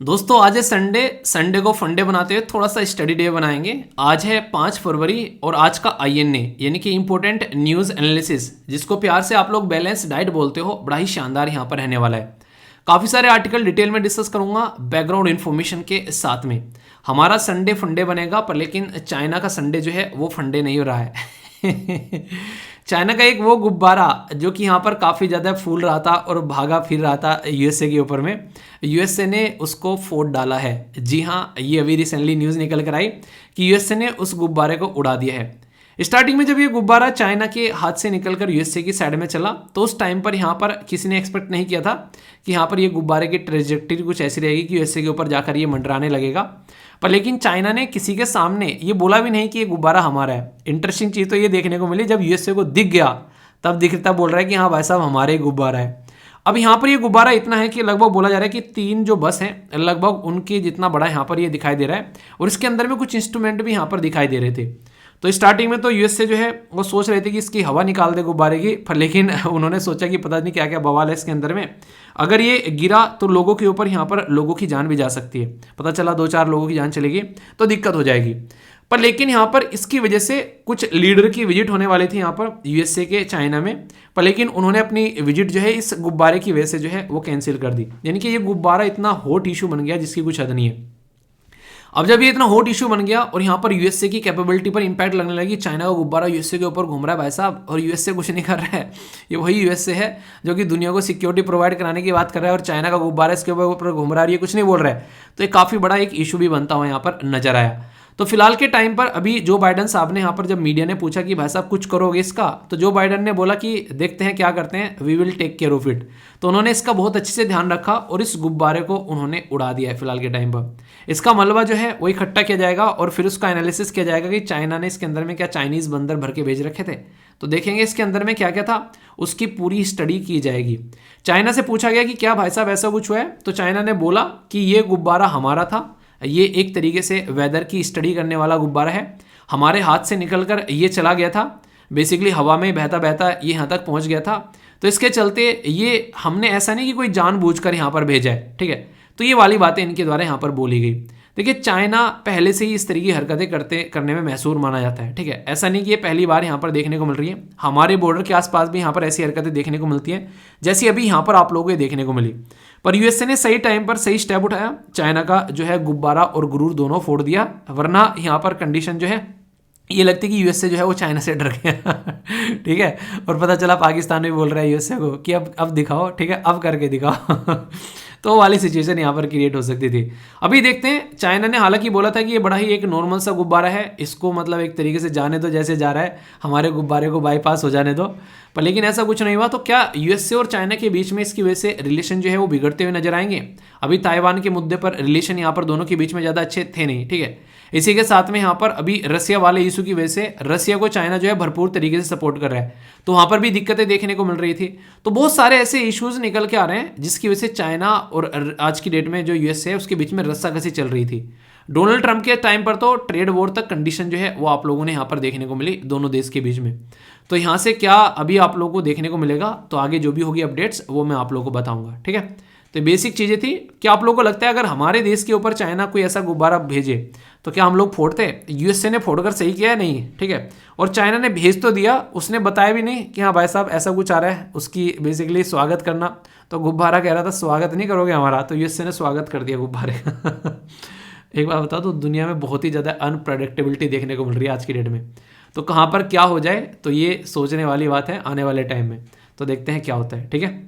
दोस्तों आज है संडे। संडे को फंडे बनाते हुए थोड़ा सा स्टडी डे बनाएंगे। आज है 5 फरवरी और आज का आईएनए यानी कि इंपॉर्टेंट न्यूज़ एनालिसिस, जिसको प्यार से आप लोग बैलेंस डाइट बोलते हो, बड़ा ही शानदार यहाँ पर रहने वाला है। काफ़ी सारे आर्टिकल डिटेल में डिस्कस करूंगा बैकग्राउंड इन्फॉर्मेशन के साथ में। हमारा संडे फंडे बनेगा, पर लेकिन चाइना का संडे जो है वो फंडे नहीं हो रहा है। चाइना का एक वो गुब्बारा जो कि यहाँ पर काफ़ी ज़्यादा फूल रहा था और भागा फिर रहा था यूएसए के ऊपर में, यूएसए ने उसको फोड़ डाला है। जी हाँ, ये अभी रिसेंटली न्यूज़ निकल कर आई कि यूएसए ने उस गुब्बारे को उड़ा दिया है। स्टार्टिंग में जब ये गुब्बारा चाइना के हाथ से निकलकर यूएसए की साइड में चला तो उस टाइम पर यहाँ पर किसी ने एक्सपेक्ट नहीं किया था कि यहाँ पर ये गुब्बारे की ट्रेजेक्टरी कुछ ऐसी रहेगी कि यूएसए के ऊपर जाकर ये मंडराने लगेगा। पर लेकिन चाइना ने किसी के सामने ये बोला भी नहीं कि ये गुब्बारा हमारा है। इंटरेस्टिंग चीज़ तो ये देखने को मिली, जब यूएसए को दिख गया तब दिखता बोल रहा है कि हाँ भाई साहब हमारे ही गुब्बारा है। अब यहाँ पर ये गुब्बारा इतना है कि लगभग बोला जा रहा है कि 3 जो बस हैं लगभग उनके जितना बड़ा यहाँ पर ये दिखाई दे रहा है, और इसके अंदर में कुछ इंस्ट्रूमेंट भी यहाँ पर दिखाई दे रहे थे। तो स्टार्टिंग में तो यूएसए जो है वो सोच रहे थे कि इसकी हवा निकाल दे गुब्बारे की, पर लेकिन उन्होंने सोचा कि पता नहीं क्या क्या बवाल है इसके अंदर में, अगर ये गिरा तो लोगों के ऊपर यहाँ पर लोगों की जान भी जा सकती है। पता चला 2-4 लोगों की जान चलेगी तो दिक्कत हो जाएगी। पर लेकिन यहाँ पर इसकी वजह से कुछ लीडर की विजिट होने वाली थी यहाँ पर यूएसए के चाइना में, पर लेकिन उन्होंने अपनी विजिट जो है इस गुब्बारे की वजह से जो है वो कैंसिल कर दी। यानी कि ये गुब्बारा इतना हॉट इशू बन गया जिसकी कुछ हद नहीं है। अब जब ये इतना हॉट इशू बन गया और यहाँ पर यूएसए की कैपेबिलिटी पर इंपैक्ट लगने लगी, चाइना का गुब्बारा यूएसए के ऊपर घूम रहा है भाई साहब, और यूएसए कुछ नहीं कर रहा है। ये वही यूएसए है जो कि दुनिया को सिक्योरिटी प्रोवाइड कराने की बात कर रहा है, और चाइना का गुब्बारा इसके ऊपर घूम रहा है, ये कुछ नहीं बोल रहा है। तो ये काफ़ी बड़ा एक इशू भी बनता हुआ यहाँ पर नजर आया। तो फिलहाल के टाइम पर अभी जो बाइडन साहब ने यहाँ पर जब मीडिया ने पूछा कि भाई साहब कुछ करोगे इसका, तो जो बाइडन ने बोला कि देखते हैं क्या करते हैं, we will take care of it. तो उन्होंने इसका बहुत अच्छे से ध्यान रखा और इस गुब्बारे को उन्होंने उड़ा दिया है फिलहाल के टाइम पर। इसका मलबा जो है वो इकट्ठा किया जाएगा और फिर उसका एनालिसिस किया जाएगा कि चाइना ने इसके अंदर में क्या चाइनीज़ बंदर भर के भेज रखे थे, तो देखेंगे इसके अंदर में क्या क्या था, उसकी पूरी स्टडी की जाएगी। चाइना से पूछा गया कि क्या भाई साहब ऐसा कुछ हुआ है, तो चाइना ने बोला कि ये गुब्बारा हमारा था, ये एक तरीके से वेदर की स्टडी करने वाला गुब्बारा है, हमारे हाथ से निकलकर ये चला गया था, बेसिकली हवा में बहता बहता ये यहाँ तक पहुँच गया था। तो इसके चलते ये हमने ऐसा नहीं कि कोई जानबूझकर यहाँ पर भेजा है, ठीक है। तो ये वाली बातें इनके द्वारा यहाँ पर बोली गई। देखिए चाइना पहले से ही इस तरह की हरकतें करने में मैसूर माना जाता है, ठीक है। ऐसा नहीं कि ये पहली बार यहाँ पर देखने को मिल रही है, हमारे बॉर्डर के आसपास भी यहाँ पर ऐसी हरकतें देखने को मिलती हैं जैसी अभी यहाँ पर आप लोगों को देखने को मिली। पर यूएसए ने सही टाइम पर सही स्टेप उठाया, चाइना का जो है गुब्बारा और गुरूर दोनों फोड़ दिया, वरना यहाँ पर कंडीशन जो है ये लगती है कि यूएसए जो है वो चाइना से डर गया। ठीक है, और पता चला पाकिस्तान भी बोल रहा है यूएसए को कि अब दिखाओ, ठीक है, अब करके दिखाओ। तो वो वाली सिचुएशन यहाँ पर क्रिएट हो सकती थी। अभी देखते हैं, चाइना ने हालांकि बोला था कि ये बड़ा ही एक नॉर्मल सा गुब्बारा है, इसको मतलब एक तरीके से जाने दो जैसे जा रहा है, हमारे गुब्बारे को बाईपास हो जाने दो, पर लेकिन ऐसा कुछ नहीं हुआ। तो क्या यूएसए और चाइना के बीच में इसकी वजह से रिलेशन जो है वो बिगड़ते हुए नजर आएंगे? अभी ताइवान के मुद्दे पर रिलेशन यहाँ पर दोनों के बीच में ज़्यादा अच्छे थे नहीं, ठीक है। इसी के साथ में यहाँ पर अभी रसिया वाले इशू की वजह से रसिया को चाइना जो है भरपूर तरीके से सपोर्ट कर रहा है, तो वहाँ पर भी दिक्कतें देखने को मिल रही थी। तो बहुत सारे ऐसे इश्यूज निकल के आ रहे हैं जिसकी वजह से चाइना और आज की डेट में जो यूएसए है उसके बीच में रस्साकसी चल रही थी। डोनाल्ड ट्रंप के टाइम पर तो ट्रेड वॉर तक कंडीशन जो है वो आप लोगों ने यहाँ पर देखने को मिली दोनों देश के बीच में। तो यहाँ से क्या अभी आप लोगों को देखने को मिलेगा, तो आगे जो भी होगी अपडेट्स वो मैं आप लोगों को बताऊंगा, ठीक है। तो बेसिक चीज़ें थी। क्या आप लोगों को लगता है अगर हमारे देश के ऊपर चाइना कोई ऐसा गुब्बारा भेजे तो क्या हम लोग फोड़ते? यूएसए ने फोड़कर सही किया है नहीं, ठीक है। और चाइना ने भेज तो दिया, उसने बताया भी नहीं कि हाँ भाई साहब ऐसा कुछ आ रहा है, उसकी बेसिकली स्वागत करना। तो गुब्बारा कह रहा था स्वागत नहीं करोगे हमारा, तो यूएसए ने स्वागत कर दिया गुब्बारे का। एक बात बताओ, तो दुनिया में बहुत ही ज़्यादा अनप्रडिक्टेबिलिटी देखने को मिल रही है आज की डेट में। तो कहाँ पर क्या हो जाए तो ये सोचने वाली बात है आने वाले टाइम में। तो देखते हैं क्या होता है, ठीक है।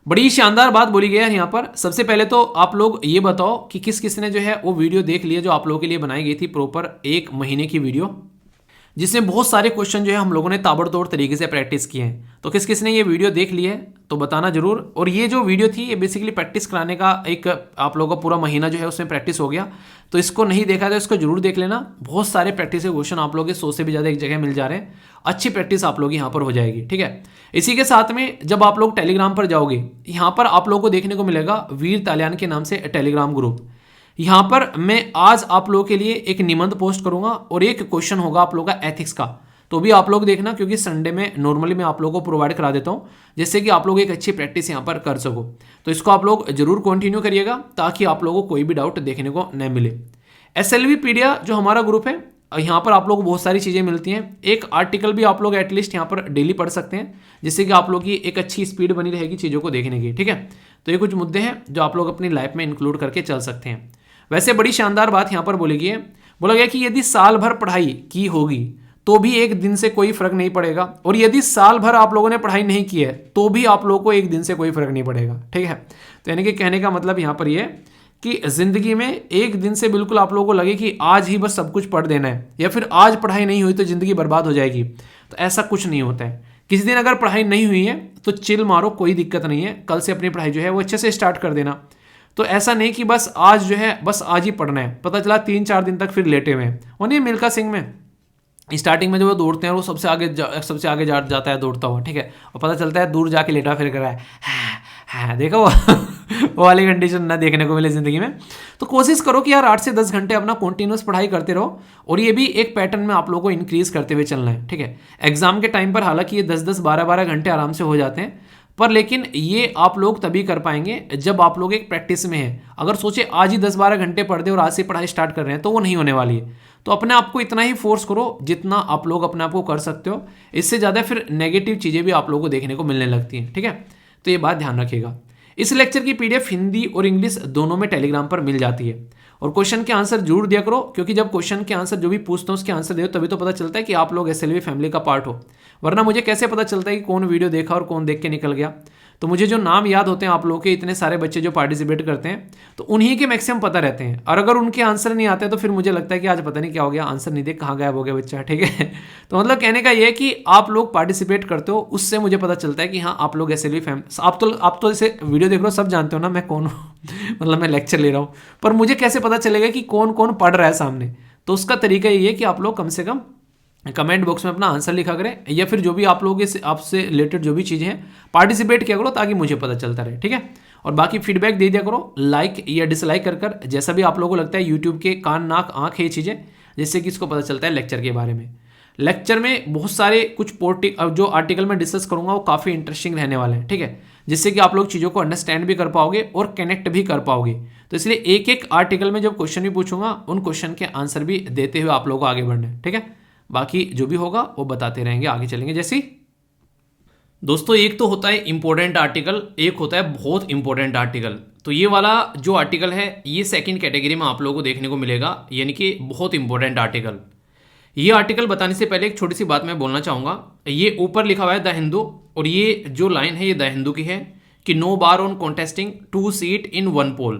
बड़ी शानदार बात बोली गई है यहाँ पर। सबसे पहले तो आप लोग ये बताओ कि किस किस ने जो है वो वीडियो देख ली है जो आप लोगों के लिए बनाई गई थी, प्रॉपर 1 महीने की वीडियो, जिसमें बहुत सारे क्वेश्चन जो है हम लोगों ने ताबड़तोड़ तरीके से प्रैक्टिस किए हैं। तो किस किस ने ये वीडियो देख ली है तो बताना जरूर। और ये जो वीडियो थी ये बेसिकली प्रैक्टिस कराने का एक आप लोगों का पूरा महीना जो है उसमें प्रैक्टिस हो गया। तो इसको नहीं देखा तो इसको जरूर देख लेना। बहुत सारे प्रैक्टिस के क्वेश्चन आप लोगों के 100 से भी ज़्यादा एक जगह मिल जा रहे हैं। अच्छी प्रैक्टिस आप लोग यहाँ पर हो जाएगी, ठीक है। इसी के साथ में जब आप लोग टेलीग्राम पर जाओगे, यहाँ पर आप लोगों को देखने को मिलेगा वीर तालियान के नाम से टेलीग्राम ग्रुप। यहाँ पर मैं आज आप लोगों के लिए एक निबंध पोस्ट करूंगा और एक क्वेश्चन होगा आप लोगों का एथिक्स का। तो भी आप लोग देखना, क्योंकि संडे में नॉर्मली मैं आप लोगों को प्रोवाइड करा देता हूँ, जिससे कि आप लोग एक अच्छी प्रैक्टिस यहाँ पर कर सको। तो इसको आप लोग जरूर कंटिन्यू करिएगा, ताकि आप लोगों को कोई भी डाउट देखने को न मिले। SLV पीडिया जो हमारा ग्रुप है, यहाँ पर आप लोग को बहुत सारी चीज़ें मिलती हैं। एक आर्टिकल भी आप लोग एटलीस्ट यहाँ पर डेली पढ़ सकते हैं, जिससे कि आप लोग की एक अच्छी स्पीड बनी रहेगी चीज़ों को देखने की, ठीक है। तो ये कुछ मुद्दे हैं जो आप लोग अपनी लाइफ में इंक्लूड करके चल सकते हैं। वैसे बड़ी शानदार बात यहाँ पर बोली गई है, बोला गया कि यदि साल भर पढ़ाई की होगी तो भी एक दिन से कोई फर्क नहीं पड़ेगा, और यदि साल भर आप लोगों ने पढ़ाई नहीं की है तो भी आप लोगों को एक दिन से कोई फर्क नहीं पड़ेगा, ठीक है। तो यानी कि कहने का मतलब यहाँ पर ये कि जिंदगी में एक दिन से बिल्कुल आप लोगों को लगे कि आज ही बस सब कुछ पढ़ देना है, या फिर आज पढ़ाई नहीं हुई तो जिंदगी बर्बाद हो जाएगी, तो ऐसा कुछ नहीं होता है। किसी दिन अगर पढ़ाई नहीं हुई है तो चिल मारो, कोई दिक्कत नहीं है, कल से अपनी पढ़ाई जो है वो अच्छे से स्टार्ट कर देना। तो ऐसा नहीं कि बस आज जो है बस आज ही पढ़ना है, पता चला 3-4 दिन तक फिर लेटे हुए हैं। और नहीं, मिल्खा सिंह में स्टार्टिंग में जो वो दौड़ते हैं वो सबसे आगे जाता है दौड़ता हुआ, ठीक है, और पता चलता है दूर जाके लेटा फिर कर रहा है, देखो वो वाली कंडीशन ना देखने को मिले जिंदगी में। तो कोशिश करो कि यार 8 से 10 घंटे अपना कॉन्टिन्यूस पढ़ाई करते रहो, और ये भी एक पैटर्न में आप लोगों को इंक्रीज करते हुए चलना है, ठीक है। एग्जाम के टाइम पर हालांकि ये 10-10, 12-12 घंटे आराम से हो जाते हैं, पर लेकिन ये आप लोग तभी कर पाएंगे जब आप लोग एक प्रैक्टिस में हैं। अगर सोचे आज ही 10-12 घंटे पढ़ दे और आज से पढ़ाई स्टार्ट कर रहे हैं तो वो नहीं होने वाली है। तो अपने आप को इतना ही फोर्स करो जितना आप लोग अपने आप को कर सकते हो, इससे ज़्यादा फिर नेगेटिव चीज़ें भी आप लोगों को देखने को मिलने लगती हैं, ठीक है। तो ये बात ध्यान रखिएगा। इस लेक्चर की PDF हिंदी और इंग्लिश दोनों में टेलीग्राम पर मिल जाती है, और क्वेश्चन के आंसर जरूर दिया करो, क्योंकि जब क्वेश्चन के आंसर जो भी पूछते हैं उसके आंसर दे तभी तो पता चलता है कि आप लोग SLV फैमिली का पार्ट हो, वरना मुझे कैसे पता चलता है कि कौन वीडियो देखा और कौन देख के निकल गया। तो मुझे जो नाम याद होते हैं आप लोगों के, इतने सारे बच्चे जो पार्टिसिपेट करते हैं, तो उन्हीं के मैक्सिमम पता रहते हैं, और अगर उनके आंसर नहीं आते तो फिर मुझे लगता है कि आज पता नहीं क्या हो गया, आंसर नहीं देख कहाँ गायब हो गया बच्चा, ठीक है। तो मतलब कहने का ये है कि आप लोग पार्टिसिपेट करते हो, उससे मुझे पता चलता है कि हाँ आप लोग SLV फैम, आप तो जैसे वीडियो देख रहे हो, सब जानते हो ना मैं कौन हूँ मतलब मैं लेक्चर ले रहा हूँ, पर मुझे कैसे पता चलेगा कि कौन कौन पढ़ रहा है सामने। तो उसका तरीका ये है कि आप लोग कम से कम कमेंट बॉक्स में अपना आंसर लिखा करें, या फिर जो भी आप लोगों के आपसे रिलेटेड जो भी चीज़ें हैं पार्टिसिपेट किया करो, ताकि मुझे पता चलता रहे, ठीक है। और बाकी फीडबैक दे दिया करो, लाइक या डिसलाइक कर जैसा भी आप लोगों को लगता है। यूट्यूब के कान नाक आँख है ये चीज़ें, जिससे कि इसको पता चलता है लेक्चर के बारे में। लेक्चर में बहुत सारे कुछ जो आर्टिकल में डिस्कस करूँगा वो काफ़ी इंटरेस्टिंग रहने वाले हैं, ठीक है, जिससे कि आप लोग चीज़ों को अंडरस्टैंड भी कर पाओगे और कनेक्ट भी कर पाओगे। तो इसलिए एक एक आर्टिकल में जब क्वेश्चन भी पूछूंगा उन क्वेश्चन के आंसर भी देते हुए आप लोगों को आगे बढ़ना है, ठीक है। बाकी जो भी होगा वो बताते रहेंगे, आगे चलेंगे। जैसे दोस्तों, एक तो होता है इंपॉर्टेंट आर्टिकल, एक होता है बहुत इंपॉर्टेंट आर्टिकल। तो ये वाला जो आर्टिकल है ये सेकंड कैटेगरी में आप लोगों को देखने को मिलेगा, यानी कि बहुत इंपॉर्टेंट आर्टिकल। ये आर्टिकल बताने से पहले एक छोटी सी बात मैं बोलना चाहूँगा। ये ऊपर लिखा हुआ है द हिंदू, और ये जो लाइन है ये द हिंदू की है कि no bar on contesting 2 seat in 1 poll.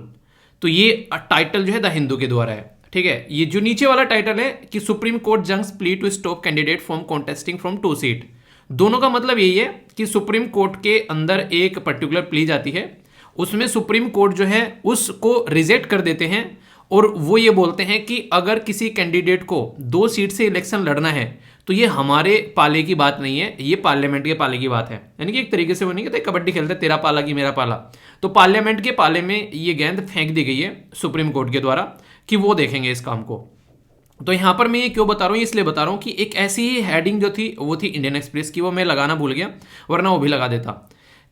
तो ये टाइटल जो है द हिंदू के द्वारा है, ठीक है। ये जो नीचे वाला टाइटल है कि supreme court junks plea to stop candidate from contesting from 2 seat, दोनों का मतलब यही है कि सुप्रीम कोर्ट के अंदर एक पर्टिकुलर प्ली जाती है, उसमें सुप्रीम कोर्ट जो है उसको रिजेक्ट कर देते हैं, और वो ये बोलते हैं कि अगर किसी कैंडिडेट को 2 सीट से इलेक्शन लड़ना है तो ये हमारे पाले की बात नहीं है, ये पार्लियामेंट के पाले की बात है। यानी कि एक तरीके से वो नहीं कहते कबड्डी खेलते तेरा पाला की मेरा पाला, तो पार्लियामेंट के पाले में ये गेंद फेंक दी गई है सुप्रीम कोर्ट के द्वारा कि वो देखेंगे इस काम को। तो यहाँ पर मैं ये क्यों बता रहा हूँ, इसलिए बता रहा हूँ कि एक ऐसी ही हेडिंग जो थी वो थी इंडियन एक्सप्रेस की, वो मैं लगाना भूल गया, वरना वो भी लगा देता।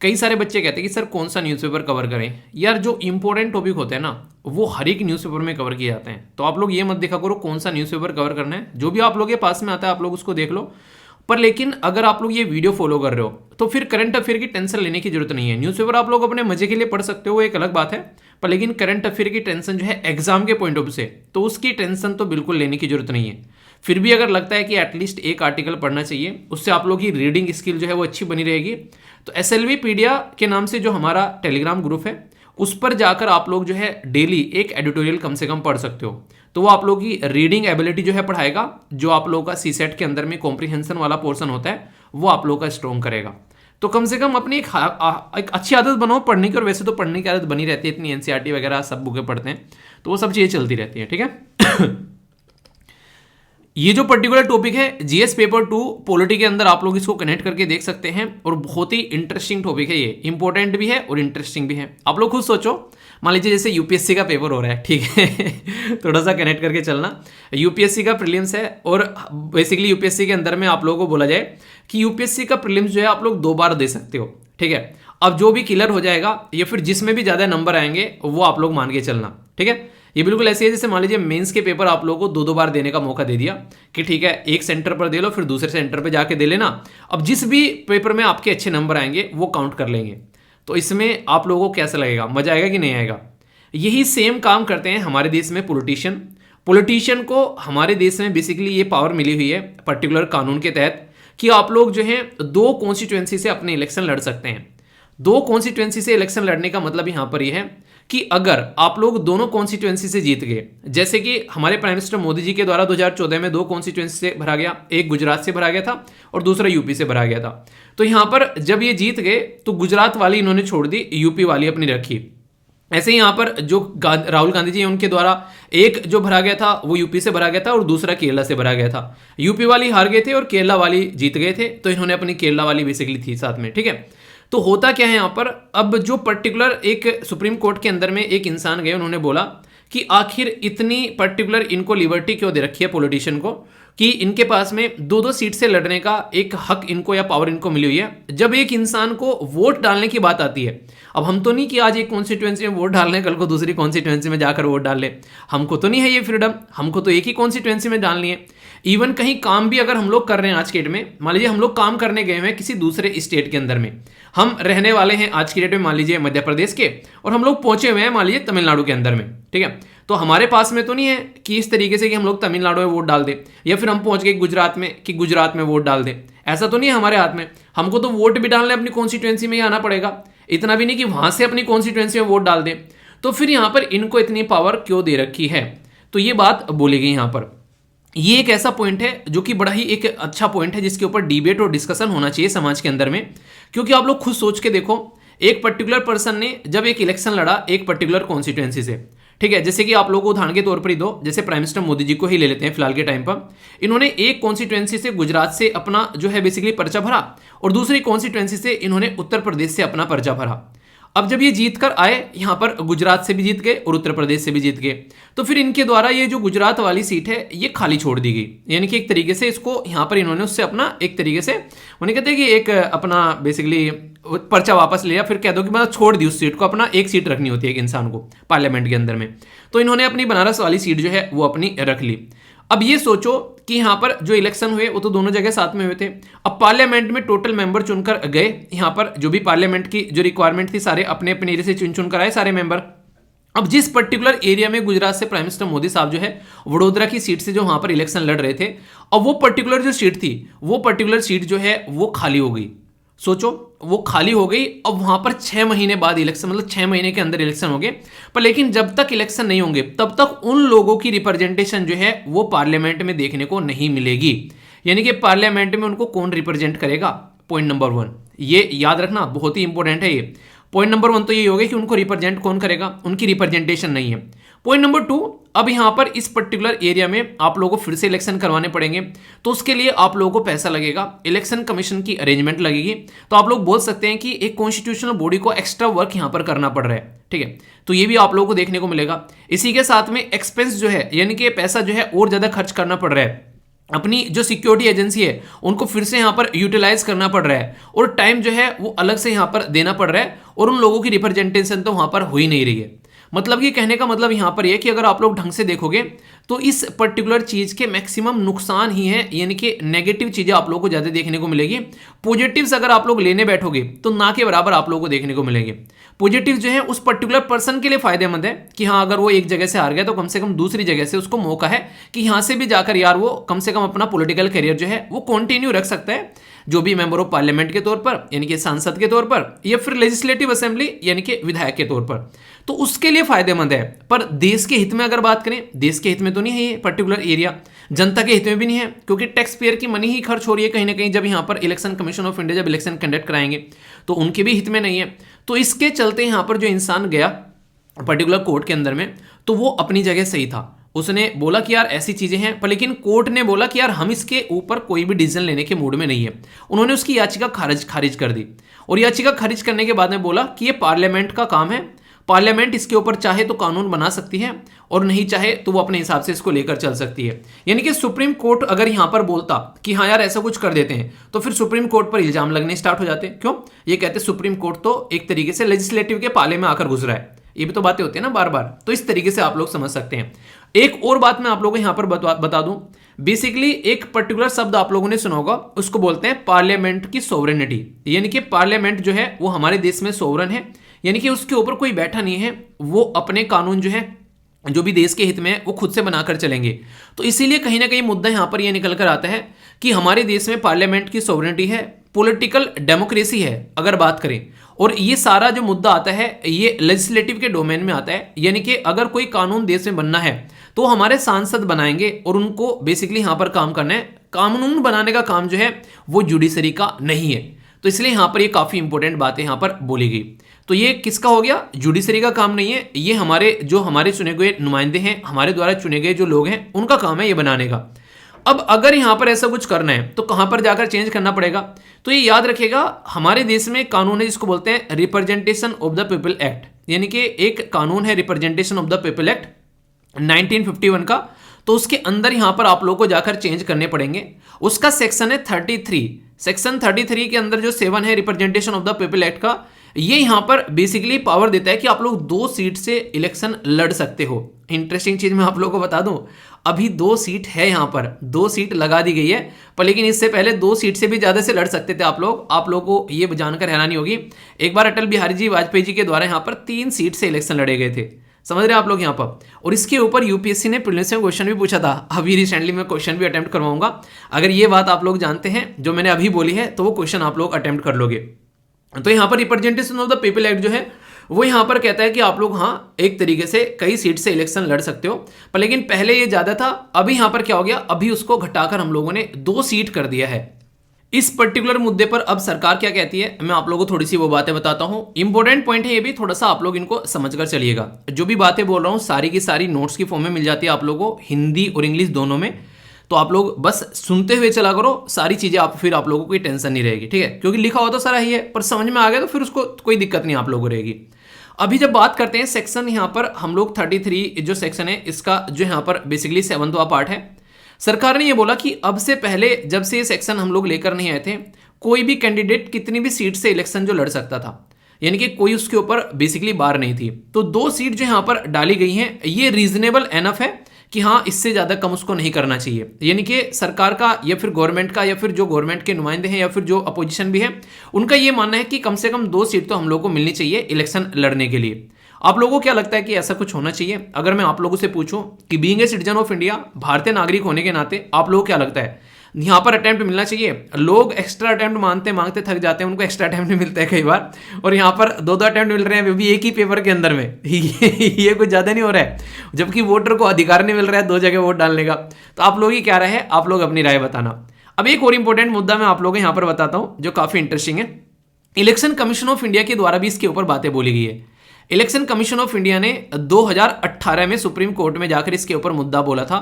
कई सारे बच्चे कहते हैं कि सर कौन सा न्यूज़पेपर कवर करें। यार जो इंपॉर्टेंट टॉपिक होते हैं ना वो हर एक न्यूज़पेपर में कवर किए जाते हैं, तो आप लोग ये मत देखा करो कौन सा न्यूज़पेपर कवर करना है, जो भी आप लोग के पास में आता है आप लोग उसको देख लो। पर लेकिन अगर आप लोग ये वीडियो फॉलो कर रहे हो तो फिर करंट अफेयर की टेंशन लेने की जरूरत नहीं है। न्यूज़पेपर आप लोग अपने मजे के लिए पढ़ सकते हो, वो एक अलग बात है, पर लेकिन करंट अफेयर की टेंशन जो है एग्जाम के पॉइंट ऑफ व्यू से, तो उसकी टेंशन तो बिल्कुल लेने की जरूरत नहीं है। फिर भी अगर लगता है कि एटलीस्ट एक आर्टिकल पढ़ना चाहिए, उससे आप लोग की रीडिंग स्किल जो है वो अच्छी बनी रहेगी, तो SLV पीडिया के नाम से जो हमारा टेलीग्राम ग्रुप है उस पर जाकर आप लोग जो है डेली एक एडिटोरियल कम से कम पढ़ सकते हो। तो वो आप लोग की रीडिंग एबिलिटी जो है पढ़ाएगा, जो आप लोगों का CSET के अंदर में कॉम्प्रिहेंशन वाला पोर्शन होता है वो आप लोगों का स्ट्रॉन्ग करेगा। तो कम से कम अपनी एक अच्छी आदत बनाओ पढ़ने की, और वैसे तो पढ़ने की आदत बनी रहती है, इतनी NCERT वगैरह सब बुकें पढ़ते हैं तो वो सब चीज़ें चलती रहती है, ठीक है। ये जो पर्टिकुलर टॉपिक है जीएस पेपर 2 पॉलिटी के अंदर आप लोग इसको कनेक्ट करके देख सकते हैं और बहुत ही इंटरेस्टिंग टॉपिक है, ये इंपॉर्टेंट भी है और इंटरेस्टिंग भी है। आप लोग खुद सोचो, मान लीजिए जैसे यूपीएससी का पेपर हो रहा है, ठीक है थोड़ा सा कनेक्ट करके चलना। यूपीएससी का प्रीलिम्स है और बेसिकली यूपीएससी के अंदर में आप लोगों को बोला जाए कि यूपीएससी का प्रीलिम्स जो है आप लोग 2 बार दे सकते हो, ठीक है। अब जो भी क्लियर हो जाएगा या फिर जिसमें भी ज्यादा नंबर आएंगे वो आप लोग मान के चलना, ठीक है। ये बिल्कुल ऐसे है जैसे मान लीजिए मेंस के पेपर आप लोगों को 2 बार देने का मौका दे दिया कि ठीक है, एक सेंटर पर दे लो फिर दूसरे सेंटर पर जाके दे लेना। अब जिस भी पेपर में आपके अच्छे नंबर आएंगे वो काउंट कर लेंगे। तो इसमें आप लोगों को कैसा लगेगा, मजा आएगा कि नहीं आएगा। यही सेम काम करते हैं हमारे देश में पॉलिटिशियन को हमारे देश में बेसिकली ये पावर मिली हुई है पर्टिकुलर कानून के तहत कि आप लोग जो है 2 कॉन्स्टिट्यूएंसी से अपने इलेक्शन लड़ सकते हैं। 2 कॉन्स्टिट्यूएंसी से इलेक्शन लड़ने का मतलब यहां पर यह है कि अगर आप लोग दोनों कॉन्स्टिट्यूएंसी से जीत गए, जैसे कि हमारे प्राइम मिनिस्टर मोदी जी के द्वारा 2014 में 2 कॉन्स्टिट्यूएंसी से भरा गया, एक गुजरात से भरा गया था और दूसरा यूपी से भरा गया था। तो यहां पर जब ये जीत गए तो गुजरात वाली इन्होंने छोड़ दी, यूपी वाली अपनी रखी। ऐसे ही यहां पर जो राहुल गांधी जी उनके द्वारा एक जो भरा गया था वो यूपी से भरा गया था और दूसरा केरला से भरा गया था। यूपी वाली हार गए थे और केरला वाली जीत गए थे, तो इन्होंने अपनी केरला वाली बेसिकली थी साथ में, ठीक है। तो होता क्या है यहां पर, अब जो पर्टिकुलर एक सुप्रीम कोर्ट के अंदर में एक इंसान गए, उन्होंने बोला कि आखिर इतनी पर्टिकुलर इनको लिबर्टी क्यों दे रखी है पॉलिटिशियन को कि इनके पास में 2-2 सीट से लड़ने का एक हक इनको या पावर इनको मिली हुई है। जब एक इंसान को वोट डालने की बात आती है, अब हम तो नहीं कि आज एक कॉन्स्टिट्यूएंसी में वोट डाल रहे हैं कल को दूसरी कॉन्स्टिट्यूएंसी में जाकर वोट डाल ले, हमको तो नहीं है ये फ्रीडम, हमको तो एक ही कॉन्स्टिट्यूएंसी में डालनी है। इवन कहीं काम भी अगर हम लोग कर रहे हैं आज के डेट में, मान लीजिए हम लोग काम करने गए हैं किसी दूसरे स्टेट के अंदर में, हम रहने वाले हैं आज की डेट में मान लीजिए मध्य प्रदेश के और हम लोग पहुंचे हुए हैं मान लीजिए तमिलनाडु के अंदर में, ठीक है। तो हमारे पास में तो नहीं है कि इस तरीके से कि हम लोग तमिलनाडु में वोट डाल दें या फिर हम पहुंच गए गुजरात में कि गुजरात में वोट डाल दें, ऐसा तो नहीं है हमारे हाथ में। हमको तो वोट भी डालने अपनी कॉन्स्टिट्यूएंसी में ही आना पड़ेगा, इतना भी नहीं कि वहां से अपनी कॉन्स्टिट्यूएंसी में वोट डाल दें। तो फिर यहां पर इनको इतनी पावर क्यों दे रखी है, तो ये बात बोली गई यहां पर। ये एक ऐसा पॉइंट है जो कि बड़ा ही एक अच्छा पॉइंट है जिसके ऊपर डिबेट और डिस्कशन होना चाहिए समाज के अंदर में। क्योंकि आप लोग खुद सोच के देखो, एक पर्टिकुलर पर्सन ने जब एक इलेक्शन लड़ा एक पर्टिकुलर कॉन्स्टिट्यूएंसी से, ठीक है, जैसे कि आप लोगों को उदाहरण के तौर पर ही दो, जैसे प्राइम मिनिस्टर मोदी जी को ही ले लेते हैं फिलहाल के टाइम पर। इन्होंने एक कॉन्स्टिट्यूएंसी से गुजरात से अपना जो है बेसिकली पर्चा भरा और दूसरी कॉन्स्टिट्यूएंसी से इन्होंने उत्तर प्रदेश से अपना पर्चा भरा। अब जब ये जीत कर आए यहां पर गुजरात से भी जीत गए और उत्तर प्रदेश से भी जीत गए, तो फिर इनके द्वारा ये जो गुजरात वाली सीट है ये खाली छोड़ दी गई। यानी कि एक तरीके से इसको यहां पर इन्होंने उससे अपना एक तरीके से उन्हें कहते हैं कि एक अपना बेसिकली पर्चा वापस लिया, फिर कह दो कि मतलब छोड़ दी उस सीट को, अपना एक सीट रखनी होती है एक इंसान को पार्लियामेंट के अंदर में। तो इन्होंने अपनी बनारस वाली सीट जो है वो अपनी रख ली। अब ये सोचो कि यहां पर जो इलेक्शन हुए वो तो दोनों जगह साथ में हुए थे। अब पार्लियामेंट में टोटल मेंबर चुनकर गए, यहां पर जो भी पार्लियामेंट की जो रिक्वायरमेंट थी सारे अपने अपने एरिया से चुन कर आए सारे मेंबर। अब जिस पर्टिकुलर एरिया में गुजरात से प्राइम मिनिस्टर मोदी साहब जो है वडोदरा की सीट से जो वहां पर इलेक्शन लड़ रहे थे, अब वो पर्टिकुलर जो सीट थी वो पर्टिकुलर सीट जो है वो खाली हो गई। सोचो वो खाली हो गई। अब वहां पर 6 महीने बाद इलेक्शन, मतलब 6 महीने के अंदर इलेक्शन हो गए, पर लेकिन जब तक इलेक्शन नहीं होंगे तब तक उन लोगों की रिप्रेजेंटेशन जो है वो पार्लियामेंट में देखने को नहीं मिलेगी। यानी कि पार्लियामेंट में उनको कौन रिप्रेजेंट करेगा, पॉइंट नंबर 1 ये याद रखना, बहुत ही इंपॉर्टेंट है ये। पॉइंट नंबर 1 तो ये हो गया कि उनको रिप्रेजेंट कौन करेगा, उनकी रिप्रेजेंटेशन नहीं है। पॉइंट नंबर 2, अब यहां पर इस पर्टिकुलर एरिया में आप लोगों को फिर से इलेक्शन करवाने पड़ेंगे, तो उसके लिए आप लोगों को पैसा लगेगा, इलेक्शन कमीशन की अरेंजमेंट लगेगी। तो आप लोग बोल सकते हैं कि एक कॉन्स्टिट्यूशनल बॉडी को एक्स्ट्रा वर्क यहां पर करना पड़ रहा है, ठीक है। तो ये भी आप लोगों को देखने को मिलेगा। इसी के साथ में एक्सपेंस जो है यानी कि पैसा जो है और ज्यादा खर्च करना पड़ रहा है, अपनी जो सिक्योरिटी एजेंसी है उनको फिर से यहां पर यूटिलाइज करना पड़ रहा है और टाइम जो है वो अलग से यहां पर देना पड़ रहा है और उन लोगों की रिप्रेजेंटेशन तो वहां पर हो ही नहीं रही है। मतलब कि कहने का मतलब यहां पर यह कि अगर आप लोग ढंग से देखोगे तो इस पर्टिकुलर चीज के मैक्सिमम नुकसान ही है, यानी कि नेगेटिव चीजें आप लोगों को ज्यादा देखने को मिलेगी। पॉजिटिव्स अगर आप लोग लेने बैठोगे तो ना के बराबर आप लोगों को देखने को मिलेंगे। पॉजिटिव जो है उस पर्टिकुलर पर्सन के लिए फायदेमंद है कि हाँ अगर वो एक जगह से हार गया तो कम से कम दूसरी जगह से उसको मौका है कि यहां से भी जाकर यार वो कम से कम अपना पॉलिटिकल करियर जो है वो कंटिन्यू रख सकता है, जो भी मेंबर ऑफ पार्लियामेंट के तौर पर यानी कि सांसद के तौर पर या फिर लेजिस्लेटिव असेंबली यानी कि विधायक के तौर पर, तो उसके लिए फायदेमंद है। पर देश के हित में अगर बात करें, देश के हित में तो नहीं है ये पर्टिकुलर एरिया, जनता के हित में भी नहीं है, क्योंकि टैक्स पेयर की मनी ही खर्च हो रही है कहीं ना कहीं। जब यहां पर इलेक्शन कमीशन ऑफ इंडिया जब इलेक्शन कंडक्ट कराएंगे तो उनके भी हित में नहीं है। तो इसके चलते यहां पर जो इंसान गया पर्टिकुलर कोर्ट के अंदर में, तो वो अपनी जगह सही था, उसने बोला कि यार ऐसी चीजें हैं, पर लेकिन कोर्ट ने बोला कि यार हम इसके ऊपर कोई भी डिसीजन लेने के मूड में नहीं है। उन्होंने उसकी याचिका खारिज कर दी और याचिका खारिज करने के बाद में बोला कि ये पार्लियामेंट का काम है, पार्लियामेंट इसके ऊपर चाहे तो कानून बना सकती है और नहीं चाहे तो वो अपने हिसाब से इसको लेकर चल सकती है। यानी कि सुप्रीम कोर्ट अगर यहां पर बोलता कि हाँ यार ऐसा कुछ कर देते हैं, तो फिर सुप्रीम कोर्ट पर इल्जाम लगने स्टार्ट हो जाते। क्यों? ये कहते सुप्रीम कोर्ट तो एक तरीके से लेजिस्लेटिव के पाले में आकर गुजरा है। ये भी तो बातें होती है ना बार बार, तो इस तरीके से आप लोग समझ सकते हैं। एक और बात मैं आप लोगों को यहां पर बता दूं, बेसिकली एक पर्टिकुलर शब्द आप लोगों ने सुना होगा, उसको बोलते हैं पार्लियामेंट की सोवरेनिटी। यानी कि पार्लियामेंट जो है वो हमारे देश में सोवरन है, यानी कि उसके ऊपर कोई बैठा नहीं है, वो अपने कानून जो है जो भी देश के हित में है वो खुद से बनाकर चलेंगे। तो इसीलिए कहीं ना कहीं मुद्दा यहां पर यह निकल कर आता है कि हमारे देश में पार्लियामेंट की सोवरेनिटी है, पॉलिटिकल डेमोक्रेसी है अगर बात करें, और ये सारा जो मुद्दा आता है ये लेजिस्लेटिव के डोमेन में आता है। यानी कि अगर कोई कानून देश में बनना है तो हमारे सांसद बनाएंगे और उनको बेसिकली यहां पर काम करना है। कानून बनाने का काम जो है वो जुडिशरी का नहीं है। तो इसलिए यहां पर ये काफी इंपॉर्टेंट बातें यहां पर बोली गई। तो ये किसका हो गया? जुडिशरी का काम नहीं है, ये हमारे चुने हुए नुमाइंदे हैं, हमारे द्वारा चुने गए जो लोग हैं उनका काम है ये बनाने का। अब अगर यहां पर ऐसा कुछ करना है तो कहां पर जाकर चेंज करना पड़ेगा? तो ये याद रखिएगा, हमारे देश में कानून है जिसको बोलते हैं representation of the people act. यानी कि एक कानून है representation of the people act 1951 का, तो उसके अंदर यहां पर आप लोगों को जाकर चेंज करने पड़ेंगे। उसका सेक्शन है 33। सेक्शन 33 के अंदर जो 7 है representation of the people act का, ये यहां पर बेसिकली पावर देता है कि आप लोग 2 सीट से इलेक्शन लड़ सकते हो। इंटरेस्टिंग चीज मैं आप लोगों को बता दूं, अभी 2 सीट है, यहां पर 2 सीट लगा दी गई है, पर लेकिन इससे पहले 2 सीट से भी ज्यादा से लड़ सकते थे आप लोग। आप लोगों को ये जानकर हैरानी होगी, एक बार अटल बिहारी जी वाजपेयी जी के द्वारा यहां पर 3 सीट से इलेक्शन लड़े गए थे। समझ रहे हैं आप लोग यहाँ पर? और इसके ऊपर यूपीएससी ने प्रीलिम्स में क्वेश्चन भी पूछा था। अभी रिसेंटली मैं क्वेश्चन भी अटेम्प्ट करवाऊंगा। अगर ये बात आप लोग जानते हैं जो मैंने अभी बोली है, तो वो क्वेश्चन आप लोग अटेम्प्ट कर लोगे। तो यहाँ पर representation of the people act जो है वो यहाँ पर कहता है कि आप लोग हाँ एक तरीके से कई सीट से इलेक्शन लड़ सकते हो, पर लेकिन पहले ये ज्यादा था, अभी यहाँ पर क्या हो गया, अभी उसको घटाकर हम लोगों ने 2 सीट कर दिया है। इस पर्टिकुलर मुद्दे पर अब सरकार क्या कहती है, मैं आप लोगों को थोड़ी सी वो बातें बताता हूं। इंपॉर्टेंट पॉइंट है ये भी, थोड़ा सा आप लोग इनको समझकर चलिएगा। जो भी बातें बोल रहा हूं सारी की सारी नोट्स की फॉर्म में मिल जाती है आप लोगों को, हिंदी और इंग्लिश दोनों में। तो आप लोग बस सुनते हुए चला करो सारी चीजें, फिर आप लोगों को कोई टेंशन नहीं रहेगी, ठीक है? क्योंकि लिखा हुआ तो सारा ही है, पर समझ में आ गया तो फिर उसको कोई दिक्कत नहीं आप लोगों को रहेगी। अभी जब बात करते हैं सेक्शन, यहाँ पर हम लोग 33 जो सेक्शन है इसका जो यहाँ पर बेसिकली 7वां पार्ट है। सरकार ने ये बोला कि अब से पहले जब से ये सेक्शन हम लोग लेकर नहीं आए थे, कोई भी कैंडिडेट कितनी भी सीट से इलेक्शन जो लड़ सकता था, यानी कि कोई उसके ऊपर बेसिकली बार नहीं थी। तो 2 सीट जो यहाँ पर डाली गई हैं ये रीजनेबल एनफ है कि हाँ इससे ज्यादा कम उसको नहीं करना चाहिए। यानी कि सरकार का या फिर गवर्नमेंट का या फिर जो गवर्नमेंट के नुमाइंदे हैं या फिर जो अपोजिशन भी है, उनका ये मानना है कि कम से कम 2 सीट तो हम लोग को मिलनी चाहिए इलेक्शन लड़ने के लिए। आप लोगों को क्या लगता है कि ऐसा कुछ होना चाहिए? अगर मैं आप लोगों से पूछूं कि being a citizen of India, भारतीय नागरिक होने के नाते आप लोगों को क्या लगता है यहाँ पर अटेम्प्ट मिलना चाहिए? लोग एक्स्ट्रा अटेम्प्ट मांगते थक जाते हैं, उनको एक्स्ट्रा अटेम्प्ट नहीं मिलता है कई बार, और यहाँ पर 2-2 अटेम्प्ट मिल रहे हैं, वो भी एक ही पेपर के अंदर में। ये कुछ ज्यादा नहीं हो रहा है, जबकि वोटर को अधिकार नहीं मिल रहा है 2 जगह वोट डालने का। तो आप लोग ही क्या रहे, आप लोग अपनी राय बताना। अब एक और इंपॉर्टेंट मुद्दा मैं आप लोगों को यहाँ पर बताता हूँ जो काफी इंटरेस्टिंग है। इलेक्शन कमीशन ऑफ इंडिया के द्वारा भी इसके ऊपर बातें बोली गई है। इलेक्शन कमीशन ऑफ इंडिया ने 2018 में सुप्रीम कोर्ट में जाकर इसके ऊपर मुद्दा बोला था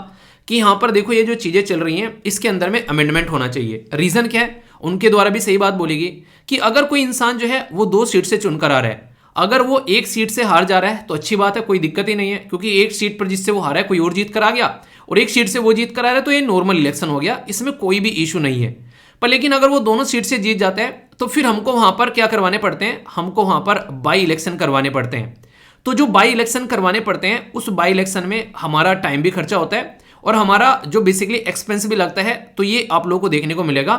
कि यहां पर देखो ये जो चीजें चल रही हैं इसके अंदर में अमेंडमेंट होना चाहिए। रीजन क्या है? उनके द्वारा भी सही बात बोली गई कि अगर कोई इंसान जो है वो 2 सीट से चुनकर आ रहा है, अगर वो 1 सीट से हार जा रहा है तो अच्छी बात है, कोई दिक्कत ही नहीं है, क्योंकि 1 सीट पर जिससे वो हारा है कोई और जीत कर आ गया और 1 सीट से वो जीत कर आ रहा है, तो ये नॉर्मल इलेक्शन हो गया, इसमें कोई भी इशू नहीं है। पर लेकिन अगर वो दोनों सीट से जीत जाता है तो फिर हमको वहां पर क्या करवाने पड़ते हैं, हमको वहां पर बाई इलेक्शन करवाने पड़ते हैं। तो जो बाई इलेक्शन करवाने पड़ते हैं उस बाई इलेक्शन में हमारा टाइम भी खर्चा होता है और हमारा जो बेसिकली एक्सपेंस भी लगता है, तो ये आप लोगों को देखने को मिलेगा।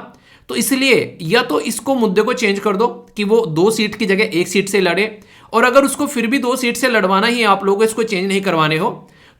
तो इसलिए या तो इसको मुद्दे को चेंज कर दो कि वो 2 सीट की जगह 1 सीट से लड़े, और अगर उसको फिर भी 2 सीट से लड़वाना ही है, आप लोगों को इसको चेंज नहीं करवाने हो,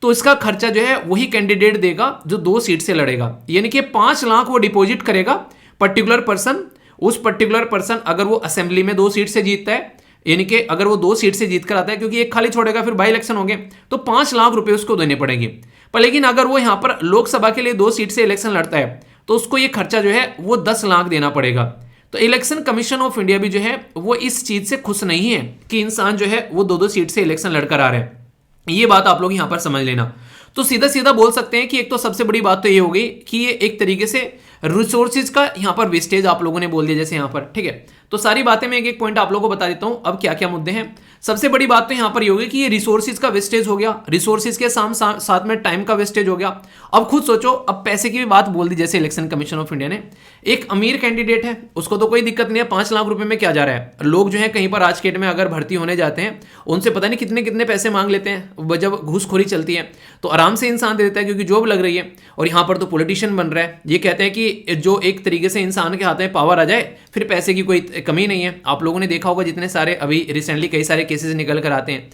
तो इसका खर्चा जो है वही कैंडिडेट देगा जो 2 सीट से लड़ेगा। यानी कि 5 लाख वो डिपॉजिट करेगा पर्टिकुलर पर्सन। उस पर्टिकुलर पर्सन अगर वो असेंबली में 2 सीट से जीतता है, यानी कि अगर वो 2 सीट से जीत कर आता है, क्योंकि एक खाली छोड़ेगा फिर बाई इलेक्शन होंगे, तो 5 लाख रुपए उसको देने पड़ेंगे। पर लेकिन अगर वो यहां पर लोकसभा के लिए 2 सीट से इलेक्शन लड़ता है तो उसको ये खर्चा जो है वो 10 लाख देना पड़ेगा। तो इलेक्शन कमीशन ऑफ इंडिया भी जो है वो इस चीज से खुश नहीं है कि इंसान जो है वो 2-2 सीट से इलेक्शन लड़कर आ रहे हैं। ये बात आप लोग यहां पर समझ लेना। तो सीधा सीधा बोल सकते हैं कि एक तो सबसे बड़ी बात तो ये हो गई कि ये एक तरीके से रिसोर्सेज का यहाँ पर वेस्टेज आप लोगों ने बोल दिया जैसे यहाँ पर, ठीक है। तो सारी बातें मैं एक एक पॉइंट आप लोगों को बता देता हूं अब क्या क्या मुद्दे हैं। सबसे बड़ी बात तो यहाँ पर ये होगी कि ये रिसोर्सेज का वेस्टेज हो गया, रिसोर्सेज के साथ में टाइम का वेस्टेज हो गया। अब खुद सोचो, अब पैसे की भी बात बोल दी जैसे इलेक्शन कमीशन ऑफ इंडिया ने, एक अमीर कैंडिडेट है उसको तो कोई दिक्कत नहीं है, 5 लाख रुपए में क्या जा रहा है। लोग जो है कहीं पर आज के डेट में अगर भर्ती होने जाते हैं उनसे पता नहीं कितने कितने पैसे मांग लेते हैं, जब घूसखोरी चलती है तो आराम से इंसान दे देता है क्योंकि जॉब लग रही है। और यहाँ पर तो पॉलिटिशियन बन रहा है, ये कहते हैं कि जो एक तरीके से इंसान के हाथ में पावर आ जाए फिर पैसे की कोई कमी नहीं है। आप लोगों ने देखा होगा जितने सारे अभी रिसेंटली कई सारे केसेस निकल कर आते हैं।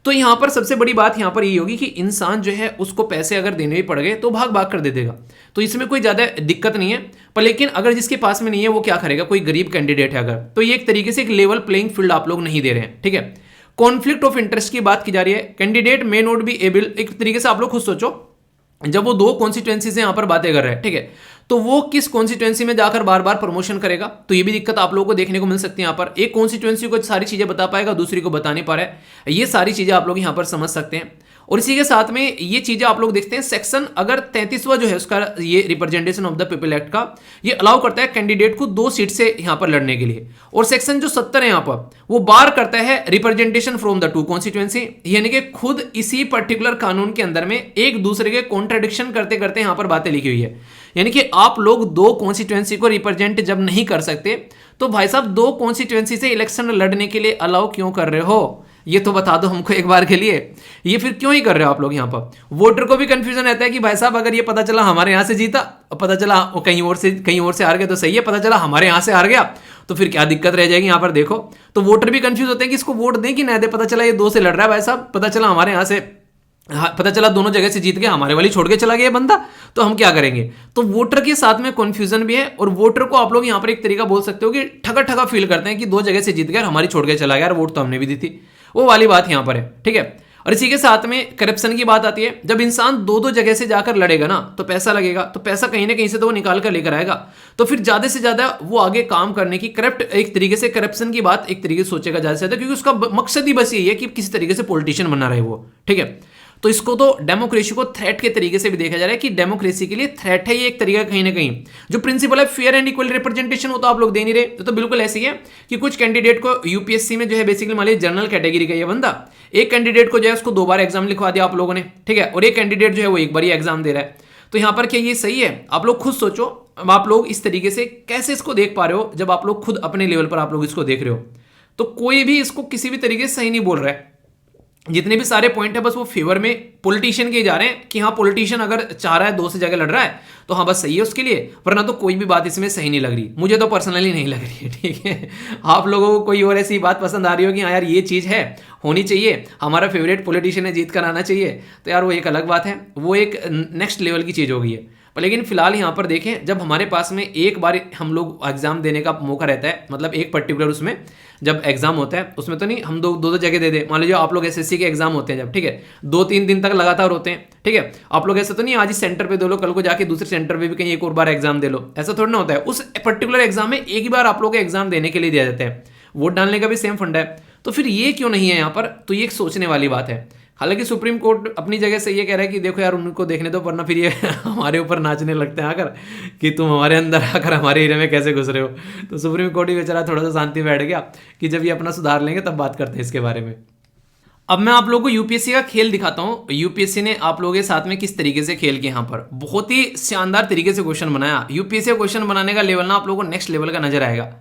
तो यहां पर सबसे बड़ी बात यहां पर ये होगी कि इंसान जो है उसको पैसे अगर देने भी पड़ गए तो भाग भाग कर दे देगा, तो इसमें कोई ज्यादा दिक्कत नहीं है। पर लेकिन अगर जिसके पास में नहीं है वो क्या करेगा, कोई गरीब कैंडिडेट है अगर, तो ये एक तरीके से एक लेवल प्लेइंग फील्ड आप लोग नहीं दे रहे हैं, ठीक है। कॉन्फ्लिक्ट ऑफ इंटरेस्ट की बात की जा रही है, candidate may not be able, एक तरीके से आप लोग खुद सोचो जब वो 2 कॉन्स्टिट्यूएंसी से यहां पर बातें कर रहे हैं, ठीक है, तो वो किस कॉन्स्टिट्यूएंसी में जाकर बार बार प्रमोशन करेगा, तो ये भी दिक्कत आप लोगों को देखने को मिल सकती है। यहां पर एक कॉन्स्टिट्यूएंसी को सारी चीजें बता पाएगा, दूसरी को बता नहीं पा रहा है, ये सारी चीजें आप लोग यहां पर समझ सकते हैं। और इसी के साथ में ये चीजें आप लोग देखते हैं, सेक्शन अगर 33वां जो है उसका ये representation of the people act का ये अलाउ करता है कैंडिडेट को 2 सीट से यहां पर लड़ने के लिए, और सेक्शन जो 70 है यहां पर वो बार करता है रिप्रेजेंटेशन फ्रॉम द 2 कॉन्स्टिट्यूएंसी, यानी कि खुद इसी पर्टिकुलर कानून के अंदर में एक दूसरे के कॉन्ट्रडिक्शन करते करते यहां पर बातें लिखी हुई है। यानी कि आप लोग 2 कॉन्स्टिट्यूएंसी को रिप्रेजेंट जब नहीं कर सकते तो भाई साहब 2 कॉन्स्टिट्यूएंसी से इलेक्शन लड़ने के लिए अलाउ क्यों कर रहे हो, ये तो बता दो हमको एक बार के लिए, ये फिर क्यों ही कर रहे हो आप लोग। यहाँ पर वोटर को भी कंफ्यूजन रहता है कि भाई साहब अगर ये पता चला हमारे यहाँ से जीता, पता चला कहीं और से हार गया तो सही है, पता चला हमारे यहाँ से हार गया तो फिर क्या दिक्कत रह जाएगी। यहाँ पर देखो तो वोटर भी कंफ्यूज होते हैं कि इसको वोट दें कि ना दे, पता चला ये 2 से लड़ रहा है भाई साहब, पता चला हमारे यहाँ से पता चला दोनों जगह से जीत गया, हमारे वाली छोड़ के चला गया बंदा, तो हम क्या करेंगे। तो वोटर के साथ में कंफ्यूजन भी है, और वोटर को आप लोग यहाँ पर एक तरीका बोल सकते हो कि ठगा ठगा फील करते हैं कि 2 जगह से जीत गया, हमारी छोड़ के चला गया, वोट तो हमने भी दी थी, वो वाली बात यहाँ पर है, ठीक है। और इसी के साथ में करप्शन की बात आती है, जब इंसान 2 जगह से जाकर लड़ेगा ना तो पैसा लगेगा, तो पैसा कहीं ना कहीं से तो वो निकाल कर लेकर आएगा, तो फिर ज्यादा से ज्यादा वो आगे काम करने की करप्ट एक तरीके से करप्शन की बात एक तरीके से सोचेगा ज्यादा से ज्यादा, क्योंकि उसका मकसद ही बस यही है कि किसी तरीके से पॉलिटिशियन बना रहे वो, ठीक है। तो इसको तो डेमोक्रेसी को थ्रेट के तरीके से भी देखा जा रहा है कि डेमोक्रेसी के लिए थ्रेट है ये एक तरीका कहीं ना कहीं। जो प्रिंसिपल है फेयर एंड इक्वल रिप्रेजेंटेशन वो तो आप लोग दे नहीं रहे, तो बिल्कुल ऐसी है कि कुछ कैंडिडेट को यूपीएससी में जो है बेसिकली मान लीजिए जनरल कैटेगरी का ये बंदा, एक कैंडिडेट को जो है उसको 2 बार एग्जाम लिखवा दिया आप लोगों ने, ठीक है, और एक कैंडिडेट जो है वो 1 बार ही एग्जाम दे रहा है। तो यहां पर क्या ये सही है? आप लोग खुद सोचो, आप लोग इस तरीके से कैसे इसको देख पा रहे हो जब आप लोग खुद अपने लेवल पर आप लोग इसको देख रहे हो, तो कोई भी इसको किसी भी तरीके से सही नहीं बोल रहा है। जितने भी सारे पॉइंट है बस वो फेवर में पॉलिटिशियन के जा रहे हैं कि हाँ पॉलिटिशियन अगर चाह रहा है 2 से जगह लड़ रहा है तो हाँ बस सही है उसके लिए, वरना तो कोई भी बात इसमें सही नहीं लग रही, मुझे तो पर्सनली नहीं लग रही है, ठीक है। आप लोगों को कोई और ऐसी बात पसंद आ रही हो कि हाँ यार ये चीज़ है होनी चाहिए, हमारा फेवरेट पॉलिटिशियन है जीत कर आना चाहिए, तो यार वो एक अलग बात है, वो एक नेक्स्ट लेवल की चीज़ हो गई है। लेकिन फिलहाल यहाँ पर देखें, जब हमारे पास में एक बार हम लोग एग्जाम देने का मौका रहता है, मतलब एक पर्टिकुलर उसमें जब एग्जाम होता है उसमें तो नहीं हम 2 जगह दे दे, मान लीजिए आप लोग एसएससी के एग्जाम होते हैं जब, ठीक है, 2-3 दिन तक लगातार होते हैं, ठीक है, आप लोग ऐसा तो नहीं आज इस सेंटर पे दे लो, कल को जाके दूसरे सेंटर पे भी कहीं एक और बार एग्जाम दे लो, ऐसा थोड़ा ना होता है। उस पर्टिकुलर एग्जाम में एक ही बार आप लोग को एग्जाम देने के लिए दिया जाता है, वोट डालने का भी सेम फंडा है, तो फिर ये क्यों नहीं है यहाँ पर, तो ये एक सोचने वाली बात है। हालांकि सुप्रीम कोर्ट अपनी जगह से ये कह रहा है कि देखो यार उनको देखने दो, वरना फिर ये हमारे ऊपर नाचने लगते हैं आकर कि तुम हमारे अंदर आकर हमारे एरिया में कैसे घुस रहे हो। तो सुप्रीम कोर्ट ही बेचारा थोड़ा सा शांति बैठ गया कि जब ये अपना सुधार लेंगे तब बात करते हैं इसके बारे में। अब मैं आप लोगों को यूपीएससी का खेल दिखाता हूँ, यूपीएससी ने आप लोगों के साथ में किस तरीके से खेल किया। यहाँ पर बहुत ही शानदार तरीके से क्वेश्चन बनाया, यूपीएससी का क्वेश्चन बनाने का लेवल ना आप लोगों को नेक्स्ट लेवल का नजर आएगा।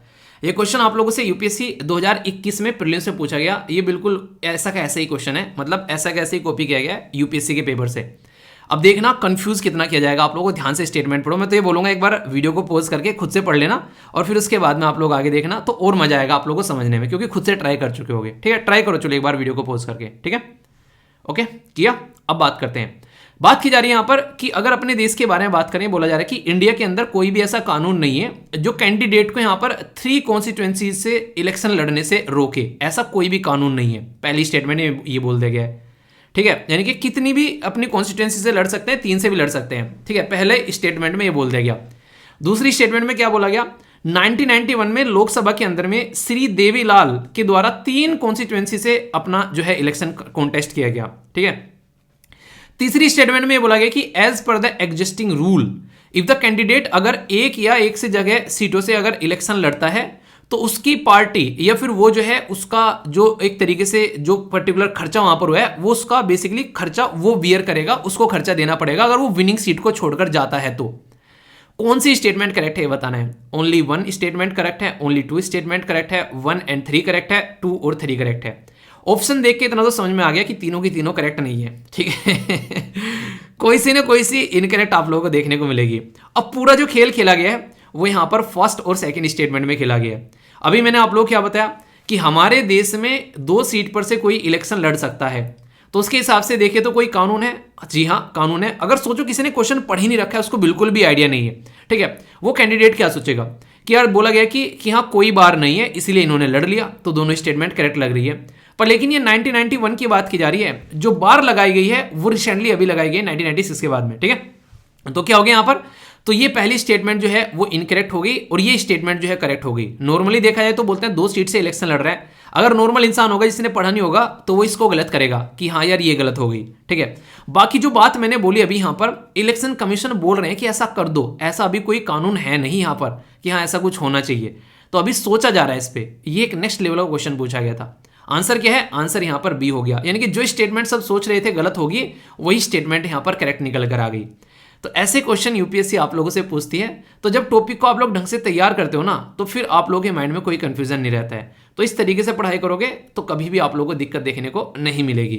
ये क्वेश्चन आप लोगों से यूपीएससी 2021 में प्रीलिम्स में पूछा गया, ये बिल्कुल ऐसा का ऐसा ही क्वेश्चन है, मतलब ऐसा का ऐसा ही कॉपी किया गया है यूपीएससी के पेपर से। अब देखना कंफ्यूज कितना किया जाएगा, आप लोगों को ध्यान से स्टेटमेंट पढ़ो, मैं तो ये बोलूंगा एक बार वीडियो को पॉज करके खुद से पढ़ लेना और फिर उसके बाद में आप लोग आगे देखना, तो और मजा आएगा आप लोगों को समझने में, क्योंकि खुद से ट्राई कर चुके होगे, ठीक है। ट्राई करो चलो एक बार वीडियो को पॉज करके, ठीक है, ओके किया। अब बात करते हैं, बात की जा रही है यहां पर कि अगर अपने देश के बारे में बात करें, बोला जा रहा है कि इंडिया के अंदर कोई भी ऐसा कानून नहीं है जो कैंडिडेट को यहां पर 3 कॉन्स्टिट्यूएंसीज से इलेक्शन लड़ने से रोके, ऐसा कोई भी कानून नहीं है। पहली स्टेटमेंट में ये बोल दिया गया है, ठीक है, यानी कि कितनी भी अपनी कॉन्स्टिट्यूएंसी से लड़ सकते हैं, 3 से भी लड़ सकते हैं, ठीक है, पहले स्टेटमेंट में ये बोल दिया गया। दूसरी स्टेटमेंट में क्या बोला गया, 1991 में लोकसभा के अंदर में श्री देवीलाल के द्वारा 3 कॉन्स्टिट्यूएंसी से अपना जो है इलेक्शन कॉन्टेस्ट किया गया, ठीक है। तीसरी स्टेटमेंट में ये बोला गया कि as per the existing rule if the candidate अगर एक या एक से जगह सीटों से अगर इलेक्शन लड़ता है तो उसकी पार्टी या फिर वो जो है उसका जो एक तरीके से जो पर्टिकुलर खर्चा वहां पर हुआ है वो उसका बेसिकली खर्चा वो बियर करेगा, उसको खर्चा देना पड़ेगा अगर वो विनिंग सीट को छोड़कर जाता है तो। कौन सी स्टेटमेंट करेक्ट है ये बताना है। ओनली 1 स्टेटमेंट करेक्ट है, ओनली 2 स्टेटमेंट करेक्ट है, 1 and 3 करेक्ट है, 2 और 3 करेक्ट है। ऑप्शन देख के इतना तो समझ में आ गया कि तीनों की तीनों करेक्ट नहीं है, ठीक है। कोई सी ना कोई सी इनकरेक्ट आप लोगों को देखने को मिलेगी। अब पूरा जो खेल खेला गया है वो यहां पर फर्स्ट और सेकंड स्टेटमेंट में खेला गया है। अभी मैंने आप लोग क्या बताया कि हमारे देश में 2 सीट पर से कोई इलेक्शन लड़ सकता है, तो उसके हिसाब से देखें तो कोई कानून है। जी हाँ कानून है। अगर सोचो किसी ने क्वेश्चन पढ़ ही नहीं रखा है, उसको बिल्कुल भी आइडिया नहीं है, ठीक है, वो कैंडिडेट क्या सोचेगा कि यार बोला गया कि हाँ कोई बार नहीं है इसलिए इन्होंने लड़ लिया, तो दोनों स्टेटमेंट करेक्ट लग रही है। पर लेकिन ये 1991 की बात की जा रही है, जो बार लगाई गई है वो रिसेंटली अभी लगाई गई है 1996 के बाद में, ठीक है। तो क्या हो गया यहां पर, तो ये पहली स्टेटमेंट जो है वो इनकरेक्ट हो गई और ये स्टेटमेंट जो है करेक्ट हो गई। नॉर्मली देखा जाए तो बोलते हैं 2 सीट से इलेक्शन लड़ रहा है, अगर नॉर्मल इंसान होगा जिसने पढ़ा नहीं होगा तो वो इसको गलत करेगा कि हाँ यार ये गलत हो गई, ठीक है। बाकी जो बात मैंने बोली अभी यहां पर इलेक्शन कमीशन बोल रहे हैं कि ऐसा कर दो, ऐसा अभी कोई कानून है नहीं यहां पर कि हाँ ऐसा कुछ होना चाहिए, तो अभी सोचा जा रहा है इस पे। ये एक नेक्स्ट लेवल का क्वेश्चन पूछा गया था। आंसर क्या है, आंसर यहां पर बी हो गया, यानी कि जो स्टेटमेंट सब सोच रहे थे गलत होगी वही स्टेटमेंट यहां पर करेक्ट निकल कर आ गई। तो ऐसे क्वेश्चन यूपीएससी आप लोगों से पूछती है, तो जब टॉपिक को आप लोग ढंग से तैयार करते हो ना तो फिर आप लोगों के माइंड में कोई कंफ्यूजन नहीं रहता है। तो इस तरीके से पढ़ाई करोगे तो कभी भी आप लोगों को दिक्कत देखने को नहीं मिलेगी।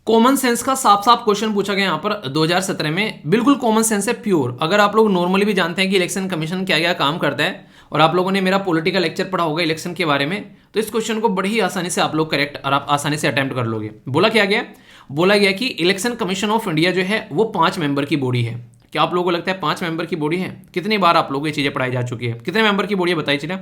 कॉमन सेंस का साफ साफ क्वेश्चन पूछा गया यहाँ पर 2017 में, बिल्कुल कॉमन सेंस है प्योर। अगर आप लोग नॉर्मली भी जानते हैं कि इलेक्शन कमीशन क्या क्या काम करता है और आप लोगों ने मेरा पॉलिटिकल लेक्चर पढ़ा होगा इलेक्शन के बारे में, तो इस क्वेश्चन को बड़ी ही आसानी से आप लोग करेक्ट और आप आसानी से अटेम्प्ट कर लोगे। बोला क्या गया, बोला गया कि इलेक्शन कमीशन ऑफ इंडिया जो है वो 5 मेंबर की बॉडी है। क्या आप लोगों को लगता है 5 मेंबर की बॉडी है? कितनी बार आप लोगों को ये चीजें पढ़ाई जा चुकी है, कितने मेंबर की बॉडी है बताइए चलिए।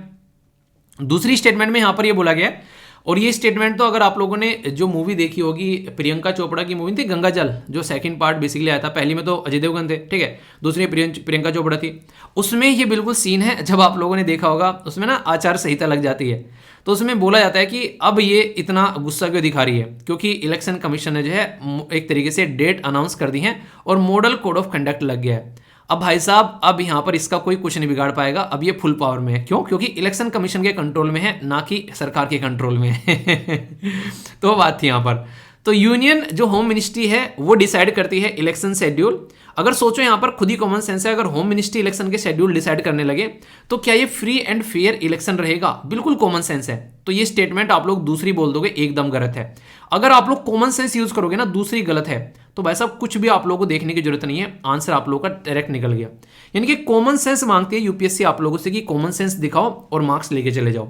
दूसरी स्टेटमेंट में यहां पर ये बोला गया है, और ये स्टेटमेंट तो अगर आप लोगों ने जो मूवी देखी होगी प्रियंका चोपड़ा की मूवी थी गंगा जल, जो सेकंड पार्ट बेसिकली आया था, पहली में तो अजय देवगन थे, ठीक है, दूसरी प्रियंका चोपड़ा थी, उसमें ये बिल्कुल सीन है जब आप लोगों ने देखा होगा उसमें ना आचार संहिता लग जाती है, तो उसमें बोला जाता है कि अब ये इतना गुस्सा क्यों दिखा रही है, क्योंकि इलेक्शन कमीशन ने जो है एक तरीके से डेट अनाउंस कर दी है और मॉडल कोड ऑफ कंडक्ट लग गया है। अब भाई साहब अब यहां पर इसका कोई कुछ नहीं बिगाड़ पाएगा, अब ये फुल पावर में है। क्यों? क्योंकि इलेक्शन कमीशन के कंट्रोल में है, ना कि सरकार के कंट्रोल में है। तो बात थी यहां पर। तो यूनियन जो होम मिनिस्ट्री है वो डिसाइड करती है इलेक्शन शेड्यूल। अगर सोचो यहां पर खुद ही कॉमन सेंस है, अगर होम मिनिस्ट्री इलेक्शन के शेड्यूल डिसाइड करने लगे तो क्या ये फ्री एंड फेयर इलेक्शन रहेगा? बिल्कुल कॉमन सेंस है। तो ये स्टेटमेंट आप लोग दूसरी बोल दोगे एकदम गलत है। अगर आप लोग कॉमन सेंस यूज करोगे ना दूसरी गलत है, तो भाई साहब कुछ भी आप लोगों को देखने की जरूरत नहीं है, आंसर आप लोगों का डायरेक्ट निकल गया। यानी कि कॉमन सेंस मांगती है यूपीएससी आप लोगों से कि कॉमन सेंस दिखाओ और मार्क्स लेके चले जाओ।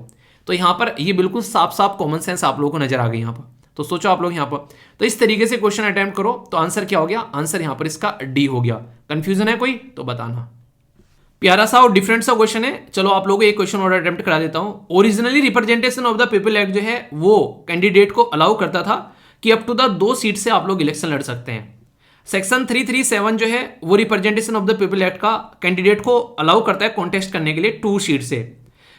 तो यहां पर ये बिल्कुल साफ साफ कॉमन सेंस आप लोगों को नजर आ गई यहां पर। तो सोचो आप लोग यहां पर, तो इस तरीके से क्वेश्चन अटेम्प्ट करो तो आंसर क्या हो गया, आंसर यहां पर इसका डी हो गया। कंफ्यूजन है कोई तो बताना। प्यारा सा और डिफरेंट सा क्वेश्चन है, चलो आप लोगों को एक क्वेश्चन और अटेम्प्ट करा देता हूं। Originally representation of the people act जो है वो कैंडिडेट को अलाउ करता था कि अप टू द 2 सीट से आप लोग इलेक्शन लड़ सकते हैं। सेक्शन 337 जो है वो representation of the people act का कैंडिडेट को अलाउ करता है कॉन्टेस्ट करने के लिए 2 सीट से।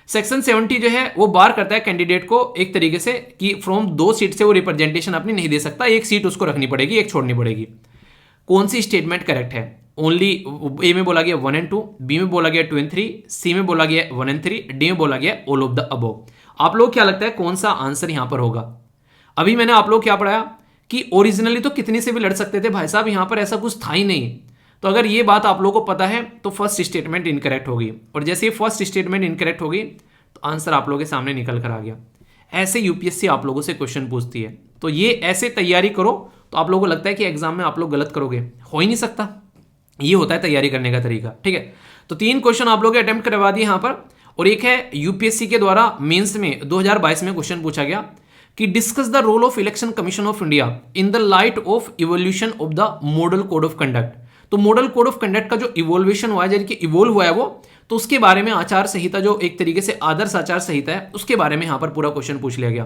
सेक्शन 70 जो है वो बार करता है कैंडिडेट को एक तरीके से कि फ्रॉम 2 सीट से वो रिप्रेजेंटेशन अपनी नहीं दे सकता, 1 सीट उसको रखनी पड़ेगी, 1 छोड़नी पड़ेगी। कौन सी स्टेटमेंट करेक्ट है? ओनली ए में बोला गया 1 and 2, बी में बोला गया 2 and 3, सी में बोला गया 1 and 3, डी में बोला गया ऑल ऑफ द अबव। आप लोग क्या लगता है कौन सा आंसर यहां पर होगा? अभी मैंने आप लोग क्या पढ़ाया कि ओरिजिनली तो कितनी से भी लड़ सकते थे भाई साहब, यहां पर ऐसा कुछ था ही नहीं। तो अगर ये बात आप लोगों को पता है तो फर्स्ट स्टेटमेंट इनकरेक्ट होगी, और जैसे ये फर्स्ट स्टेटमेंट इनकरेक्ट होगी तो आंसर आप लोगों के सामने निकल कर आ गया। ऐसे यूपीएससी आप लोगों से क्वेश्चन पूछती है, तो ये ऐसे तैयारी करो तो आप लोगों को लगता है कि एग्जाम में आप लोग गलत करोगे, हो ही नहीं सकता। ये होता है तैयारी करने का तरीका, ठीक है। तो 3 क्वेश्चन आप लोग अटेम्प्ट करवा दिए यहां पर, और एक है यूपीएससी के द्वारा मेंस में 2022 में क्वेश्चन पूछा गया कि discuss the role of election commission of India in the light of evolution of the model code of conduct. तो मॉडल कोड ऑफ कंडक्ट का जो इवोल्यूशन हुआ है, यानी कि इवोल्व हुआ है वो, तो उसके बारे में आचार संहिता जो एक तरीके से आदर्श आचार संहिता है उसके बारे में यहां पर पूरा क्वेश्चन पूछ लिया गया।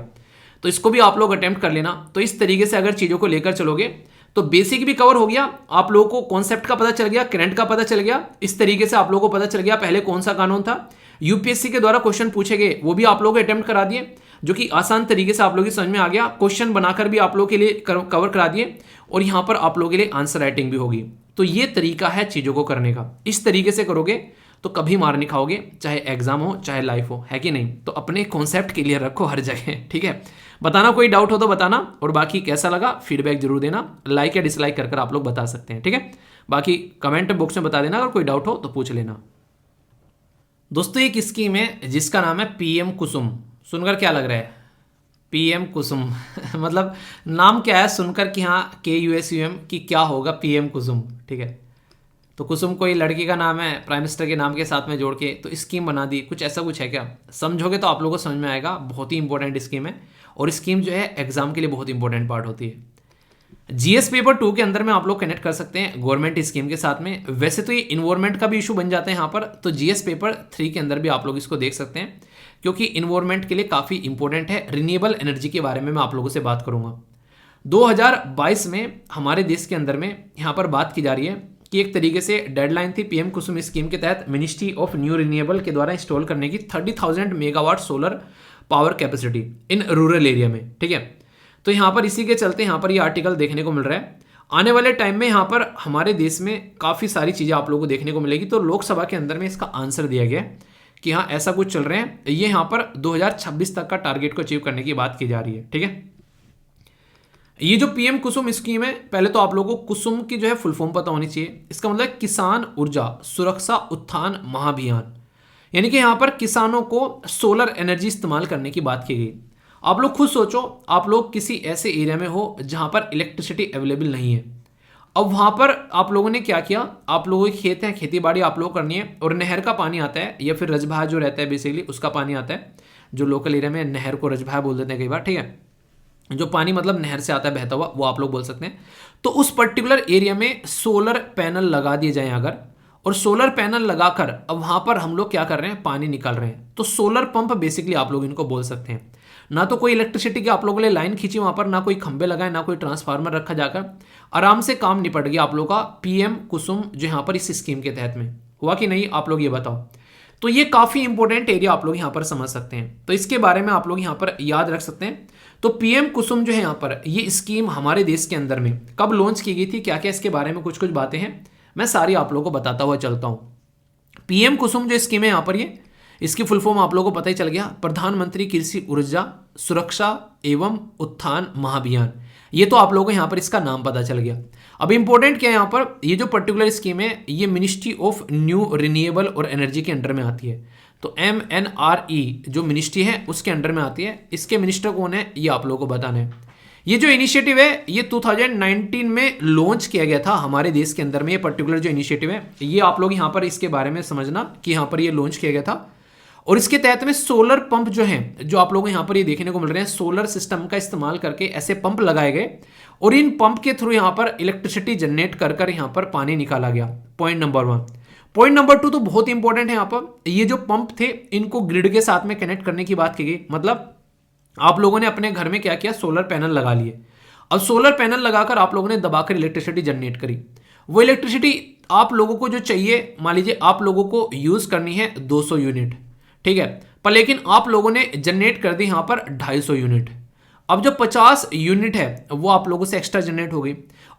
तो इसको भी आप लोग अटेम्प्ट कर लेना। तो इस तरीके से अगर चीजों को लेकर चलोगे तो बेसिक भी कवर हो गया, आप लोगों को कॉन्सेप्ट का पता चल गया, करंट का पता चल गया, इस तरीके से आप लोगों को पता चल गया पहले कौन सा कानून था, यूपीएससी के द्वारा क्वेश्चन पूछे गए वो भी आप लोगों को अटेम्प्ट करा दिए। जो कि आसान तरीके से आप लोगों की समझ में आ गया। क्वेश्चन बनाकर भी आप लोगों के लिए कवर करा दिए और यहाँ पर आप लोगों के लिए आंसर राइटिंग भी होगी। तो ये तरीका है चीज़ों को करने का। इस तरीके से करोगे तो कभी मार नहीं खाओगे, चाहे एग्जाम हो चाहे लाइफ हो, है कि नहीं। तो अपने कॉन्सेप्ट क्लियर रखो हर जगह, ठीक है। बताना कोई डाउट हो तो बताना, और बाकी कैसा लगा फीडबैक जरूर देना, लाइक या डिसलाइक कर आप लोग बता सकते हैं, ठीक है। बाकी कमेंट बॉक्स में बता देना, अगर कोई डाउट हो तो पूछ लेना। दोस्तों एक स्कीम है जिसका नाम है पीएम कुसुम। सुनकर क्या लग रहा है, पीएम कुसुम मतलब नाम क्या है सुनकर कि हाँ KUSUM कि क्या होगा पीएम कुसुम, ठीक है। तो कुसुम कोई लड़की का नाम है, प्राइम मिनिस्टर के नाम के साथ में जोड़ के तो स्कीम बना दी, कुछ ऐसा कुछ है क्या। समझोगे तो आप लोगों को समझ में आएगा, बहुत ही इंपॉर्टेंट स्कीम है। और स्कीम जो है एग्जाम के लिए बहुत इंपॉर्टेंट पार्ट होती है। GS पेपर 2 के अंदर में आप लोग कनेक्ट कर सकते हैं गवर्नमेंट स्कीम के साथ में। वैसे तो ये इन्वायरमेंट का भी इशू बन जाता है यहाँ पर, तो GS पेपर 3 के अंदर भी आप लोग इसको देख सकते हैं, क्योंकि इन्वायरमेंट के लिए काफ़ी इंपॉर्टेंट है। रिन्यूएबल एनर्जी के बारे में मैं आप लोगों से बात करूंगा। 2022 में हमारे देश के अंदर में यहाँ पर बात की जा रही है कि एक तरीके से डेडलाइन थी पीएम कुसुम स्कीम के तहत मिनिस्ट्री ऑफ न्यू रिन्यूएबल के द्वारा इंस्टॉल करने की 30,000 megawatt solar power capacity in rural area में, ठीक है। तो यहाँ पर इसी के चलते यहाँ पर ये आर्टिकल देखने को मिल रहा है। आने वाले टाइम में यहाँ पर हमारे देश में काफ़ी सारी चीज़ें आप लोगों को देखने को मिलेगी। तो लोकसभा के अंदर में इसका आंसर दिया गया है कि हाँ ऐसा कुछ चल रहे हैं। ये यहाँ पर 2026 तक का टारगेट को अचीव करने की बात की जा रही है, ठीक है। ये जो पीएम कुसुम स्कीम है, पहले तो आप लोगों को कुसुम की जो है फुल फॉर्म पता होनी चाहिए। इसका मतलब किसान ऊर्जा सुरक्षा उत्थान महाअभियान, यानी कि यहाँ पर किसानों को सोलर एनर्जी इस्तेमाल करने की बात की गई। आप लोग खुद सोचो, आप लोग किसी ऐसे एरिया में हो जहां पर इलेक्ट्रिसिटी अवेलेबल नहीं है। अब वहां पर आप लोगों ने क्या किया, आप लोगों के खेत हैं, खेती बाड़ी आप लोग करनी है, और नहर का पानी आता है या फिर रजभा जो रहता है बेसिकली उसका पानी आता है, जो लोकल एरिया में नहर को रजभा बोल देते हैं कई बार, ठीक है। जो पानी मतलब नहर से आता है बहता हुआ, वो आप लोग बोल सकते हैं। तो उस पर्टिकुलर एरिया में सोलर पैनल लगा दिए जाएं अगर, और सोलर पैनल लगाकर अब वहां पर हम लोग क्या कर रहे हैं, पानी निकाल रहे हैं। तो सोलर पंप बेसिकली आप लोग इनको बोल सकते हैं। ना तो कोई इलेक्ट्रिसिटी की आप लोगों ने लाइन खींची वहां पर, ना कोई खंबे लगाए, ना कोई ट्रांसफार्मर रखा जाकर, आराम से काम निपट गया आप लोगों का पीएम कुसुम जो यहाँ पर इस स्कीम के तहत में हुआ कि नहीं, आप लोग ये बताओ। तो ये काफी इंपॉर्टेंट एरिया आप लोग यहाँ पर समझ सकते हैं, तो इसके बारे में आप लोग यहाँ पर याद रख सकते हैं। तो पीएम कुसुम जो है यहाँ पर ये स्कीम हमारे देश के अंदर में कब लॉन्च की गई थी, क्या क्या इसके बारे में कुछ कुछ बातें हैं, मैं सारी आप लोगों को बताता हुआ चलता हूँ। पीएम कुसुम जो स्कीम है यहाँ पर, ये इसकी फुल फॉर्म आप लोगों को पता ही चल गया, प्रधानमंत्री कृषि ऊर्जा सुरक्षा एवं उत्थान महाअभियान। ये तो आप लोगों को यहाँ पर इसका नाम पता चल गया। अब इंपॉर्टेंट क्या है यहाँ पर, ये जो पर्टिकुलर स्कीम है ये मिनिस्ट्री ऑफ न्यू रिन्यूएबल और एनर्जी के अंडर में आती है। तो MNRE जो मिनिस्ट्री है उसके अंडर में आती है। इसके मिनिस्टर कौन है ये आप लोगों को बताना है। ये जो इनिशिएटिव है ये 2019 में लॉन्च किया गया था हमारे देश के अंदर में। ये पर्टिकुलर जो इनिशिएटिव है ये आप लोग यहाँ पर इसके बारे में समझना कि यहाँ पर ये लॉन्च किया गया था। और इसके तहत में सोलर पंप जो हैं, जो आप लोगों को यहाँ पर ये देखने को मिल रहे हैं, सोलर सिस्टम का इस्तेमाल करके ऐसे पंप लगाए गए और इन पंप के थ्रू यहाँ पर इलेक्ट्रिसिटी जनरेट कर कर यहाँ पर पानी निकाला गया। Point number 1। पॉइंट नंबर 2 तो बहुत इंपॉर्टेंट है यहाँ पर, ये जो पंप थे इनको ग्रिड के साथ में कनेक्ट करने की बात की गई। मतलब आप लोगों ने अपने घर में क्या किया, सोलर पैनल लगा लिए। अब सोलर पैनल लगाकर आप लोगों ने दबाकर इलेक्ट्रिसिटी जनरेट करी। वो इलेक्ट्रिसिटी आप लोगों को जो चाहिए, मान लीजिए आप लोगों को यूज करनी है 200 यूनिट, ठीक है, पर लेकिन आप लोगों ने जनरेट कर दी यहां पर 250 यूनिट। अब जो 50 यूनिट है वो आप लोगों से एक्स्ट्रा जनरेट हो गई।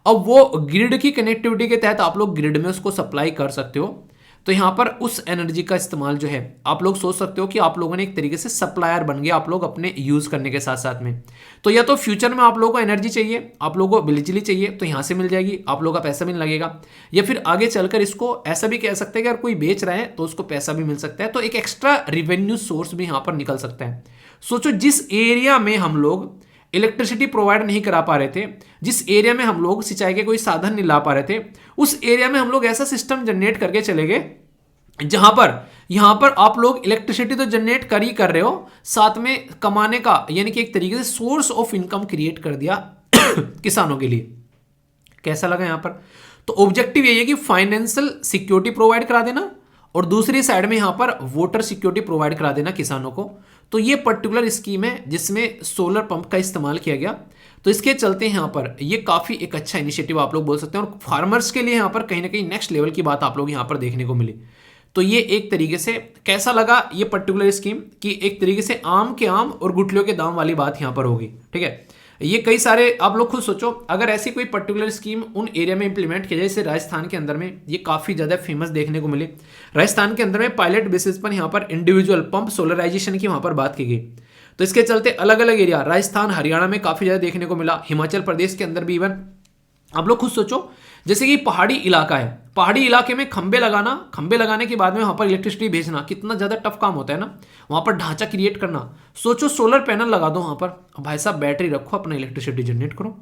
अब वो ग्रिड की कनेक्टिविटी के तहत आप लोग ग्रिड में उसको सप्लाई कर सकते हो। तो यहां पर उस एनर्जी का इस्तेमाल जो है आप लोग सोच सकते हो कि आप लोगों ने एक तरीके से सप्लायर बन गए आप लोग अपने यूज करने के साथ साथ में। तो या तो फ्यूचर में आप लोगों को एनर्जी चाहिए, आप लोगों को बिजली चाहिए तो यहां से मिल जाएगी, आप लोगों का पैसा भी नहीं लगेगा। या फिर आगे चलकर इसको ऐसा भी कह सकते हैं कि अगर कोई बेच रहा है तो उसको पैसा भी मिल सकता है, तो एक एक्स्ट्रा रिवेन्यू सोर्स भी यहां पर निकल सकता है। सोचो जिस एरिया में हम लोग इलेक्ट्रिसिटी प्रोवाइड नहीं करा पा रहे थे, जिस एरिया में हम लोग सिंचाई के कोई साधन नहीं ला पा रहे थे, उस एरिया में हम लोग ऐसा सिस्टम जनरेट करके चले गए जहां पर यहां पर आप लोग इलेक्ट्रिसिटी तो जनरेट कर ही कर रहे हो, साथ में कमाने का यानी कि एक तरीके से सोर्स ऑफ इनकम क्रिएट कर दिया किसानों के लिए। कैसा लगा यहां पर? तो ऑब्जेक्टिव यही है कि फाइनेंशियल सिक्योरिटी प्रोवाइड करा देना और दूसरी साइड में यहां पर वाटर सिक्योरिटी प्रोवाइड करा देना किसानों को। तो ये पर्टिकुलर स्कीम है जिसमें सोलर पंप का इस्तेमाल किया गया। तो इसके चलते यहाँ पर ये काफी एक अच्छा इनिशिएटिव आप लोग बोल सकते हैं और फार्मर्स के लिए यहाँ पर कहीं ना कहीं नेक्स्ट लेवल की बात आप लोग यहाँ पर देखने को मिली। तो ये एक तरीके से कैसा लगा ये पर्टिकुलर स्कीम, कि एक तरीके से आम के आम और गुठलियों के दाम वाली बात यहाँ पर होगी। ठीक है, ये कई सारे, आप लोग खुद सोचो, अगर ऐसी कोई पर्टिकुलर स्कीम उन एरिया में इंप्लीमेंट किया जाए, जैसे राजस्थान के अंदर में ये काफ़ी ज़्यादा फेमस देखने को मिले। राजस्थान के अंदर में पायलट बेसिस पर यहाँ पर इंडिविजुअल पंप सोलराइजेशन की वहाँ पर बात की गई। तो इसके चलते अलग अलग एरिया, राजस्थान हरियाणा में काफ़ी ज़्यादा देखने को मिला, हिमाचल प्रदेश के अंदर भी इवन। आप लोग खुद सोचो, जैसे कि पहाड़ी इलाका है, पहाड़ी इलाके में खंबे लगाना, खंबे लगाने के बाद में वहाँ पर इलेक्ट्रिसिटी भेजना कितना ज़्यादा टफ काम होता है ना, वहाँ पर ढांचा क्रिएट करना। सोचो सोलर पैनल लगा दो वहाँ पर, भाई साहब बैटरी रखो, अपना इलेक्ट्रिसिटी जनरेट करो।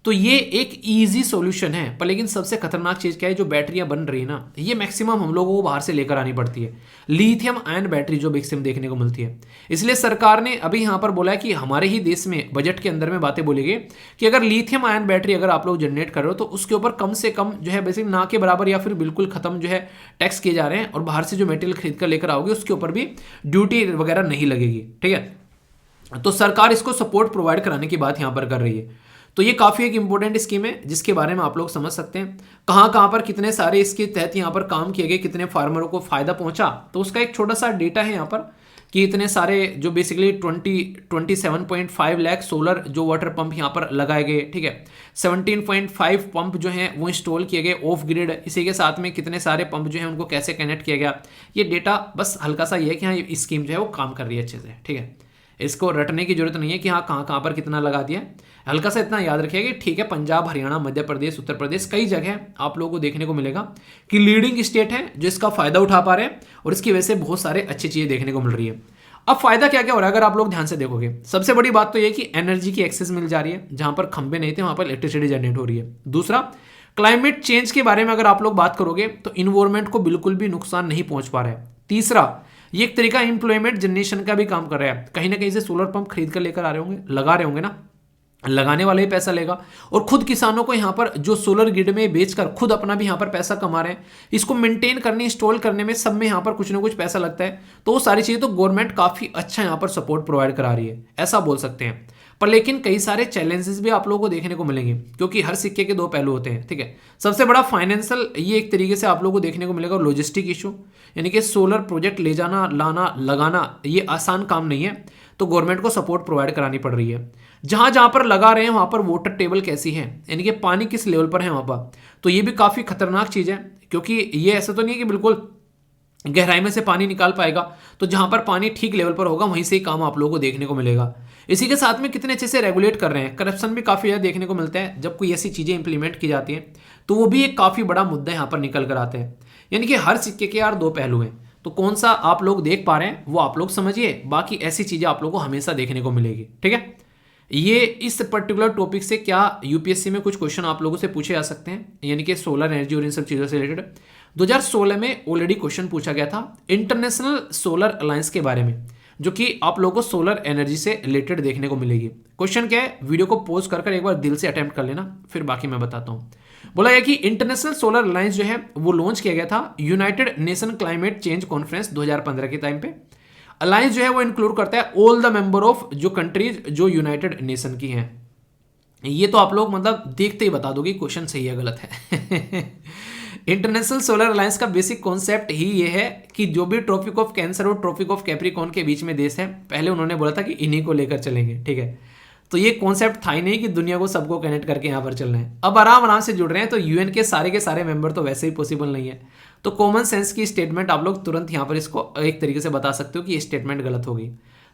तो ये एक इजी सॉल्यूशन है। पर लेकिन सबसे खतरनाक चीज़ क्या है, जो बैटरियाँ बन रही है ना, ये मैक्सिमम हम लोगों को बाहर से लेकर आनी पड़ती है, लिथियम आयन बैटरी जो मैक्सिमम देखने को मिलती है। इसलिए सरकार ने अभी यहाँ पर बोला है कि हमारे ही देश में बजट के अंदर में बातें बोली गई कि अगर लिथियम आयन बैटरी अगर आप लोग जनरेट कर रहे हो तो उसके ऊपर कम से कम जो है बेसिक ना के बराबर या फिर बिल्कुल खत्म जो है टैक्स किए जा रहे हैं, और बाहर से जो मटेरियल खरीद कर लेकर आओगे उसके ऊपर भी ड्यूटी वगैरह नहीं लगेगी। ठीक है, तो सरकार इसको सपोर्ट प्रोवाइड कराने की बात यहाँ पर कर रही है। तो ये काफ़ी एक इंपॉर्टेंट स्कीम है जिसके बारे में आप लोग समझ सकते हैं कहाँ कहाँ पर कितने सारे इसके तहत यहाँ पर काम किए गए, कितने फार्मरों को फायदा पहुंचा। तो उसका एक छोटा सा डेटा है यहाँ पर कि इतने सारे जो बेसिकली 27.5 लाख सोलर जो वाटर पंप यहाँ पर लगाए गए। ठीक है, 17.5 पंप जो हैं वो इंस्टॉल किए गए ऑफ ग्रिड। इसी के साथ में कितने सारे पंप जो हैं उनको कैसे कनेक्ट किया गया, ये डेटा बस हल्का सा ये है कि हाँ ये स्कीम जो है वो काम कर रही है अच्छे से। ठीक है, इसको रटने की जरूरत नहीं है कि हाँ कहाँ कहाँ पर कितना लगा दिया, हल्का सा इतना याद रखिएगा कि ठीक है पंजाब, हरियाणा, मध्य प्रदेश, उत्तर प्रदेश, कई जगह आप लोगों को देखने को मिलेगा कि लीडिंग स्टेट है जो इसका फायदा उठा पा रहे हैं, और इसकी वजह से बहुत सारे अच्छी चीजें देखने को मिल रही है। अब फायदा क्या क्या हो रहा है अगर आप लोग ध्यान से देखोगे, सबसे बड़ी बात तो ये कि एनर्जी की एक्सेस मिल जा रही है, जहां पर खंबे नहीं थे वहां पर इलेक्ट्रिसिटी जनरेट हो रही है। दूसरा, क्लाइमेट चेंज के बारे में अगर आप लोग बात करोगे तो इन्वायरमेंट को बिल्कुल भी नुकसान नहीं पहुंच पा रहा है। तीसरा, ये एक तरीका एम्प्लॉयमेंट जनरेशन का भी काम कर रहा है, कहीं ना कहीं से सोलर पंप खरीद कर लेकर आ रहे होंगे, लगा रहे होंगे ना, लगाने वाले ही पैसा लेगा, और खुद किसानों को यहाँ पर जो सोलर ग्रिड में बेचकर खुद अपना भी यहाँ पर पैसा कमा रहे हैं। इसको मेंटेन करने, इंस्टॉल करने में सब में यहाँ पर कुछ ना कुछ पैसा लगता है। तो वो सारी चीज़ें तो गवर्नमेंट काफ़ी अच्छा यहाँ पर सपोर्ट प्रोवाइड करा रही है, ऐसा बोल सकते हैं। पर लेकिन कई सारे चैलेंजेस भी आप लोगों को देखने को मिलेंगे, क्योंकि हर सिक्के के दो पहलू होते हैं। ठीक है, सबसे बड़ा फाइनेंशियल ये एक तरीके से आप लोगों को देखने को मिलेगा, लॉजिस्टिक इशू, यानी कि सोलर प्रोजेक्ट ले जाना, लाना, लगाना ये आसान काम नहीं है, तो गवर्नमेंट को सपोर्ट प्रोवाइड करानी पड़ रही है। जहां जहां पर लगा रहे हैं वहां पर वाटर टेबल कैसी है, यानी कि पानी किस लेवल पर है वहां पर, तो ये भी काफ़ी खतरनाक चीज़ है, क्योंकि ये ऐसा तो नहीं है कि बिल्कुल गहराई में से पानी निकाल पाएगा। तो जहां पर पानी ठीक लेवल पर होगा वहीं से ही काम आप लोगों को देखने को मिलेगा। इसी के साथ में कितने अच्छे से रेगुलेट कर रहे हैं, करप्शन भी काफ़ी ज़्यादा देखने को मिलता है जब कोई ऐसी चीज़ें इंप्लीमेंट की जाती हैं, तो वो भी एक काफ़ी बड़ा मुद्दा यहाँ पर निकल कर आते हैं। यानी कि हर सिक्के के यार दो पहलू हैं, तो कौन सा आप लोग देख पा रहे हैं वो आप लोग समझिए, बाकी ऐसी चीज़ें आप लोगों को हमेशा देखने को मिलेगी। ठीक है, ये इस पर्टिकुलर टॉपिक से क्या यूपीएससी में कुछ क्वेश्चन आप लोगों से पूछे जा सकते हैं, यानी कि सोलर एनर्जी और इन सब चीज़ों से रिलेटेड 2016 में ऑलरेडी क्वेश्चन पूछा गया था इंटरनेशनल सोलर अलायंस के बारे में, जो कि आप लोगों को सोलर एनर्जी से रिलेटेड देखने को मिलेगी। क्वेश्चन क्या है, वीडियो को पॉज कर एक बार दिल से अटेम्प्ट कर लेना, फिर बाकी मैं बताता हूँ। बोला गया कि इंटरनेशनल सोलर अलायंस जो है वो लॉन्च किया गया था United nation climate change conference 2015 के टाइम पे। अलायंस जो है वो इंक्लूड करता है ऑल द मेंबर ऑफ जो कंट्रीज जो यूनाइटेड नेशन की हैं। ये तो आप लोग मतलब देखते ही बता दोगे क्वेश्चन सही है गलत है। इंटरनेशनल सोलर अलायंस का बेसिक कॉन्सेप्ट ही ये है कि जो भी ट्रॉपिक ऑफ कैंसर और ट्रॉपिक ऑफ कैप्रिकॉर्न के बीच में देश है, पहले उन्होंने बोला था कि इन्हीं को लेकर चलेंगे। ठीक है, तो ये कॉन्सेप्ट था ही नहीं कि दुनिया को सबको कनेक्ट करके यहाँ पर चलना है। अब आराम आराम से जुड़ रहे हैं, तो यूएन के सारे मेंबर तो वैसे ही पॉसिबल नहीं है, तो कॉमन सेंस की स्टेटमेंट आप लोग तुरंत यहाँ पर इसको एक तरीके से बता सकते हो कि ये स्टेटमेंट गलत होगी।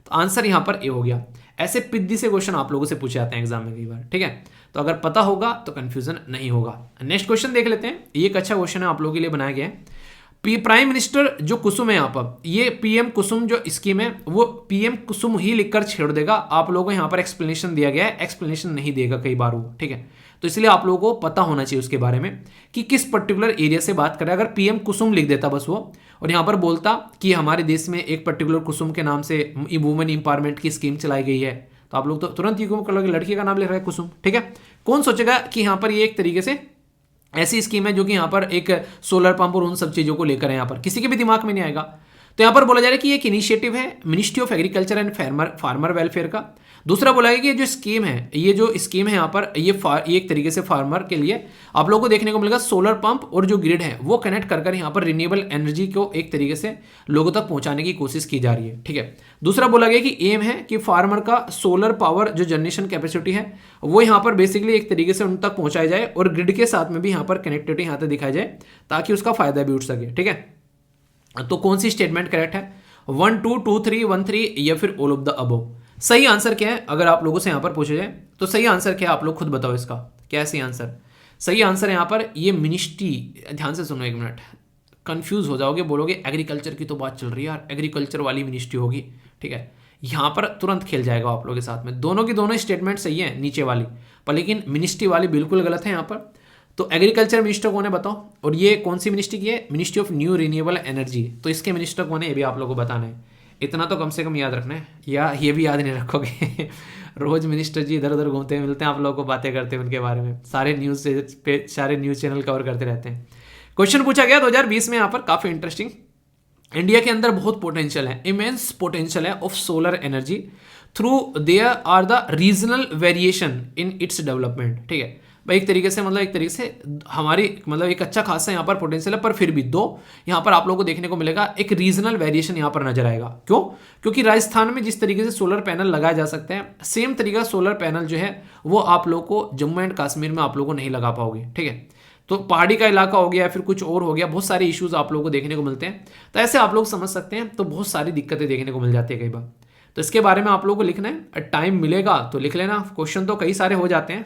तो आंसर यहाँ पर ए हो गया। ऐसे पिद्दी से क्वेश्चन आप लोगों से पूछे जाते हैं एग्जाम में कई बार। ठीक है, तो अगर पता होगा तो कंफ्यूजन नहीं होगा। नेक्स्ट क्वेश्चन देख लेते हैं, ये एक अच्छा क्वेश्चन है आप लोगों के लिए बनाया गया है। प्राइम मिनिस्टर जो कुसुम है यहाँ पर, ये पीएम कुसुम जो स्कीम है वो पीएम कुसुम ही लिखकर छेड़ देगा। आप लोगों को यहाँ पर एक्सप्लेनेशन दिया गया है, एक्सप्लेनेशन नहीं देगा कई बार वो। ठीक है, तो इसलिए आप लोगों को पता होना चाहिए उसके बारे में कि किस पर्टिकुलर एरिया से बात कर रहा है। अगर पीएम कुसुम लिख देता बस वो, और यहाँ पर बोलता कि हमारे देश में एक पर्टिकुलर कुसुम के नाम से वुमेन इंपावरमेंट की स्कीम चलाई गई है, तो आप लोग तो तुरंत ये करोगे लड़की का नाम लिख रहा है कुसुम। ठीक है, कौन सोचेगा कि यहाँ पर ये एक तरीके से ऐसी स्कीम है जो कि यहाँ पर एक सोलर पंप और उन सब चीज़ों को लेकर है, यहाँ पर किसी के भी दिमाग में नहीं आएगा। तो यहाँ पर बोला जा रहा है कि ये एक इनिशिएटिव है ministry of agriculture and farmer welfare का। दूसरा बोला गया कि ये जो स्कीम है, यहाँ पर ये एक तरीके से फार्मर के लिए आप लोगों को देखने को मिलेगा सोलर पंप और जो ग्रिड है वो कनेक्ट कर यहाँ पर रिन्यूएबल एनर्जी को एक तरीके से लोगों तक पहुंचाने की कोशिश की जा रही है। ठीक है। दूसरा बोला गया कि एम है कि फार्मर का सोलर पावर जो जनरेशन कैपेसिटी है वो यहाँ पर बेसिकली एक तरीके से उन तक पहुंचाया जाए और ग्रिड के साथ में भी यहाँ पर कनेक्टिविटी यहाँ तक दिखाई जाए ताकि उसका फायदा भी उठ सके। ठीक है। तो कौन सी स्टेटमेंट करेक्ट है? 1 2 2 3 1 3 या फिर ऑल ऑफ द अबव? सही आंसर क्या है अगर आप लोगों से यहां पर पूछा जाए तो सही आंसर क्या है आप लोग खुद बताओ इसका क्या है सही आंसर? सही आंसर है यहां पर ये मिनिस्ट्री, ध्यान से सुनो एक मिनट, कंफ्यूज हो जाओगे, बोलोगे एग्रीकल्चर की तो बात चल रही है यार, एग्रीकल्चर वाली मिनिस्ट्री होगी। ठीक है, यहां पर तुरंत खेल जाएगा आप लोगों के साथ में। दोनों की दोनों स्टेटमेंट सही है नीचे वाली, पर लेकिन मिनिस्ट्री वाली बिल्कुल गलत है यहां पर। तो एग्रीकल्चर मिनिस्टर कौन है बताओ? और ये कौन सी मिनिस्ट्री की है? Ministry of new renewable energy. तो इसके मिनिस्टर कौन है ये भी आप लोगों को बताना है। इतना तो कम से कम याद रखना है, या ये भी याद नहीं रखोगे रोज मिनिस्टर जी इधर उधर घूमते हैं, मिलते हैं, आप लोगों को बातें करते हैं उनके बारे में, सारे न्यूज़ चैनल कवर करते रहते हैं। क्वेश्चन पूछा गया 2020 में यहाँ पर, काफ़ी इंटरेस्टिंग। इंडिया के अंदर बहुत पोटेंशियल है, इमेंस पोटेंशियल है of solar energy through there are the regional variation in its development. ठीक है भाई, एक तरीके से हमारी एक अच्छा खासा यहाँ पर पोटेंशियल है, पर फिर भी यहाँ पर आप लोगों को देखने को मिलेगा एक रीजनल वेरिएशन यहाँ पर नजर आएगा। क्यों? क्योंकि राजस्थान में जिस तरीके से सोलर पैनल लगाया जा सकते हैं, सेम तरीका सोलर पैनल जो है वो आप लोगों को जम्मू एंड कश्मीर में आप लोगों को नहीं लगा पाओगे। ठीक है, तो पहाड़ी का इलाका हो गया, फिर कुछ और हो गया, बहुत सारे इश्यूज आप लोगों को देखने को मिलते हैं। तो ऐसे आप लोग समझ सकते हैं, तो बहुत सारी दिक्कतें देखने को मिल जाती है कई बार। तो इसके बारे में आप लोगों को लिखना है, टाइम मिलेगा तो लिख लेना। क्वेश्चन तो कई सारे हो जाते हैं,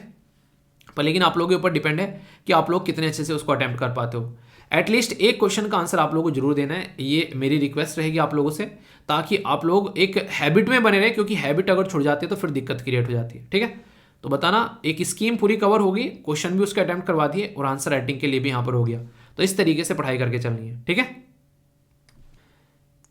पर लेकिन आप लोगों के ऊपर डिपेंड है कि आप लोग कितने अच्छे से उसको अटेम्प्ट कर पाते हो। एटलीस्ट एक क्वेश्चन का आंसर आप लोगों को जरूर देना है, ये मेरी रिक्वेस्ट रहेगी आप लोगों से, ताकि आप लोग एक हैबिट में बने रहे, क्योंकि हैबिट अगर छुड़ जाती है तो फिर दिक्कत क्रिएट हो जाती है। ठीक है, तो बताना एक स्कीम पूरी कवर होगी, क्वेश्चन भी उसके अटेम्प्ट करवा दिए और आंसर राइटिंग के लिए भी यहाँ पर हो गया। तो इस तरीके से पढ़ाई करके चलनी है। ठीक है,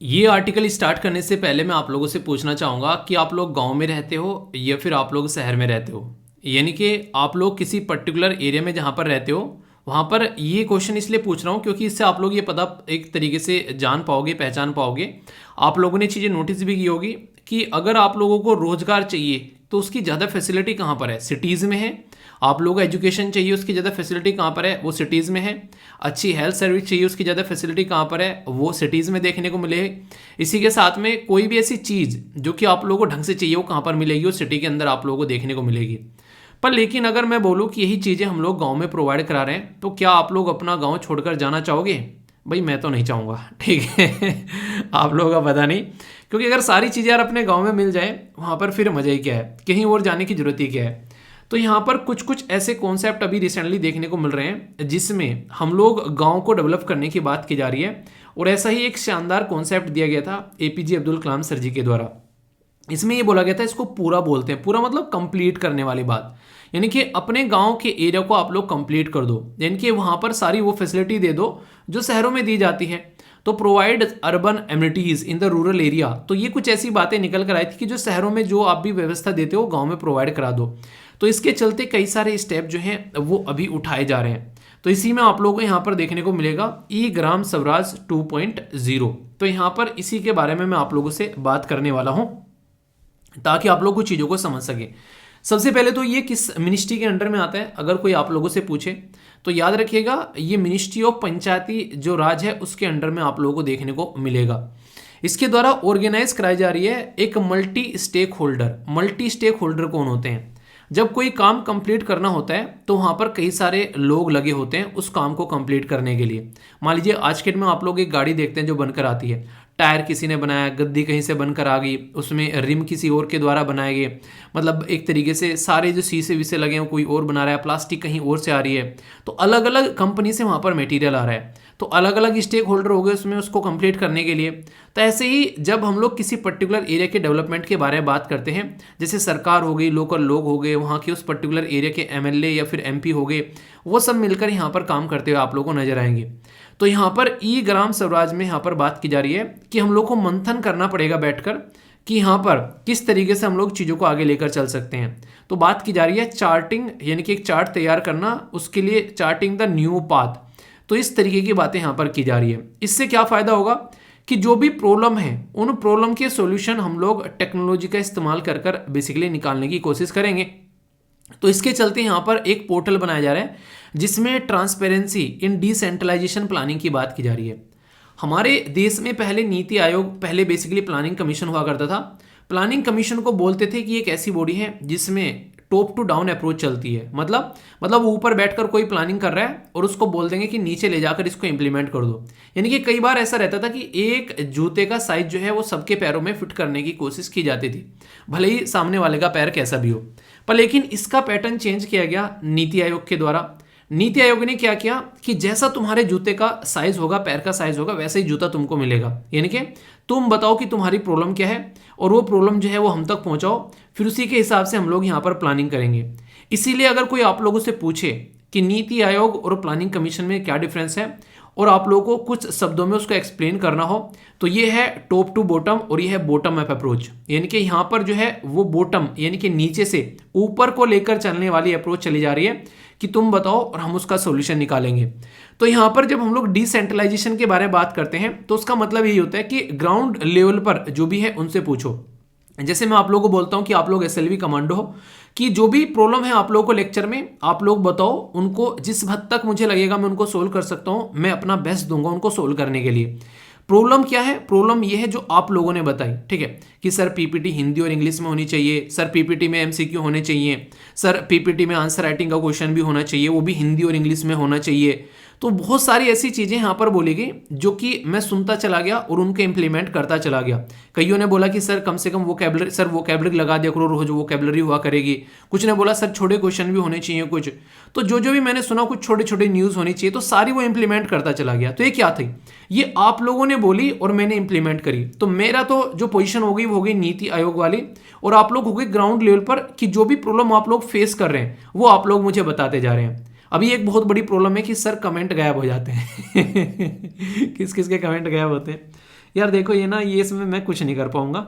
ये आर्टिकल स्टार्ट करने से पहले मैं आप लोगों से पूछना चाहूँगा कि आप लोग गाँव में रहते हो या फिर आप लोग शहर में रहते हो, यानी कि आप लोग किसी पर्टिकुलर एरिया में जहाँ पर रहते हो वहाँ पर। ये क्वेश्चन इसलिए पूछ रहा हूँ क्योंकि इससे आप लोग ये पता एक तरीके से जान पाओगे, पहचान पाओगे। आप लोगों ने चीज़ें नोटिस भी की होगी कि अगर आप लोगों को रोजगार चाहिए तो उसकी ज़्यादा फैसिलिटी कहाँ पर है? सिटीज़ में है। आप लोगों को एजुकेशन चाहिए, उसकी ज़्यादा फैसिलिटी कहाँ पर है? वो सिटीज़ में है। अच्छी हेल्थ सर्विस चाहिए, उसकी ज़्यादा फैसिलिटी कहाँ पर है? वो सिटीज़ में देखने को मिले। इसी के साथ में कोई भी ऐसी चीज़ जो कि आप लोगों को ढंग से चाहिए वो कहाँ पर मिलेगी? वो सिटी के अंदर आप लोगों को देखने को मिलेगी। पर लेकिन अगर मैं बोलूँ कि यही चीज़ें हम लोग गांव में प्रोवाइड करा रहे हैं, तो क्या आप लोग अपना गांव छोड़कर जाना चाहोगे? भाई मैं तो नहीं चाहूँगा। ठीक है आप लोगों का पता नहीं, क्योंकि अगर सारी चीज़ें यार अपने गांव में मिल जाए वहाँ पर फिर मज़ा ही क्या है, कहीं और जाने की ज़रूरत ही क्या है। तो यहाँ पर कुछ कुछ ऐसे कॉन्सेप्ट अभी रिसेंटली देखने को मिल रहे हैं जिसमें हम लोग गाँव को डेवलप करने की बात की जा रही है। और ऐसा ही एक शानदार कॉन्सेप्ट दिया गया था APJ अब्दुल कलाम सर जी के द्वारा। इसमें ये बोला गया था, इसको पूरा बोलते हैं, पूरा मतलब कंप्लीट करने वाली बात, यानी कि अपने गांव के एरिया को आप लोग कंप्लीट कर दो, यानी कि वहां पर सारी वो फैसिलिटी दे दो जो शहरों में दी जाती है। तो provide urban amenities in the rural area. तो ये कुछ ऐसी बातें निकल कर आई थी कि जो शहरों में जो आप भी व्यवस्था देते हो गांव में प्रोवाइड करा दो। तो इसके चलते कई सारे स्टेप जो हैं वो अभी उठाए जा रहे हैं। तो इसी में आप लोगों को यहाँ पर देखने को मिलेगा ई ग्राम स्वराज 2.0। तो यहाँ पर इसी के बारे में मैं आप लोगों से बात करने वाला हूँ ताकि आप लोग कुछ चीज़ों को समझ सके। सबसे पहले तो ये किस मिनिस्ट्री के अंडर में आता है, अगर कोई आप लोगों से पूछे तो याद रखिएगा ये मिनिस्ट्री ऑफ पंचायती जो राज है उसके अंडर में आप लोगों को देखने को मिलेगा। इसके द्वारा ऑर्गेनाइज कराई जा रही है एक मल्टी स्टेक होल्डर कौन होते हैं? जब कोई काम कंप्लीट करना होता है तो वहाँ पर कई सारे लोग लगे होते हैं उस काम को कंप्लीट करने के लिए। मान लीजिए आज के दिन में आप लोग एक गाड़ी देखते हैं जो बनकर आती है, टायर किसी ने बनाया, गद्दी कहीं से बनकर आ गई, उसमें रिम किसी और के द्वारा बनाए गए, मतलब एक तरीके से सारे जो शीशे वीसे लगे हैं कोई और बना रहा है, प्लास्टिक कहीं और से आ रही है। तो अलग अलग कंपनी से वहाँ पर मटेरियल आ रहा है, तो अलग अलग स्टेक होल्डर हो गए उसमें उसको कंप्लीट करने के लिए। तो ऐसे ही जब हम लोग किसी पर्टिकुलर एरिया के डेवलपमेंट के बारे में बात करते हैं, जैसे सरकार हो गई, लोकल लोग हो गए, वहाँ के उस पर्टिकुलर एरिया के MLA या फिर MP हो गए, वो सब मिलकर यहाँ पर काम करते हुए आप लोगों को नजर आएंगे। तो यहाँ पर ई ग्राम स्वराज में यहाँ पर बात की जा रही है कि हम लोग को मंथन करना पड़ेगा बैठकर कि यहाँ पर किस तरीके से हम लोग चीज़ों को आगे लेकर चल सकते हैं। तो बात की जा रही है चार्टिंग, यानी कि एक चार्ट तैयार करना, उसके लिए चार्टिंग द न्यू पाथ। तो इस तरीके की बातें यहाँ पर की जा रही है। इससे क्या फ़ायदा होगा कि जो भी प्रॉब्लम है उन प्रॉब्लम के सॉल्यूशन हम लोग टेक्नोलॉजी का इस्तेमाल कर कर बेसिकली निकालने की कोशिश करेंगे। तो इसके चलते यहाँ पर एक पोर्टल बनाया जा रहा है जिसमें ट्रांसपेरेंसी इन डिसेंट्रलाइजेशन प्लानिंग की बात की जा रही है। हमारे देश में पहले नीति आयोग, पहले बेसिकली प्लानिंग कमीशन हुआ करता था। प्लानिंग कमीशन को बोलते थे कि एक ऐसी बॉडी है जिसमें टॉप टू डाउन अप्रोच चलती है। मतलब वो ऊपर बैठकर कोई प्लानिंग कर रहा है और उसको बोल देंगे कि नीचे ले जाकर इसको इंप्लीमेंट कर दो। यानी कि कई बार ऐसा रहता था कि एक जूते का साइज जो है वो सबके पैरों में फिट करने की कोशिश की जाती थी, भले ही सामने वाले का पैर कैसा भी हो। पर लेकिन इसका पैटर्न चेंज किया गया नीति आयोग के द्वारा। नीति आयोग ने क्या किया कि जैसा तुम्हारे जूते का साइज होगा, पैर का साइज होगा, वैसे ही जूता तुमको मिलेगा। यानी कि तुम बताओ कि तुम्हारी प्रॉब्लम क्या है और वो प्रॉब्लम जो है वो हम तक पहुंचाओ, फिर उसी के हिसाब से हम लोग यहाँ पर प्लानिंग करेंगे। इसीलिए अगर कोई आप लोगों से पूछे कि नीति आयोग और प्लानिंग कमीशन में क्या डिफरेंस है और आप लोगों को कुछ शब्दों में उसको एक्सप्लेन करना हो, तो ये है टॉप टू बॉटम और ये है बॉटम अप अप्रोच। यानी कि यहाँ पर जो है वो बॉटम यानी कि नीचे से ऊपर को लेकर चलने वाली अप्रोच चली जा रही है कि तुम बताओ और हम उसका सॉल्यूशन निकालेंगे। तो यहाँ पर जब हम लोग डिसेंट्रलाइजेशन के बारे में बात करते हैं तो उसका मतलब यही होता है कि ग्राउंड लेवल पर जो भी है उनसे पूछो। जैसे मैं आप लोगों को बोलता हूँ कि आप लोग एसएलवी कमांडो हो, कि जो भी प्रॉब्लम है आप लोगों को लेक्चर में आप लोग बताओ, उनको जिस हद तक मुझे लगेगा मैं उनको सोल्व कर सकता हूँ, मैं अपना बेस्ट दूंगा उनको सोल्व करने के लिए। प्रॉब्लम क्या है? प्रॉब्लम ये है जो आप लोगों ने बताई, ठीक है, कि सर पीपीटी हिंदी और इंग्लिश में होनी चाहिए, सर पीपीटी में एमसीक्यू होने चाहिए, सर पीपीटी में आंसर राइटिंग का क्वेश्चन भी होना चाहिए, वो भी हिंदी और इंग्लिश में होना चाहिए। तो बहुत सारी ऐसी चीज़ें यहाँ पर बोली गई जो कि मैं सुनता चला गया और उनको इम्प्लीमेंट करता चला गया। कईयों ने बोला कि सर कम से कम वोकैबुलरी, सर वोकैबुलरी लगा दिया करो, रोज वोकैबुलरी हुआ करेगी। कुछ ने बोला सर छोटे क्वेश्चन भी होने चाहिए कुछ। तो जो भी मैंने सुना कुछ छोटे छोटे न्यूज़ होनी चाहिए, तो सारी वो इम्प्लीमेंट करता चला गया। तो ये क्या थी? ये आप लोगों ने बोली और मैंने इंप्लीमेंट करी। तो मेरा तो जो पोजीशन होगी वो होगी नीति आयोग वाली, और आप लोग हो गए ग्राउंड लेवल पर कि जो भी प्रॉब्लम आप लोग फेस कर रहे हैं वो आप लोग मुझे बताते जा रहे हैं। अभी एक बहुत बड़ी प्रॉब्लम है कि सर कमेंट गायब हो जाते हैं किस किस के कमेंट गायब होते हैं यार? देखो ये इसमें मैं कुछ नहीं कर पाऊंगा।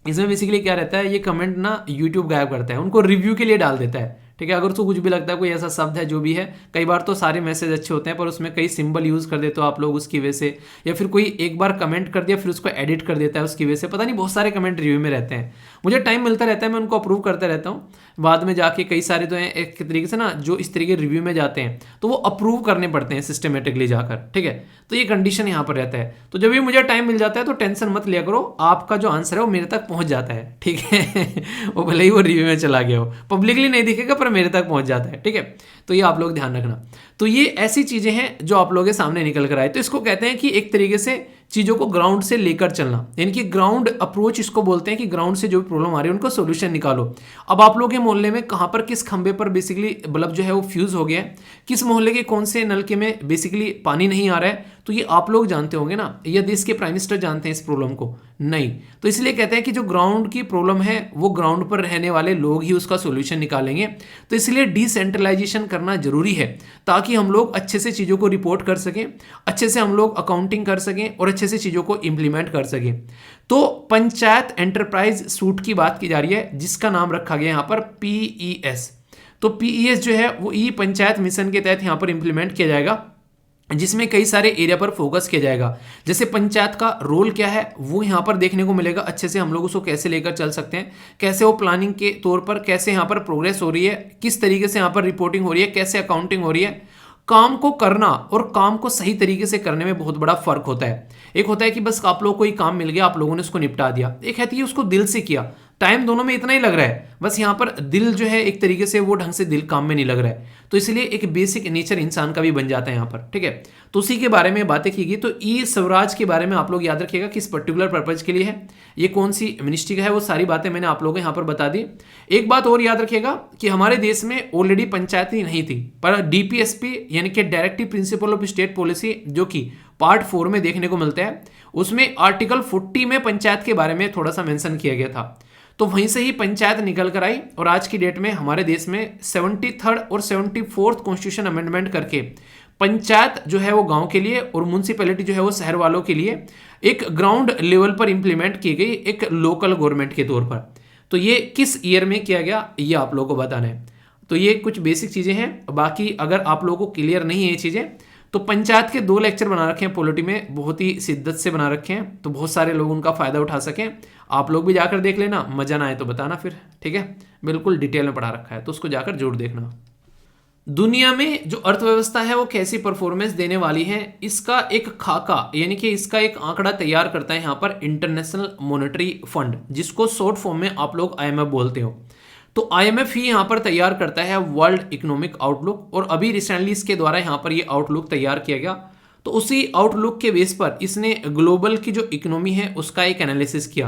इसमें बेसिकली क्या रहता है, ये कमेंट ना यूट्यूब गायब करता है, उनको रिव्यू के लिए डाल देता है, ठीक है। अगर उसको कुछ भी लगता है कोई ऐसा शब्द है जो भी है, कई बार तो सारे मैसेज अच्छे होते हैं पर उसमें कई सिंबल यूज़ कर देते हो आप लोग उसकी वजह से, या फिर कोई एक बार कमेंट कर दिया फिर उसको एडिट कर देता है उसकी वजह से, पता नहीं बहुत सारे कमेंट रिव्यू में रहते हैं। मुझे टाइम मिलता रहता है, मैं उनको अप्रूव करता रहता हूँ। बाद में जाके कई सारे तो हैं एक तरीके से ना, जो इस तरीके रिव्यू में जाते हैं तो वो अप्रूव करने पड़ते हैं सिस्टमेटिकली जाकर, ठीक है। तो ये कंडीशन यहाँ पर रहता है। तो जब भी मुझे टाइम मिल जाता है तो टेंशन मत लिया करो, आपका जो आंसर है वो मेरे तक पहुँच जाता है, ठीक है वो भले ही वो रिव्यू में चला गया हो, पब्लिकली नहीं दिखेगा पर मेरे तक पहुँच जाता है, ठीक है। तो ये आप लोग ध्यान रखना। तो ये ऐसी चीज़ें हैं जो आप लोगों के सामने निकल कर आए। तो इसको कहते हैं कि एक तरीके से चीज़ों को ग्राउंड से लेकर चलना, यानी कि ग्राउंड अप्रोच इसको बोलते हैं कि ग्राउंड से जो भी प्रॉब्लम आ रही है उनको सोल्यूशन निकालो। अब आप लोग के मोहल्ले में कहाँ पर किस खंबे पर बेसिकली बल्ब जो है वो फ्यूज़ हो गया है, किस मोहल्ले के कौन से नलके में बेसिकली पानी नहीं आ रहा है, तो ये आप लोग जानते होंगे ना। या देश के प्राइम मिनिस्टर जानते हैं इस प्रॉब्लम को? नहीं। तो इसलिए कहते हैं कि जो ग्राउंड की प्रॉब्लम है वो ग्राउंड पर रहने वाले लोग ही उसका सोल्यूशन निकालेंगे। तो इसलिए डिसेंट्रलाइजेशन करना जरूरी है ताकि हम लोग अच्छे से चीज़ों को रिपोर्ट कर सकें, अच्छे से हम लोग अकाउंटिंग कर सकें और अच्छे से चीज़ों को इंप्लीमेंट कर सकें। तो पंचायत एंटरप्राइज सूट की बात की जा रही है जिसका नाम रखा गया यहाँ पर PES। तो PES जो है वो ई पंचायत मिशन के तहत यहाँ पर इंप्लीमेंट किया जाएगा, जिसमें कई सारे एरिया पर फोकस किया जाएगा। जैसे पंचायत का रोल क्या है वो यहाँ पर देखने को मिलेगा, अच्छे से हम लोग उसको कैसे लेकर चल सकते हैं, कैसे वो प्लानिंग के तौर पर कैसे यहाँ पर प्रोग्रेस हो रही है, किस तरीके से यहाँ पर रिपोर्टिंग हो रही है, कैसे अकाउंटिंग हो रही है। काम को करना और काम को सही तरीके से करने में बहुत बड़ा फर्क होता है। एक होता है कि बस आप लोगों को कोई काम मिल गया, आप लोगों ने उसको निपटा दिया, एक है कि उसको दिल से किया। टाइम दोनों में इतना ही लग रहा है, बस यहाँ पर दिल जो है एक तरीके से वो ढंग से दिल काम में नहीं लग रहा है। तो इसलिए एक बेसिक नेचर इंसान का भी बन जाता है यहाँ पर, ठीक है। तो उसी के बारे में बातें की गई। तो ई स्वराज के बारे में आप लोग याद रखिएगा किस पर्टिकुलर पर्पज के लिए है, ये कौन सी मिनिस्ट्री का है, वो सारी बातें मैंने आप लोगों को यहाँ पर बता दी। एक बात और याद रखिएगा कि हमारे देश में ऑलरेडी पंचायती नहीं थी, पर DPSP यानी कि directive principle of state policy जो कि पार्ट 4 में देखने को मिलता है, उसमें आर्टिकल 40 में पंचायत के बारे में थोड़ा सा मेंशन किया गया था। तो वहीं से ही पंचायत निकल कर आई और आज की डेट में हमारे देश में 73rd और 74th कॉन्स्टिट्यूशन अमेंडमेंट करके पंचायत जो है वो गांव के लिए और म्यूनसिपैलिटी जो है वो शहर वालों के लिए एक ग्राउंड लेवल पर इंप्लीमेंट की गई, एक लोकल गवर्नमेंट के तौर पर। तो ये किस ईयर में किया गया ये आप लोगों को बताना है। तो ये कुछ बेसिक चीज़ें हैं, बाकी अगर आप लोगों को क्लियर नहीं है ये चीज़ें तो पंचायत के 2 लेक्चर बना रखे हैं पॉलिटी में, बहुत ही शिद्दत से बना रखे हैं, तो बहुत सारे लोग उनका फायदा उठा सकें। आप लोग भी जाकर देख लेना, मजा ना आए तो बताना फिर, ठीक है। बिल्कुल डिटेल में पढ़ा रखा है, तो उसको जाकर जरूर देखना। दुनिया में जो अर्थव्यवस्था है वो कैसी परफॉर्मेंस देने वाली है, इसका एक खाका यानी कि इसका एक आंकड़ा तैयार करता है यहाँ पर इंटरनेशनल मॉनेटरी फंड, जिसको शॉर्ट फॉर्म में आप लोग IMF बोलते हो। तो IMF ही यहाँ पर तैयार करता है वर्ल्ड इकोनॉमिक आउटलुक, और अभी रिसेंटली इसके द्वारा यहाँ पर ये आउटलुक तैयार किया गया। तो उसी आउटलुक के बेस पर इसने ग्लोबल की जो इकोनॉमी है उसका एक एनालिसिस किया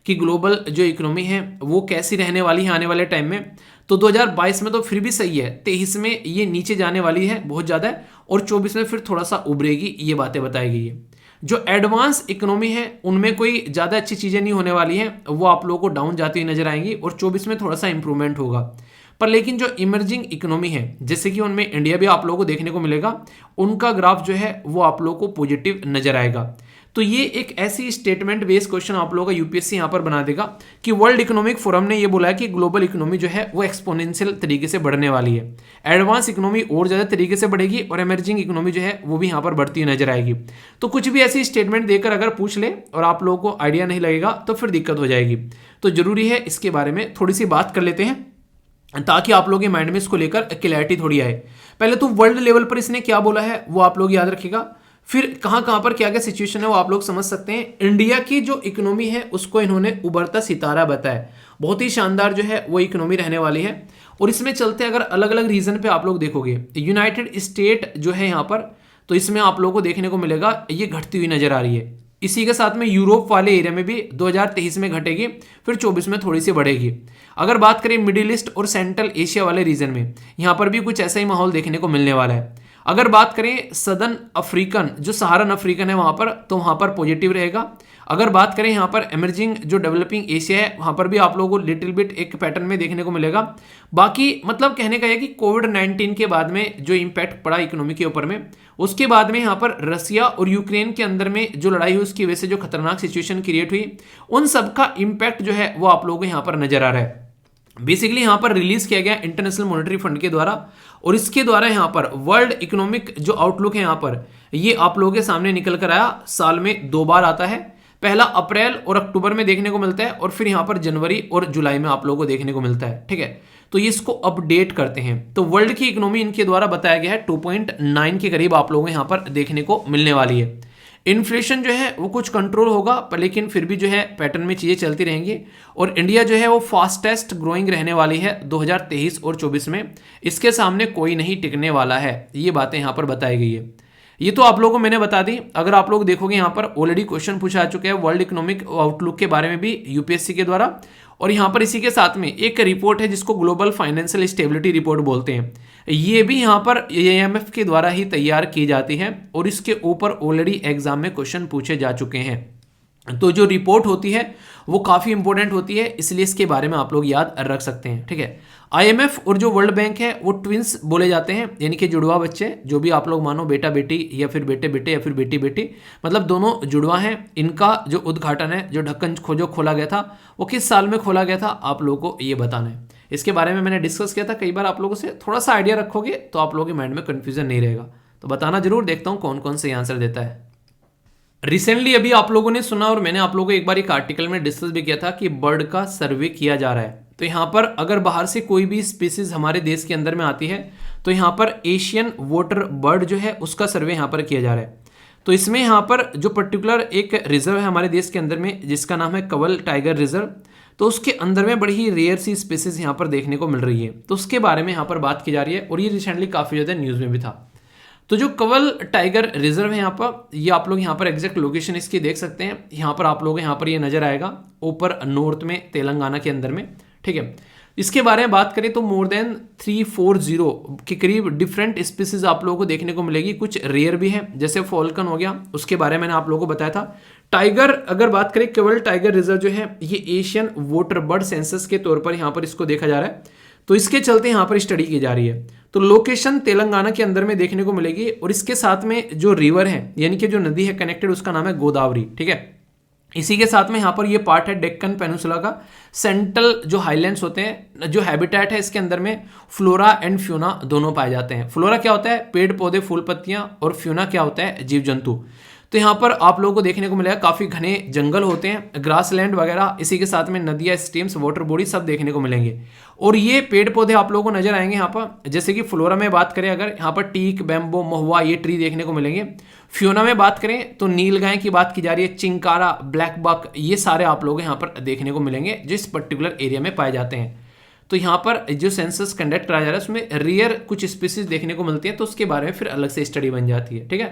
कि ग्लोबल जो इकोनॉमी है वो कैसी रहने वाली है आने वाले टाइम में। तो 2022 में तो फिर भी सही है, 23 में ये नीचे जाने वाली है बहुत ज़्यादा है, और 24 में फिर थोड़ा सा उभरेगी, ये बातें बताई गई है। जो एडवांस इकोनॉमी है उनमें कोई ज़्यादा अच्छी चीज़ें नहीं होने वाली हैं, वो आप लोगों को डाउन जाती हुई नजर आएंगी, और 24 में थोड़ा सा इंप्रूवमेंट होगा। पर लेकिन जो इमर्जिंग इकोनॉमी है, जैसे कि उनमें इंडिया भी आप लोगों को देखने को मिलेगा, उनका ग्राफ जो है वो आप लोगों को पॉजिटिव नजर आएगा। तो ये एक ऐसी स्टेटमेंट बेस्ड क्वेश्चन आप लोगों का यूपीएससी यहाँ पर बना देगा कि वर्ल्ड इकोनॉमिक फोरम ने ये बोला है कि ग्लोबल इकोनॉमी जो है वो एक्सपोनेंशियल तरीके से बढ़ने वाली है, एडवांस इकोनॉमी और ज़्यादा तरीके से बढ़ेगी, और इमर्जिंग इकोनॉमी जो है वो भी यहाँ पर बढ़ती हुई नजर आएगी। तो कुछ भी ऐसी स्टेटमेंट देकर अगर पूछ ले और आप लोगों को आइडिया नहीं लगेगा तो फिर दिक्कत हो जाएगी। तो जरूरी है इसके बारे में थोड़ी सी बात कर लेते हैं, ताकि आप लोगों के माइंड में इसको लेकर क्लैरिटी थोड़ी आए। पहले तो वर्ल्ड लेवल पर इसने क्या बोला है वो आप लोग याद रखिएगा, फिर कहां कहां पर क्या क्या सिचुएशन है वो आप लोग समझ सकते हैं। इंडिया की जो इकोनॉमी है उसको इन्होंने उभरता सितारा बताया, बहुत ही शानदार जो है वो इकोनॉमी रहने वाली है। और इसमें चलते अगर अलग अलग रीजन पे आप लोग देखोगे, यूनाइटेड स्टेट जो है यहाँ पर, तो इसमें आप लोगों को देखने को मिलेगा ये घटती हुई नजर आ रही है। इसी के साथ में यूरोप वाले एरिया में भी 2023 में घटेगी, फिर 24 में थोड़ी सी बढ़ेगी। अगर बात करें मिडिल ईस्ट और सेंट्रल एशिया वाले रीजन में, यहाँ पर भी कुछ ऐसा ही माहौल देखने को मिलने वाला है। अगर बात करें सदर्न अफ्रीकन, जो सहारन अफ्रीकन है वहां पर, तो वहां पर पॉजिटिव रहेगा। अगर बात करें यहाँ पर इमर्जिंग जो डेवलपिंग एशिया है, वहां पर भी आप लोगों को लिटिल बिट एक पैटर्न में देखने को मिलेगा। बाकी मतलब कहने का है कि कोविड-19 के बाद में जो इम्पैक्ट पड़ा इकोनॉमी के ऊपर में, उसके बाद में यहाँ पर रसिया और यूक्रेन के अंदर में जो लड़ाई हुई उसकी वजह से जो खतरनाक सिचुएशन क्रिएट हुई, उन सबका इम्पैक्ट जो है वो आप लोगों को यहाँ पर नजर आ रहा है। बेसिकली यहाँ पर रिलीज किया गया इंटरनेशनल मॉनेटरी फंड के द्वारा, और इसके द्वारा यहाँ पर वर्ल्ड इकोनॉमिक जो आउटलुक है यहाँ पर ये आप लोगों के सामने निकल कर आया। साल में 2 बार आता है, पहला अप्रैल और अक्टूबर में देखने को मिलता है, और फिर यहाँ पर जनवरी और जुलाई में आप लोगों को देखने को मिलता है, ठीक है। तो ये इसको अपडेट करते हैं। तो वर्ल्ड की इकोनॉमी इनके द्वारा बताया गया है 2.9 के करीब आप लोगों को यहाँ पर देखने को मिलने वाली है। इन्फ्लेशन जो है वो कुछ कंट्रोल होगा, पर लेकिन फिर भी जो है पैटर्न में चीज़ें चलती रहेंगी, और इंडिया जो है वो फास्टेस्ट ग्रोइंग रहने वाली है 2023 और 24 में। इसके सामने कोई नहीं टिकने वाला है, ये बातें यहाँ पर बताई गई है। ये तो आप लोगों को मैंने बता दी। अगर आप लोग देखोगे यहाँ पर ऑलरेडी क्वेश्चन पूछा जा चुका है वर्ल्ड इकोनॉमिक आउटलुक के बारे में भी यूपीएससी के द्वारा, और यहाँ पर इसी के साथ में एक रिपोर्ट है जिसको ग्लोबल फाइनेंशियल स्टेबिलिटी रिपोर्ट बोलते हैं। ये भी यहाँ पर IMF के द्वारा ही तैयार की जाती है, और इसके ऊपर ऑलरेडी एग्जाम में क्वेश्चन पूछे जा चुके हैं। तो जो रिपोर्ट होती है वो काफ़ी इंपॉर्टेंट होती है, इसलिए इसके बारे में आप लोग याद रख सकते हैं, ठीक है। IMF और जो वर्ल्ड बैंक है वो ट्विंस बोले जाते हैं, यानी कि जुड़वा बच्चे, जो भी आप लोग मानो बेटा बेटी या फिर बेटे बेटे या फिर बेटी बेटी, मतलब दोनों जुड़वा हैं। इनका जो उद्घाटन है, जो ढक्कन जो खोला गया था वो किस साल में खोला गया था, आप लोगों को ये बताना है। इसके बारे में मैंने डिस्कस किया था कई बार आप लोगों से, थोड़ा सा आइडिया रखोगे तो आप लोगों के माइंड में कन्फ्यूजन नहीं रहेगा। तो बताना जरूर, देखता हूँ कौन कौन से आंसर देता है। रिसेंटली अभी आप लोगों ने सुना, और मैंने आप लोगों को एक बार एक आर्टिकल में डिस्कस भी किया था कि बर्ड का सर्वे किया जा रहा है। तो यहाँ पर अगर बाहर से कोई भी स्पीसीज हमारे देश के अंदर में आती है, तो यहाँ पर एशियन वाटर बर्ड जो है उसका सर्वे यहाँ पर किया जा रहा है। तो इसमें यहाँ पर जो पर्टिकुलर एक रिजर्व है हमारे देश के अंदर में, जिसका नाम है कवल टाइगर रिजर्व, तो उसके अंदर में बड़ी ही रेयर सी स्पीसीज यहाँ पर देखने को मिल रही है। तो उसके बारे में यहाँ पर बात की जा रही है, और ये रिसेंटली काफ़ी ज़्यादा न्यूज़ में भी था। तो जो कवल टाइगर रिजर्व है यहाँ पर, ये आप लोग यहाँ पर एग्जैक्ट लोकेशन इसकी देख सकते हैं। यहाँ पर आप लोग यहाँ पर ये नजर आएगा ऊपर नॉर्थ में, तेलंगाना के अंदर में, ठीक है। इसके बारे में बात करें तो मोर देन 340 के करीब डिफरेंट स्पीसीज आप लोगों को देखने को मिलेगी। कुछ रेयर भी है, जैसे फॉल्कन हो गया, उसके बारे में मैंने आप लोगों को बताया था। टाइगर अगर बात करें, केवल टाइगर रिजर्व जो है ये एशियन वाटर बर्ड सेंसस के तौर पर यहाँ पर इसको देखा जा रहा है। तो इसके चलते यहाँ पर स्टडी की जा रही है। तो लोकेशन तेलंगाना के अंदर में देखने को मिलेगी, और इसके साथ में जो रिवर है यानी कि जो नदी है कनेक्टेड, उसका नाम है गोदावरी, ठीक है। इसी के साथ में यहाँ पर ये पार्ट है डेक्कन पेनिनसुला का। सेंट्रल जो हाईलैंड्स होते हैं, जो हैबिटेट है इसके अंदर में फ्लोरा एंड फ्यूना दोनों पाए जाते हैं। फ्लोरा क्या होता है, पेड़ पौधे फूल पत्तियां, और फ्यूना क्या होता है, जीव जंतु। तो यहाँ पर आप लोगों को देखने को मिलेगा काफ़ी घने जंगल होते हैं, ग्रास लैंड वगैरह, इसी के साथ में नदियाँ, स्ट्रीम्स, वाटर बॉडी सब देखने को मिलेंगे। और ये पेड़ पौधे आप लोगों को नजर आएंगे यहाँ पर, जैसे कि फ्लोरा में बात करें अगर, यहाँ पर टीक, बैम्बो, महुआ, ये ट्री देखने को मिलेंगे। फ्यूना में बात करें तो नीलगाय की बात की जा रही है, चिंकारा, ब्लैक बक, ये सारे आप लोग यहाँ पर देखने को मिलेंगे जो इस पर्टिकुलर एरिया में पाए जाते हैं। तो यहाँ पर जो सेंसस कंडक्ट कराया जा रहा है उसमें रेयर कुछ स्पीसीज देखने को मिलती है, तो उसके बारे में फिर अलग से स्टडी बन जाती है। ठीक है,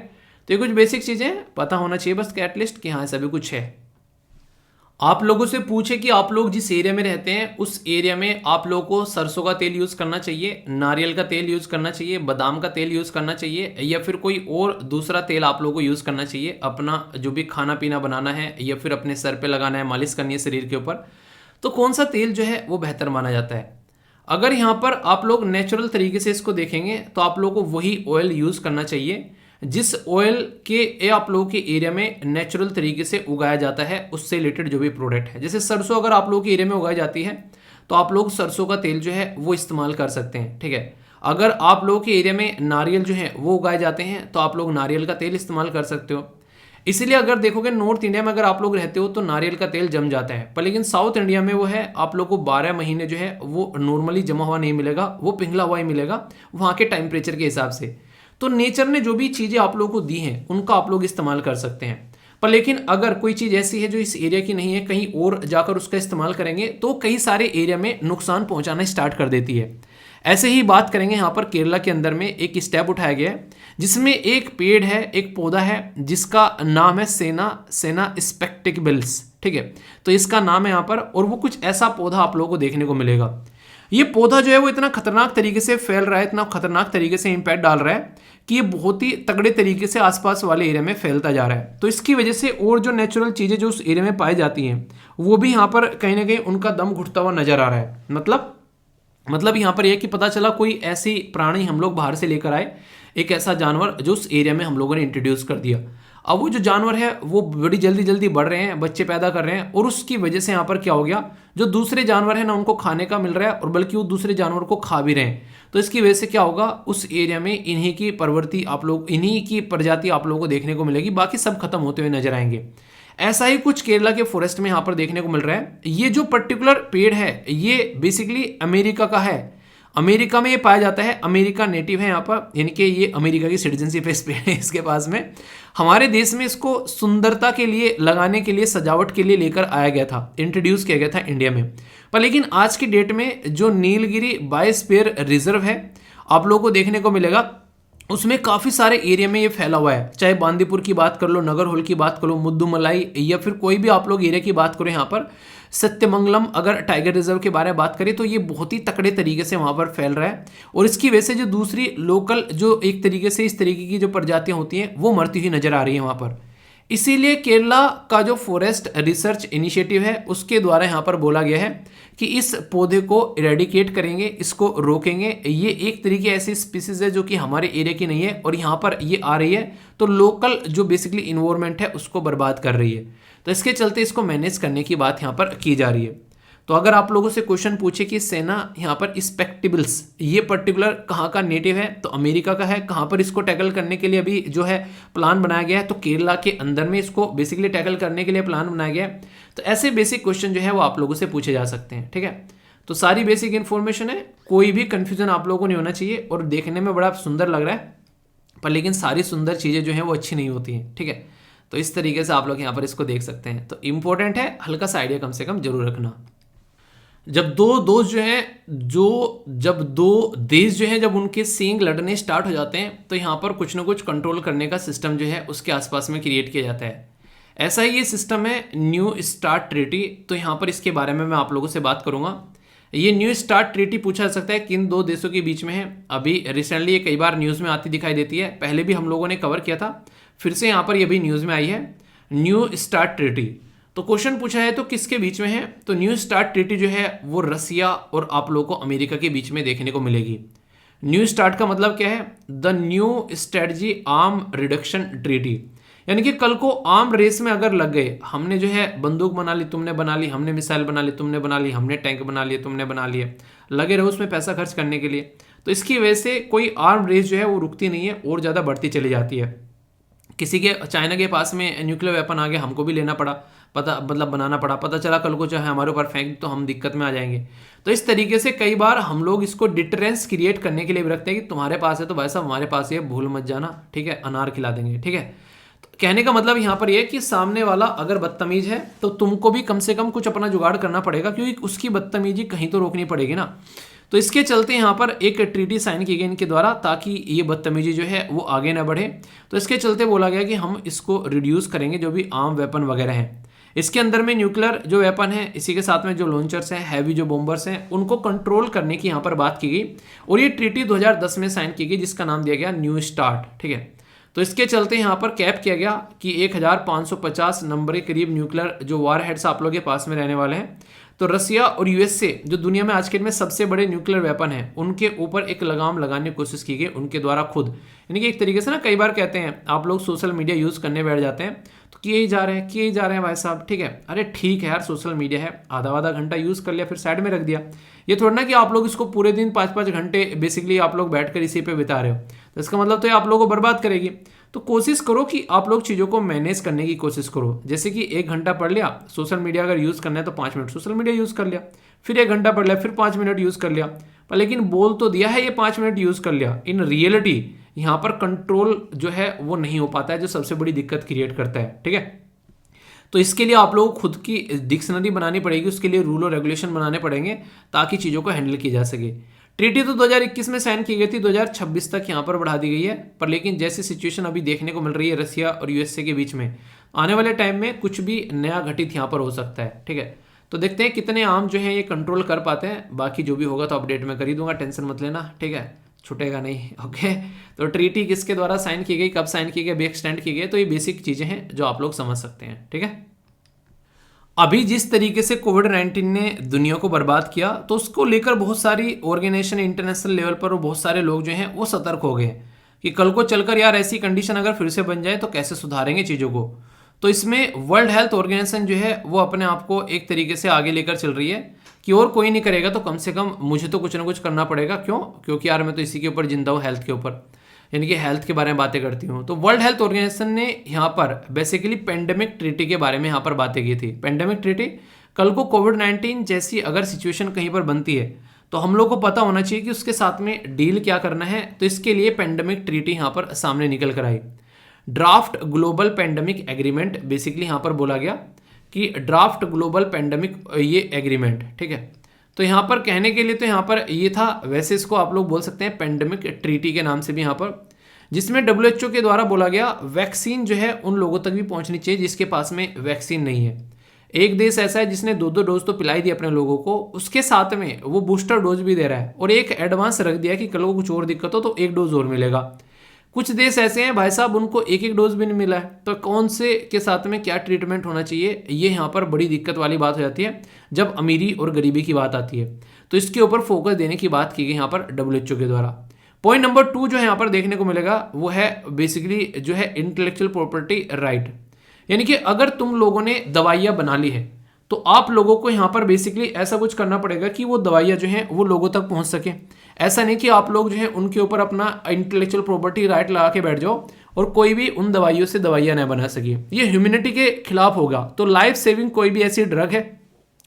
तो ये कुछ बेसिक चीजें पता होना चाहिए बस एटलीस्ट कि हाँ सभी कुछ है। आप लोगों से पूछे कि आप लोग जिस एरिया में रहते हैं उस एरिया में आप लोगों को सरसों का तेल यूज करना चाहिए, नारियल का तेल यूज करना चाहिए, बादाम का तेल यूज करना चाहिए, या फिर कोई और दूसरा तेल आप लोगों को यूज करना चाहिए अपना जो भी खाना पीना बनाना है, या फिर अपने सर पे लगाना है, मालिश करनी है शरीर के ऊपर, तो कौन सा तेल जो है वो बेहतर माना जाता है। अगर यहाँ पर आप लोग नेचुरल तरीके से इसको देखेंगे तो आप लोगों को वही ऑयल यूज करना चाहिए जिस ऑयल के आप लोगों के एरिया में नेचुरल तरीके से उगाया जाता है, उससे रिलेटेड जो भी प्रोडक्ट है। जैसे सरसों अगर आप लोगों के एरिया में उगाई जाती है तो आप लोग सरसों का तेल जो है वो इस्तेमाल कर सकते हैं। ठीक है, अगर आप लोगों के एरिया में नारियल जो है वो उगाए जाते हैं तो आप लोग नारियल का तेल इस्तेमाल कर सकते हो। इसीलिए अगर देखोगे नॉर्थ इंडिया में अगर आप लोग रहते हो तो नारियल का तेल जम जाता है, पर लेकिन साउथ इंडिया में वो है आप लोग को 12 महीने जो है वो नॉर्मली जमा हुआ नहीं मिलेगा, वो पिघला हुआ ही मिलेगा वहाँ के टेम्परेचर के हिसाब से। तो नेचर ने जो भी चीज़ें आप लोगों को दी हैं उनका आप लोग इस्तेमाल कर सकते हैं। पर लेकिन अगर कोई चीज़ ऐसी है जो इस एरिया की नहीं है, कहीं और जाकर उसका इस्तेमाल करेंगे तो कई सारे एरिया में नुकसान पहुंचाना स्टार्ट कर देती है। ऐसे ही बात करेंगे यहाँ पर केरला के अंदर में एक स्टेप उठाया गया है जिसमें एक पेड़ है, एक पौधा है जिसका नाम है सेना स्पेक्टिकल्स। ठीक है, तो इसका नाम है यहाँ पर, और वो कुछ ऐसा पौधा आप लोगों को देखने को मिलेगा। ये पौधा जो है वो इतना खतरनाक तरीके से फैल रहा है, इतना खतरनाक तरीके से इम्पैक्ट डाल रहा है कि ये बहुत ही तगड़े तरीके से आसपास वाले एरिया में फैलता जा रहा है। तो इसकी वजह से और जो नेचुरल चीज़ें जो उस एरिया में पाई जाती हैं वो भी यहाँ पर कहीं ना कहीं उनका दम घुटता हुआ नजर आ रहा है। मतलब यहाँ पर यह कि पता चला कोई ऐसी प्राणी हम लोग बाहर से लेकर आए, एक ऐसा जानवर जो उस एरिया में हम लोगों ने इंट्रोड्यूस कर दिया। अब वो जो जानवर है वो बड़ी जल्दी जल्दी बढ़ रहे हैं, बच्चे पैदा कर रहे हैं, और उसकी वजह से यहाँ पर क्या हो गया, जो दूसरे जानवर है ना उनको खाने का मिल रहा है, और बल्कि वो दूसरे जानवर को खा भी रहे हैं। तो इसकी वजह से क्या होगा, उस एरिया में इन्हीं की प्रजाति आप लोगों को देखने को मिलेगी, बाकी सब खत्म होते हुए नजर आएंगे। ऐसा ही कुछ केरला के फॉरेस्ट में यहाँ पर देखने को मिल रहा है। ये जो पर्टिकुलर पेड़ है ये बेसिकली अमेरिका का है, अमेरिका में ये पाया जाता है, अमेरिका नेटिव है यहाँ पर, यानी कि ये अमेरिका की सिटीजनशिप है इस पेड़ है इसके पास में। हमारे देश में इसको सुंदरता के लिए लगाने के लिए, सजावट के लिए लेकर आया गया था, इंट्रोड्यूस किया गया था इंडिया में। पर लेकिन आज की डेट में जो नीलगिरी बायोस्फीयर रिजर्व है आप लोगों को देखने को मिलेगा, उसमें काफ़ी सारे एरिया में ये फैला हुआ है। चाहे बांदीपुर की बात कर लो, नगर होल की बात कर लो, मुद्दुमलाई, या फिर कोई भी आप लोग एरिया की बात करो यहाँ पर सत्यमंगलम, अगर टाइगर रिजर्व के बारे में बात करें तो ये बहुत ही तकड़े तरीके से वहाँ पर फैल रहा है। और इसकी वजह से जो दूसरी लोकल जो एक तरीके से इस तरीके की जो प्रजातियाँ होती हैं वो मरती हुई नजर आ रही है वहाँ पर। इसीलिए केरला का जो फॉरेस्ट रिसर्च इनिशिएटिव है उसके द्वारा यहाँ पर बोला गया है कि इस पौधे को इरेडिकेट करेंगे, इसको रोकेंगे। ये एक तरीके ऐसी स्पीसीज है जो कि हमारे एरिया की नहीं है और यहाँ पर ये आ रही है तो लोकल जो बेसिकली इन्वायरमेंट है उसको बर्बाद कर रही है। तो इसके चलते इसको मैनेज करने की बात यहाँ पर की जा रही है। तो अगर आप लोगों से क्वेश्चन पूछे कि सेना यहाँ पर स्पेक्टिबल्स ये पर्टिकुलर कहाँ का नेटिव है, तो अमेरिका का है। कहाँ पर इसको टैकल करने के लिए अभी जो है प्लान बनाया गया है, तो केरला के अंदर में इसको बेसिकली टैकल करने के लिए प्लान बनाया गया है। तो ऐसे बेसिक क्वेश्चन जो है वो आप लोगों से पूछे जा सकते हैं। ठीक है, तो सारी बेसिक इन्फॉर्मेशन है, कोई भी कन्फ्यूजन आप लोगों को नहीं होना चाहिए। और देखने में बड़ा सुंदर लग रहा है पर लेकिन सारी सुंदर चीज़ें जो हैं वो अच्छी नहीं होती हैं। ठीक है, तो इस तरीके से आप लोग यहाँ पर इसको देख सकते हैं। तो इम्पोर्टेंट है, हल्का सा आइडिया कम से कम जरूर रखना। जब दो देश जो हैं जब उनके सींग लड़ने स्टार्ट हो जाते हैं तो यहाँ पर कुछ ना कुछ कंट्रोल करने का सिस्टम जो है उसके आसपास में क्रिएट किया जाता है। ऐसा ही ये सिस्टम है न्यू स्टार्ट ट्रीटी। तो यहाँ पर इसके बारे में मैं आप लोगों से बात करूँगा। ये न्यू स्टार्ट ट्रीटी पूछा जा सकता है किन दो देशों के बीच में है। अभी रिसेंटली ये कई बार न्यूज़ में आती दिखाई देती है, पहले भी हम लोगों ने कवर किया था, फिर से यहाँ पर ये भी न्यूज़ में आई है न्यू स्टार्ट ट्रीटी। तो क्वेश्चन पूछा है तो किसके बीच में है, तो न्यू स्टार्ट ट्रीटी जो है वो रसिया और आप लोगों को अमेरिका के बीच में देखने को मिलेगी। न्यू स्टार्ट का मतलब क्या है, the new strategy arm reduction treaty, यानी कि कल को आर्म रेस में अगर लग गए, हमने जो है बंदूक बना ली, तुमने बना ली, हमने मिसाइल बना ली, तुमने बना ली, हमने टैंक बना लिए, तुमने बना लिए, लगे रहो उसमें पैसा खर्च करने के लिए, तो इसकी वजह से कोई आर्म रेस जो है वो रुकती नहीं है और ज़्यादा बढ़ती चली जाती है। किसी के चाइना के पास में न्यूक्लियर वेपन आ गया, हमको भी लेना पड़ा, पता मतलब बनाना पड़ा, पता चला कल को चाहे हमारे ऊपर फेंक तो हम दिक्कत में आ जाएंगे। तो इस तरीके से कई बार हम लोग इसको डिटरेंस क्रिएट करने के लिए भी रखते हैं कि तुम्हारे पास है तो भाई साहब हमारे पास ये भूल मत जाना, ठीक है, अनार खिला देंगे, ठीक है। तो कहने का मतलब यहाँ पर ये कि सामने वाला अगर बदतमीज है तो तुमको भी कम से कम कुछ अपना जुगाड़ करना पड़ेगा, क्योंकि उसकी बदतमीजी कहीं तो रोकनी पड़ेगी ना। तो इसके चलते यहाँ पर एक ट्रीटी साइन की गई इनके द्वारा, ताकि ये बदतमीजी जो है वो आगे ना बढ़े। तो इसके चलते बोला गया कि हम इसको रिड्यूस करेंगे, जो भी आर्म वेपन वगैरह हैं। इसके अंदर में न्यूक्लियर जो वेपन है, इसी के साथ में जो लॉन्चर्स हैं, हैवी जो बॉम्बर्स हैं, उनको कंट्रोल करने की यहाँ पर बात की गई। और ये ट्रीटी 2010 में साइन की गई, जिसका नाम दिया गया न्यू स्टार्ट, ठीक है। तो इसके चलते यहाँ पर कैप किया गया कि 1550 नंबर के करीब न्यूक्लियर जो वार हेड्स आप लोगों के पास में रहने वाले हैं। तो रसिया और यूएसए जो दुनिया में आज के दिन में सबसे बड़े न्यूक्लियर वेपन हैं, उनके ऊपर एक लगाम लगाने की कोशिश की गई उनके द्वारा खुद। यानी कि एक तरीके से ना, कई बार कहते हैं आप लोग सोशल मीडिया यूज़ करने बैठ जाते हैं तो किए ही जा रहे हैं भाई साहब, ठीक है। अरे ठीक है यार, सोशल मीडिया है, आधा घंटा यूज़ कर लिया फिर साइड में रख दिया। ये थोड़ा ना कि आप लोग इसको पूरे दिन 5-5 घंटे बेसिकली आप लोग बैठ कर इसी पे बिता रहे हो, तो इसका मतलब तो ये आप लोगों को बर्बाद करेगी। तो कोशिश करो कि आप लोग चीज़ों को मैनेज करने की कोशिश करो। जैसे कि 1 घंटा पढ़ लिया, सोशल मीडिया अगर यूज़ करना है तो 5 मिनट सोशल मीडिया यूज़ कर लिया, फिर 1 घंटा पढ़ लिया, फिर 5 मिनट यूज़ कर लिया। पर लेकिन बोल तो दिया है ये 5 मिनट यूज़ कर लिया, इन रियलिटी यहाँ पर कंट्रोल जो है वो नहीं हो पाता है, जो सबसे बड़ी दिक्कत क्रिएट करता है, ठीक है। तो इसके लिए आप लोगों को खुद की डिक्शनरी बनानी पड़ेगी, उसके लिए रूल और रेगुलेशन बनाने पड़ेंगे ताकि चीज़ों को हैंडल की जा सके। ट्रीटी तो 2021 में साइन की गई थी, 2026 तक यहाँ पर बढ़ा दी गई है। पर लेकिन जैसी सिचुएशन अभी देखने को मिल रही है रसिया और यूएसए के बीच में, आने वाले टाइम में कुछ भी नया घटित यहाँ पर हो सकता है, ठीक है। तो देखते हैं कितने आर्म जो है ये कंट्रोल कर पाते हैं। बाकी जो भी होगा तो अपडेट में कर ही दूंगा, टेंशन मत लेना, ठीक है, छूटेगा नहीं, ओके। तो ट्रीटी किसके द्वारा साइन की गई, कब साइन की गई, अभी एक्सटेंड की गई, तो ये बेसिक चीज़ें हैं जो आप लोग समझ सकते हैं, ठीक है। अभी जिस तरीके से कोविड-19 ने दुनिया को बर्बाद किया, तो उसको लेकर बहुत सारी ऑर्गेनाइजेशन इंटरनेशनल लेवल पर और बहुत सारे लोग जो हैं वो सतर्क हो गए कि कल को चलकर यार ऐसी कंडीशन अगर फिर से बन जाए तो कैसे सुधारेंगे चीज़ों को। तो इसमें वर्ल्ड हेल्थ ऑर्गेनाइजेशन जो है वो अपने आप को एक तरीके से आगे लेकर चल रही है कि और कोई नहीं करेगा तो कम से कम मुझे तो कुछ ना कुछ करना पड़ेगा। क्यों? क्योंकि यार मैं तो इसी के ऊपर जिंदा हूँ, हेल्थ के ऊपर, यानी कि हेल्थ के बारे में बातें करती हूँ। तो वर्ल्ड हेल्थ ऑर्गेनाइजेशन ने यहाँ पर बेसिकली पेंडेमिक ट्रीटी के बारे में यहाँ पर बातें की थी। पेंडेमिक ट्रीटी, कल को कोविड-19 जैसी अगर सिचुएशन कहीं पर बनती है तो हम लोग को पता होना चाहिए कि उसके साथ में डील क्या करना है। तो इसके लिए पेंडेमिक ट्रीटी यहाँ पर सामने निकल कर आई। Draft global pandemic agreement basically यहाँ पर बोला गया कि ड्राफ्ट ग्लोबल पेंडेमिक ये एग्रीमेंट, ठीक है। तो यहाँ पर कहने के लिए तो यहाँ पर ये था, वैसे इसको आप लोग बोल सकते हैं पेंडेमिक ट्रीटी के नाम से भी यहाँ पर, जिसमें WHO के द्वारा बोला गया वैक्सीन जो है उन लोगों तक भी पहुँचनी चाहिए जिसके पास में वैक्सीन नहीं है। एक देश ऐसा है जिसने 2-2 डोज तो पिलाई दी अपने लोगों को, उसके साथ में वो बूस्टर डोज भी दे रहा है और एक एडवांस रख दिया कि कल को कुछ और दिक्कत हो तो 1 डोज और मिलेगा। कुछ देश ऐसे हैं भाई साहब उनको 1-1 डोज भी नहीं मिला है, तो कौन से के साथ में क्या ट्रीटमेंट होना चाहिए, ये यहाँ पर बड़ी दिक्कत वाली बात हो जाती है जब अमीरी और गरीबी की बात आती है। तो इसके ऊपर फोकस देने की बात की गई यहाँ पर WHO के द्वारा। पॉइंट नंबर 2 जो है यहाँ पर देखने को मिलेगा वो है बेसिकली जो है इंटेलेक्चुअल प्रॉपर्टी राइट, यानी कि अगर तुम लोगों ने दवाइयाँ बना ली है तो आप लोगों को यहाँ पर बेसिकली ऐसा कुछ करना पड़ेगा कि वो दवाइयाँ जो हैं वो लोगों तक पहुँच सके। ऐसा नहीं कि आप लोग जो है उनके ऊपर अपना इंटेलेक्चुअल प्रॉपर्टी राइट लगा के बैठ जाओ और कोई भी उन दवाइयों से दवाइयाँ न बना सके, ये ह्यूमैनिटी के खिलाफ होगा। तो लाइफ सेविंग कोई भी ऐसी ड्रग है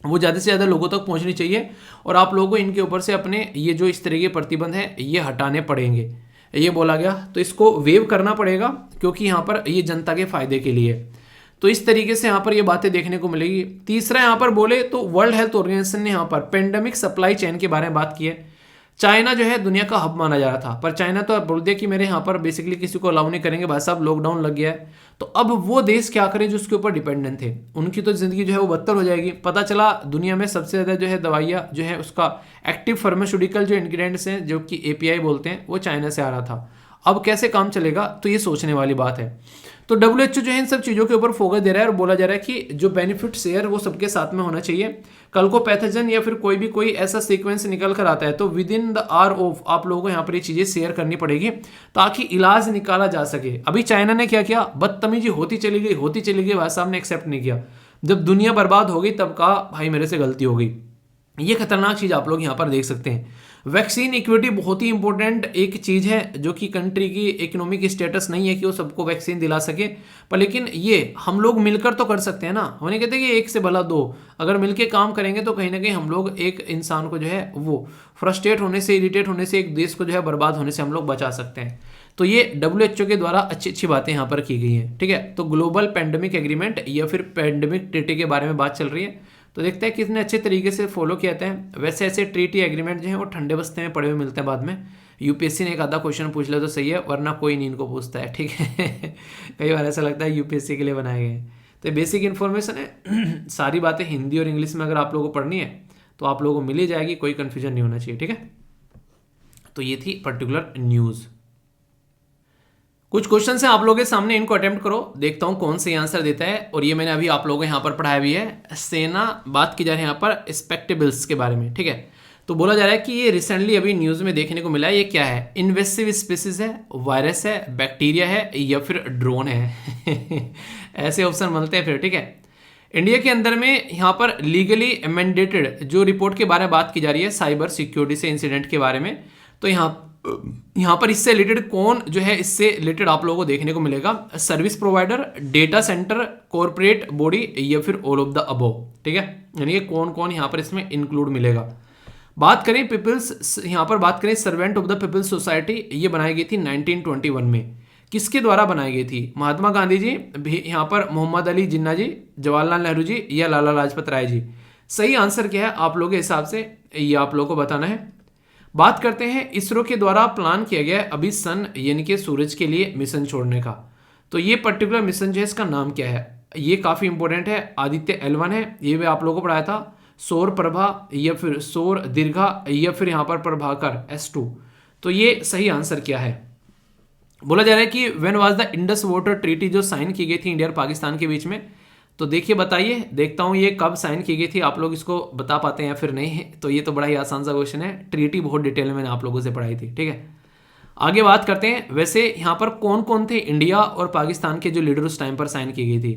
वो ज़्यादा से ज़्यादा लोगों तक पहुँचनी चाहिए और आप लोगों को इनके ऊपर से अपने ये जो इस तरह के प्रतिबंध हैं ये हटाने पड़ेंगे, ये बोला गया। तो इसको वेव करना पड़ेगा क्योंकि यहाँ पर ये जनता के फायदे के लिए। तो इस तरीके से यहाँ पर ये बातें देखने को मिलेगी। तीसरा यहाँ पर बोले तो वर्ल्ड हेल्थ ऑर्गेनाइजेशन ने यहाँ पर पेंडेमिक सप्लाई चेन के बारे में बात की है। चाइना जो है दुनिया का हब माना जा रहा था, पर चाइना तो बोल दिया कि मेरे यहाँ पर बेसिकली किसी को अलाउ नहीं करेंगे भाई साहब, लॉकडाउन लग गया है। तो अब वो देश क्या करें जो उसके ऊपर डिपेंडेंट थे, उनकी तो जिंदगी जो है वो बदतर हो जाएगी। पता चला दुनिया में सबसे ज़्यादा जो है दवाइयाँ जो है उसका एक्टिव फार्मास्यूटिकल जो इंग्रेडिएंट्स हैं जो कि API बोलते हैं वो चाइना से आ रहा था। अब कैसे काम चलेगा, तो ये सोचने वाली बात है। तो WHO जो है इन सब चीज़ों के ऊपर फोकस दे रहा है और बोला जा रहा है कि जो बेनिफिट शेयर वो सबके साथ में होना चाहिए। कल को पैथोजन या फिर कोई ऐसा सीक्वेंस निकल कर आता है तो with in the hour of आप लोगों को यहाँ पर ये चीज़ें शेयर करनी पड़ेगी ताकि इलाज निकाला जा सके। अभी चाइना ने क्या किया, बदतमीजी होती चली गई, भाई साहब ने एक्सेप्ट नहीं किया। जब दुनिया बर्बाद हो गई तब कहा भाई मेरे से गलती हो गई। ये खतरनाक चीज़ आप लोग यहाँ पर देख सकते हैं। वैक्सीन इक्विटी बहुत ही इंपॉर्टेंट एक चीज़ है जो कि कंट्री की इकोनॉमिक स्टेटस नहीं है कि वो सबको वैक्सीन दिला सके, पर लेकिन ये हम लोग मिलकर तो कर सकते हैं ना। होने कहते हैं कि एक से भला दो, अगर मिलके काम करेंगे तो कहीं ना कहीं हम लोग एक इंसान को जो है वो फ्रस्ट्रेट होने से, इरिटेट होने से, एक देश को जो है बर्बाद होने से हम लोग बचा सकते हैं। तो ये WHO के द्वारा अच्छी बातें यहाँ पर की गई हैं, ठीक है। तो ग्लोबल पेंडेमिक एग्रीमेंट या फिर पेंडेमिक ट्रीटी के बारे में बात चल रही है, तो देखते हैं कितने अच्छे तरीके से फॉलो किया जाता है। वैसे ऐसे ट्रीटी एग्रीमेंट जो है वो ठंडे बस्ते में पड़े हुए मिलते हैं बाद में। UPSC ने एक आधा क्वेश्चन पूछ लिया तो सही है, वरना कोई नहीं इनको पूछता है, ठीक है। कई बार ऐसा लगता है UPSC के लिए बनाए गए हैं। तो बेसिक इन्फॉर्मेशन है, सारी बातें हिंदी और इंग्लिश में अगर आप लोगों को पढ़नी है तो आप लोगों को मिल ही जाएगी, कोई कन्फ्यूजन नहीं होना चाहिए, ठीक है। तो ये थी पर्टिकुलर न्यूज़। कुछ क्वेश्चन है आप लोगों के सामने, इनको अटेम्प्ट करो, देखता हूं कौन सही आंसर देता है। और ये मैंने अभी आप लोगों को यहाँ पर पढ़ाया भी है। सेना बात की जा रही है यहाँ पर स्पेक्टेबल्स के बारे में, ठीक है। तो बोला जा रहा है कि ये रिसेंटली अभी न्यूज़ में देखने को मिला है। ये क्या है, इन्वेसिव स्पीसीज है, वायरस है, बैक्टीरिया है या फिर ड्रोन है। ऐसे ऑप्शन मिलते हैं फिर, ठीक है। इंडिया के अंदर में यहाँ पर लीगली मैंडेटेड जो रिपोर्ट के बारे में बात की जा रही है साइबर सिक्योरिटी से इंसिडेंट के बारे में, तो यहाँ पर इससे रिलेटेड कौन जो है, इससे रिलेटेड आप लोगों को देखने को मिलेगा service provider, data centre, corporate body या फिर ऑल ऑफ द अबव, ठीक है। यानी कि कौन कौन यहाँ पर इसमें इंक्लूड मिलेगा। बात करें पीपल्स, यहाँ पर बात करें servant of the people's society, ये बनाई गई थी 1921 में। किसके द्वारा बनाई गई थी, महात्मा गांधी जी, यहाँ पर मोहम्मद अली जिन्ना जी, जवाहरलाल नेहरू जी या लाला लाजपत राय जी। सही आंसर क्या है आप लोगों के हिसाब से, ये आप लोगों को बताना है। बात करते हैं इसरो के द्वारा प्लान किया गया अभी सन यानी कि सूरज के लिए मिशन छोड़ने का। तो ये पर्टिकुलर मिशन जो है इसका नाम क्या है, ये काफ़ी इंपॉर्टेंट है। आदित्य L1 है, ये भी आप लोगों को पढ़ाया था। सौर प्रभा या फिर सौर दीर्घा या फिर यहाँ पर प्रभाकर S2। तो ये सही आंसर क्या है। बोला जा रहा है कि when was the Indus water treaty जो साइन की गई थी इंडिया और पाकिस्तान के बीच में, तो देखिए बताइए, देखता हूँ ये कब साइन की गई थी, आप लोग इसको बता पाते हैं या फिर नहीं। तो ये तो बड़ा ही आसान सा क्वेश्चन है, ट्रीटी बहुत डिटेल में मैंने आप लोगों से पढ़ाई थी, ठीक है। आगे बात करते हैं, वैसे यहाँ पर कौन कौन थे इंडिया और पाकिस्तान के जो लीडर उस टाइम पर साइन की गई थी।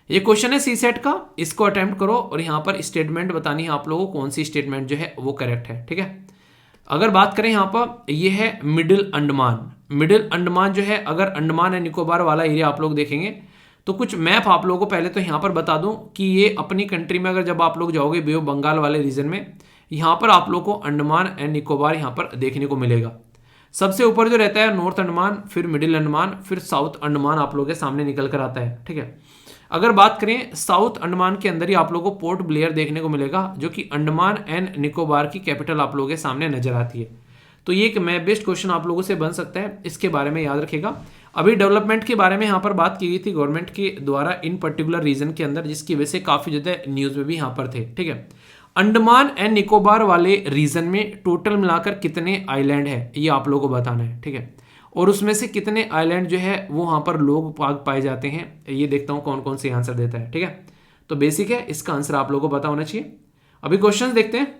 ये क्वेश्चन है CSET का, इसको अटेम्प्ट करो और यहाँ पर स्टेटमेंट बतानी है आप लोगों को, कौन सी स्टेटमेंट जो है वो करेक्ट है, ठीक है। अगर बात करें यहाँ पर, ये है मिडिल अंडमान। मिडिल अंडमान जो है, अगर अंडमान एंड निकोबार वाला एरिया आप लोग देखेंगे तो कुछ मैप आप लोगों को पहले तो यहाँ पर बता दूं कि ये अपनी कंट्री में अगर जब आप लोग जाओगे बे ऑफ बंगाल वाले रीजन में, यहाँ पर आप लोग को अंडमान एंड निकोबार यहाँ पर देखने को मिलेगा। सबसे ऊपर जो रहता है नॉर्थ अंडमान, फिर मिडिल अंडमान, फिर साउथ अंडमान आप लोगों के सामने निकल कर आता है, ठीक है। अगर बात करें साउथ अंडमान के अंदर ही आप लोगों को पोर्ट ब्लेयर देखने को मिलेगा, जो कि अंडमान एंड निकोबार की कैपिटल आप लोगों के सामने नजर आती है। तो ये एक मैप बेस्ड क्वेश्चन आप लोगों से बन सकता है, इसके बारे में याद रखिएगा। अभी डेवलपमेंट के बारे में यहाँ पर बात की गई थी गवर्नमेंट के द्वारा इन पर्टिकुलर रीजन के अंदर, जिसकी वजह से काफी ज्यादा न्यूज में भी यहाँ पर थे, ठीक है। अंडमान एंड निकोबार वाले रीजन में टोटल मिलाकर कितने आइलैंड है, ये आप लोगों को बताना है, ठीक है। और उसमें से कितने आइलैंड जो है वो वहाँ पर लोग पाए जाते हैं, ये देखता हूँ कौन कौन से आंसर देता है, ठीक है। तो बेसिक है, इसका आंसर आप लोगों को पता होना चाहिए। अभी क्वेश्चन देखते हैं।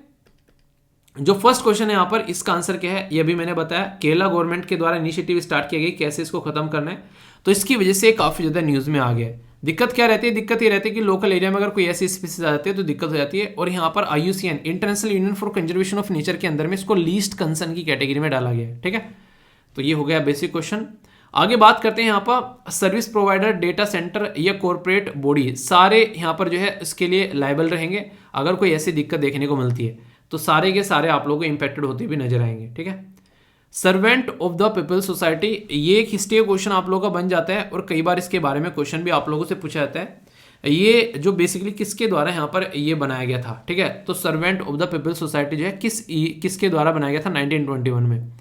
जो फर्स्ट क्वेश्चन है यहाँ पर, इसका आंसर क्या है, ये भी मैंने बताया। केरला गवर्नमेंट के द्वारा इनिशिएटिव स्टार्ट किया गया कैसे इसको खत्म करना है, तो इसकी वजह से काफी ज्यादा न्यूज में आ गया है। दिक्कत क्या रहती है, दिक्कत ये रहती है कि लोकल एरिया में अगर कोई ऐसी स्पीसीज आ जाती है तो दिक्कत हो जाती है। और यहाँ पर IUCN international union for conservation of nature के अंदर में इसको लीस्ट कंसर्न की कैटेगरी में डाला गया है, ठीक है। तो ये हो गया बेसिक क्वेश्चन। आगे बात करते हैं यहाँ पर सर्विस प्रोवाइडर, डेटा सेंटर या कॉर्पोरेट बॉडी, सारे यहाँ पर जो है इसके लिए लायबल रहेंगे। अगर कोई ऐसी दिक्कत देखने को मिलती है तो सारे के सारे आप लोगों को इंपैक्टेड होते भी नजर आएंगे, ठीक है। Servant of the people society, ये एक हिस्ट्री क्वेश्चन आप लोगों का बन जाता है और कई बार इसके बारे में क्वेश्चन भी आप लोगों से पूछा जाता है। ये जो बेसिकली किसके द्वारा यहाँ पर ये बनाया गया था, ठीक है। तो servant of the people society जो है किसके द्वारा बनाया गया था 1921 में।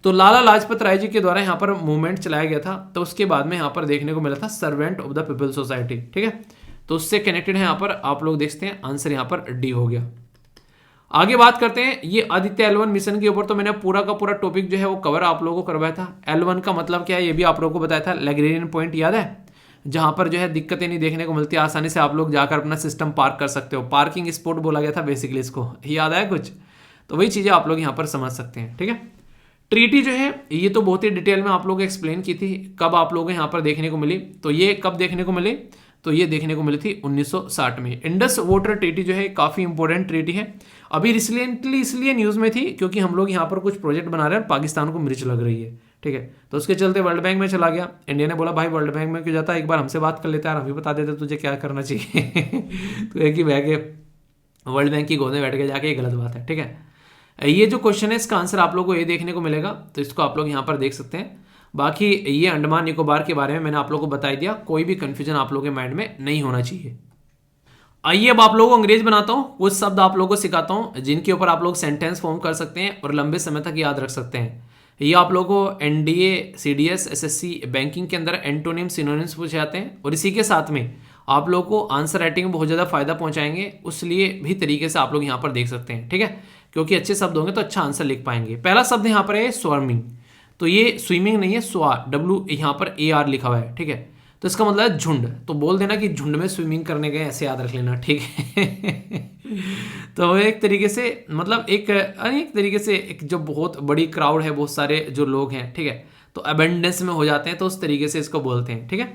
तो लाला लाजपत राय जी के द्वारा यहाँ पर मूवमेंट चलाया गया था, तो उसके बाद में यहाँ पर देखने को मिला था servant of the people society, ठीक है। तो उससे कनेक्टेड है यहाँ पर आप लोग देखते हैं, आंसर यहाँ पर डी हो गया। आगे बात करते हैं, ये आदित्य L1 मिशन के ऊपर तो मैंने पूरा का पूरा टॉपिक जो है वो कवर आप लोगों को करवाया था। L1 का मतलब क्या है ये भी आप लोगों को बताया था। लैग्रेंजियन पॉइंट याद है, जहां पर जो है दिक्कतें नहीं देखने को मिलती, आसानी से आप लोग जाकर अपना सिस्टम पार्क कर सकते हो। पार्किंग स्पॉट बोला गया था बेसिकली इसको, याद आया कुछ? तो वही चीज़ें आप लोग यहाँ पर समझ सकते हैं, ठीक है। ट्रीटी जो है ये तो बहुत ही डिटेल में आप लोगों को एक्सप्लेन की थी, कब आप लोगों को यहाँ पर देखने को मिली। तो ये कब देखने को मिली? तो ये देखने को मिली थी 1960 में। इंडस वाटर ट्रीटी जो है काफ़ी इंपॉर्टेंट ट्रीटी है। अभी रिसेंटली इसलिए न्यूज़ में थी क्योंकि हम लोग यहाँ पर कुछ प्रोजेक्ट बना रहे हैं और पाकिस्तान को मिर्च लग रही है, ठीक है। तो उसके चलते वर्ल्ड बैंक में चला गया। इंडिया ने बोला भाई वर्ल्ड बैंक में क्यों जाता है, एक बार हमसे बात कर लेता है, हम भी बता देते तुझे क्या करना चाहिए। तो एक ही बह के वर्ल्ड बैंक की गोद में बैठ के जाके, ये गलत बात है, ठीक है। ये जो क्वेश्चन है इसका आंसर आप लोगों को ये देखने को मिलेगा, तो इसको आप लोग यहाँ पर देख सकते हैं। बाकी ये अंडमान निकोबार के बारे में मैंने आप लोगों को बता दिया, कोई भी कंफ्यूजन आप लोगों के माइंड में नहीं होना चाहिए। आइए अब आप लोगों को अंग्रेज बनाता हूँ, कुछ शब्द आप लोगों को सिखाता हूँ जिनके ऊपर आप लोग सेंटेंस फॉर्म कर सकते हैं और लंबे समय तक याद रख सकते हैं। ये आप लोगों को एनडीए, सीडीएस, एसएससी, बैंकिंग के अंदर एंटोनिम, सिनोनिम्स पूछे जाते हैं और इसी के साथ में आप लोगों को आंसर राइटिंग में बहुत ज़्यादा फायदा पहुंचाएंगे, उसलिए भी तरीके से आप लोग यहाँ पर देख सकते हैं, ठीक है। क्योंकि अच्छे शब्द होंगे तो अच्छा आंसर लिख पाएंगे। पहला शब्द यहाँ पर है स्वर्मिंग, तो ये स्विमिंग नहीं है, स्वा, डब्ल्यू यहाँ पर AR लिखा हुआ है, ठीक है। तो इसका मतलब है झुंड, तो बोल देना कि झुंड में स्विमिंग करने गए, ऐसे याद रख लेना, ठीक है। तो एक तरीके से मतलब एक तरीके से एक जो बहुत बड़ी क्राउड है, बहुत सारे जो लोग हैं, ठीक है, तो अबेंडेंस में हो जाते हैं, तो उस तरीके से इसको बोलते हैं, ठीक है।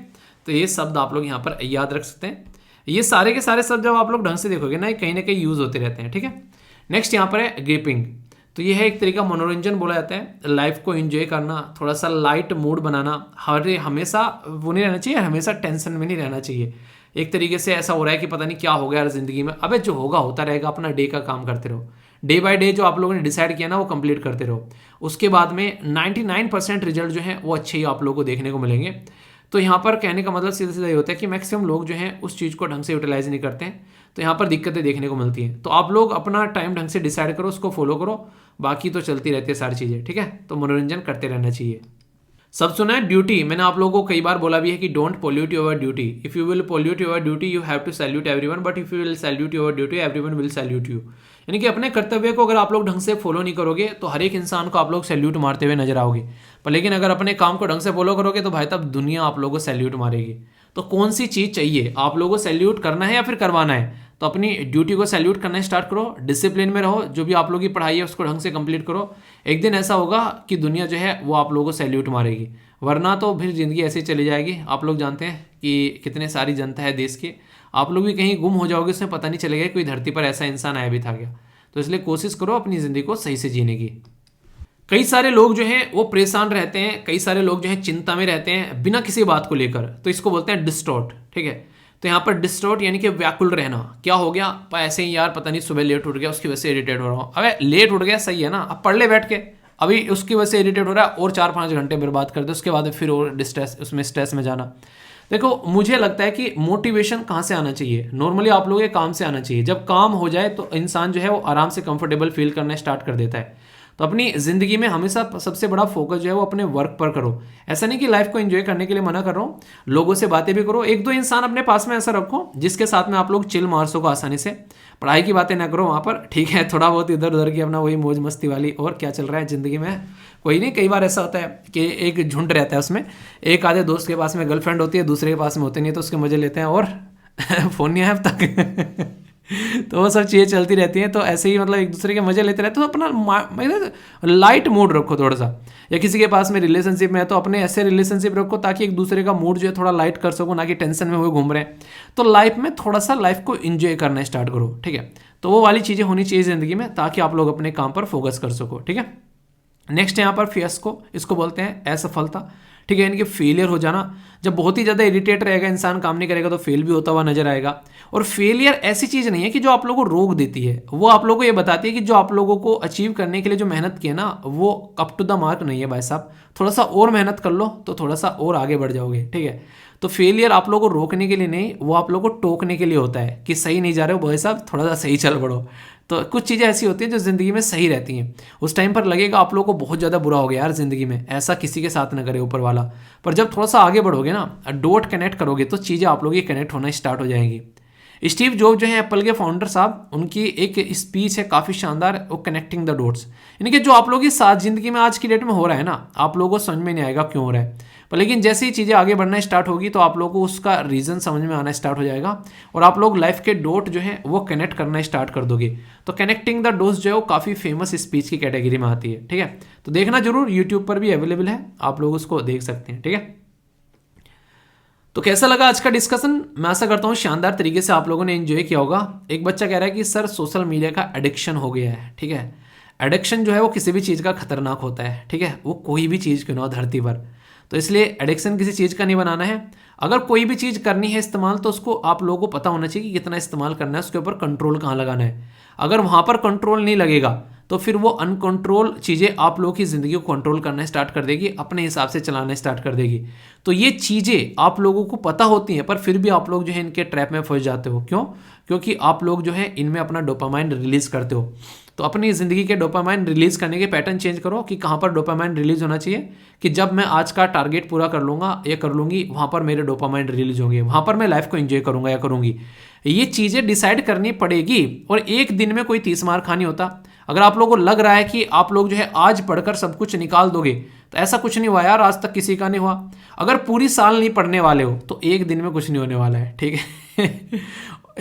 तो ये शब्द आप लोग यहाँ पर याद रख सकते हैं। ये सारे के सारे शब्द जब आप लोग ढंग से देखोगे ना कहीं यूज होते रहते हैं, ठीक है। नेक्स्ट यहाँ पर है ग्रिपिंग, तो ये है एक तरीका मनोरंजन बोला जाता है, लाइफ को एंजॉय करना, थोड़ा सा लाइट मूड बनाना, हमेशा वो नहीं रहना चाहिए, हमेशा टेंशन में नहीं रहना चाहिए। एक तरीके से ऐसा हो रहा है कि पता नहीं क्या हो गया यार जिंदगी में, अबे जो होगा होता रहेगा, अपना डे का काम करते रहो, डे बाय डे जो आप लोगों ने डिसाइड किया ना वो कंप्लीट करते रहो। उसके बाद में 99% रिजल्ट जो है वो अच्छे ही आप लोगों को देखने को मिलेंगे। तो यहाँ पर कहने का मतलब सीधा सीधा ये होता है कि मैक्सिमम लोग जो हैं उस चीज़ को ढंग से यूटिलाइज नहीं करते हैं, तो यहाँ पर दिक्कतें देखने को मिलती हैं। तो आप लोग अपना टाइम ढंग से डिसाइड करो, उसको फॉलो करो, बाकी तो चलती रहती है सारी चीज़ें, ठीक है। तो मनोरंजन करते रहना चाहिए। सब सुना है ड्यूटी, मैंने आप लोगों को कई बार बोला भी है कि don't pollute your duty, if you will pollute your duty you have to salute everyone, but if you will salute your duty everyone will salute you. यानी कि अपने कर्तव्य को अगर आप लोग ढंग से फॉलो नहीं करोगे तो हर एक इंसान को आप लोग सैल्यूट मारते हुए नजर आओगे, पर लेकिन अगर अपने काम को ढंग से फॉलो करोगे तो भाई तब दुनिया आप लोगों को सैल्यूट मारेगी। तो कौन सी चीज़ चाहिए, आप लोगों को सैल्यूट करना है या फिर करवाना है? तो अपनी ड्यूटी को सैल्यूट करना स्टार्ट करो, डिसिप्लिन में रहो, जो भी आप लोगों की पढ़ाई है उसको ढंग से कंप्लीट करो। एक दिन ऐसा होगा कि दुनिया जो है वो आप लोगों को सैल्यूट मारेगी, वरना तो फिर ज़िंदगी ऐसे ही चली जाएगी। आप लोग जानते हैं कि कितने सारी जनता है देश के, आप लोग भी कहीं गुम हो जाओगे, उसमें पता नहीं चलेगा कोई धरती पर ऐसा इंसान आया भी था क्या। तो इसलिए कोशिश करो अपनी ज़िंदगी को सही से जीने की। कई सारे लोग जो हैं वो परेशान रहते हैं, कई सारे लोग जो हैं चिंता में रहते हैं बिना किसी बात को लेकर, तो इसको बोलते हैं डिस्टॉर्ट, ठीक है। तो यहाँ पर डिस्टॉर्ट यानी कि व्याकुल रहना। क्या हो गया, ऐसे ही यार पता नहीं सुबह लेट उठ गया उसकी वजह से इरिटेट हो रहा हूँ। अबे लेट उठ गया सही है ना, अब पढ़ ले बैठ के, अभी उसकी वजह से इरिटेट हो रहा है और 4-5 घंटे बर्बाद कर दे, उसके बाद फिर और डिस्ट्रेस, उसमें स्ट्रेस में जाना। देखो मुझे लगता है कि मोटिवेशन कहाँ से आना चाहिए, नॉर्मली आप लोगों के काम से आना चाहिए। जब काम हो जाए तो इंसान जो है वो आराम से कंफर्टेबल फील करना स्टार्ट कर देता है। तो अपनी ज़िंदगी में हमेशा सबसे बड़ा फोकस जो है वो अपने वर्क पर करो। ऐसा नहीं कि लाइफ को एंजॉय करने के लिए मना कर रहा हूँ, लोगों से बातें भी करो, 1-2 इंसान अपने पास में ऐसा रखो जिसके साथ में आप लोग चिल मार सको आसानी से। पढ़ाई की बातें ना करो वहाँ पर, ठीक है, थोड़ा बहुत इधर उधर की अपना वही मौज मस्ती वाली, और क्या चल रहा है ज़िंदगी में कोई नहीं। कई बार ऐसा होता है कि एक झुंड रहता है, उसमें एक आधे दोस्त के पास में गर्लफ्रेंड होती है, दूसरे के पास में होती नहीं, तो उसके मजे लेते हैं और फ़ोन नहीं आया अब तक। तो वो सब चीज़ें चलती रहती हैं। तो ऐसे ही मतलब एक दूसरे के मजे लेते रहते, तो अपना लाइट मूड रखो थोड़ा सा। या किसी के पास में रिलेशनशिप में है तो अपने ऐसे रिलेशनशिप रखो ताकि एक दूसरे का मूड जो है थोड़ा लाइट कर सको, ना कि टेंशन में हुए घूम रहे हैं। तो लाइफ में थोड़ा सा लाइफ को एंजॉय करना स्टार्ट करो, ठीक है। तो वो वाली चीज़ें होनी चाहिए ज़िंदगी में ताकि आप लोग अपने काम पर फोकस कर सको, ठीक है। नेक्स्ट यहाँ पर फियस्को, इसको बोलते हैं असफलता, ठीक है, यानी कि फेलियर हो जाना। जब बहुत ही ज़्यादा इरिटेट रहेगा इंसान, काम नहीं करेगा, तो फेल भी होता हुआ नजर आएगा। और फेलियर ऐसी चीज़ नहीं है कि जो आप लोगों को रोक देती है, वो आप लोगों को ये बताती है कि जो आप लोगों को अचीव करने के लिए जो मेहनत की है ना वो अप टू द मार्क नहीं है भाई साहब, थोड़ा सा और मेहनत कर लो तो थोड़ा सा और आगे बढ़ जाओगे, ठीक है। तो फेलियर आप लोगों को रोकने के लिए नहीं, वो आप लोगों को टोकने के लिए होता है कि सही नहीं जा रहे हो भाई साहब, थोड़ा सा सही चल बढ़ो। तो कुछ चीज़ें ऐसी होती हैं जो ज़िंदगी में सही रहती हैं। उस टाइम पर लगेगा आप लोगों को बहुत ज़्यादा बुरा हो गया यार ज़िंदगी में, ऐसा किसी के साथ ना करे ऊपर वाला। पर जब थोड़ा सा आगे बढ़ोगे ना, डॉट कनेक्ट करोगे, तो चीज़ें आप लोगों की कनेक्ट होना स्टार्ट हो जाएंगी। स्टीव जॉब जो है एप्पल के फाउंडर साहब, उनकी एक स्पीच है काफ़ी शानदार, वो कनेक्टिंग द डॉट्स। यानी कि जो आप लोगों की साथ ज़िंदगी में आज की डेट में हो रहा है ना, आप लोगों को समझ में नहीं आएगा क्यों हो रहा है, पर लेकिन जैसे ही चीज़ें आगे बढ़ना स्टार्ट होगी तो आप लोगों को उसका रीज़न समझ में आना स्टार्ट हो जाएगा और आप लोग लाइफ के डॉट जो है वो कनेक्ट करना स्टार्ट कर दोगे। तो कनेक्टिंग द डॉट्स जो है वो काफ़ी फेमस स्पीच की कैटेगरी में आती है, ठीक है। तो देखना जरूर, यूट्यूब पर भी अवेलेबल है, आप लोग उसको देख सकते हैं, ठीक है। तो कैसा लगा आज का डिस्कशन? मैं आशा करता हूँ शानदार तरीके से आप लोगों ने एंजॉय किया होगा। एक बच्चा कह रहा है कि सर सोशल मीडिया का एडिक्शन हो गया है, ठीक है। एडिक्शन जो है वो किसी भी चीज़ का खतरनाक होता है, ठीक है, वो कोई भी चीज़ क्यों ना हो धरती पर। तो इसलिए एडिक्शन किसी चीज़ का नहीं बनाना है। अगर कोई भी चीज़ करनी है इस्तेमाल, तो उसको आप लोगों को पता होना चाहिए कि कितना इस्तेमाल करना है, उसके ऊपर कंट्रोल कहाँ लगाना है। अगर वहाँ पर कंट्रोल नहीं लगेगा तो फिर वो अनकंट्रोल चीज़ें आप लोगों की ज़िंदगी को कंट्रोल करना स्टार्ट कर देगी, अपने हिसाब से चलाना स्टार्ट कर देगी। तो ये चीज़ें आप लोगों को पता होती हैं, पर फिर भी आप लोग जो है इनके ट्रैप में फंस जाते हो। क्यों? क्योंकि आप लोग जो है इनमें अपना डोपामाइन रिलीज़ करते हो। तो अपनी ज़िंदगी के डोपामाइन रिलीज़ करने के पैटर्न चेंज करो कि कहाँ पर डोपामाइन रिलीज़ होना चाहिए, कि जब मैं आज का टारगेट पूरा कर लूँगा या कर लूँगी, वहाँ पर मेरे डोपामाइन रिलीज होंगे, वहाँ पर मैं लाइफ को एंजॉय करूँगा या करूँगी। ये चीज़ें डिसाइड करनी पड़ेगी और एक दिन में कोई 30 मार खा नहीं होता। अगर आप लोगों को लग रहा है कि आप लोग जो है आज पढ़कर सब कुछ निकाल दोगे, तो ऐसा कुछ नहीं हुआ यार, आज तक किसी का नहीं हुआ। अगर पूरी साल नहीं पढ़ने वाले हो तो एक दिन में कुछ नहीं होने वाला है, ठीक है।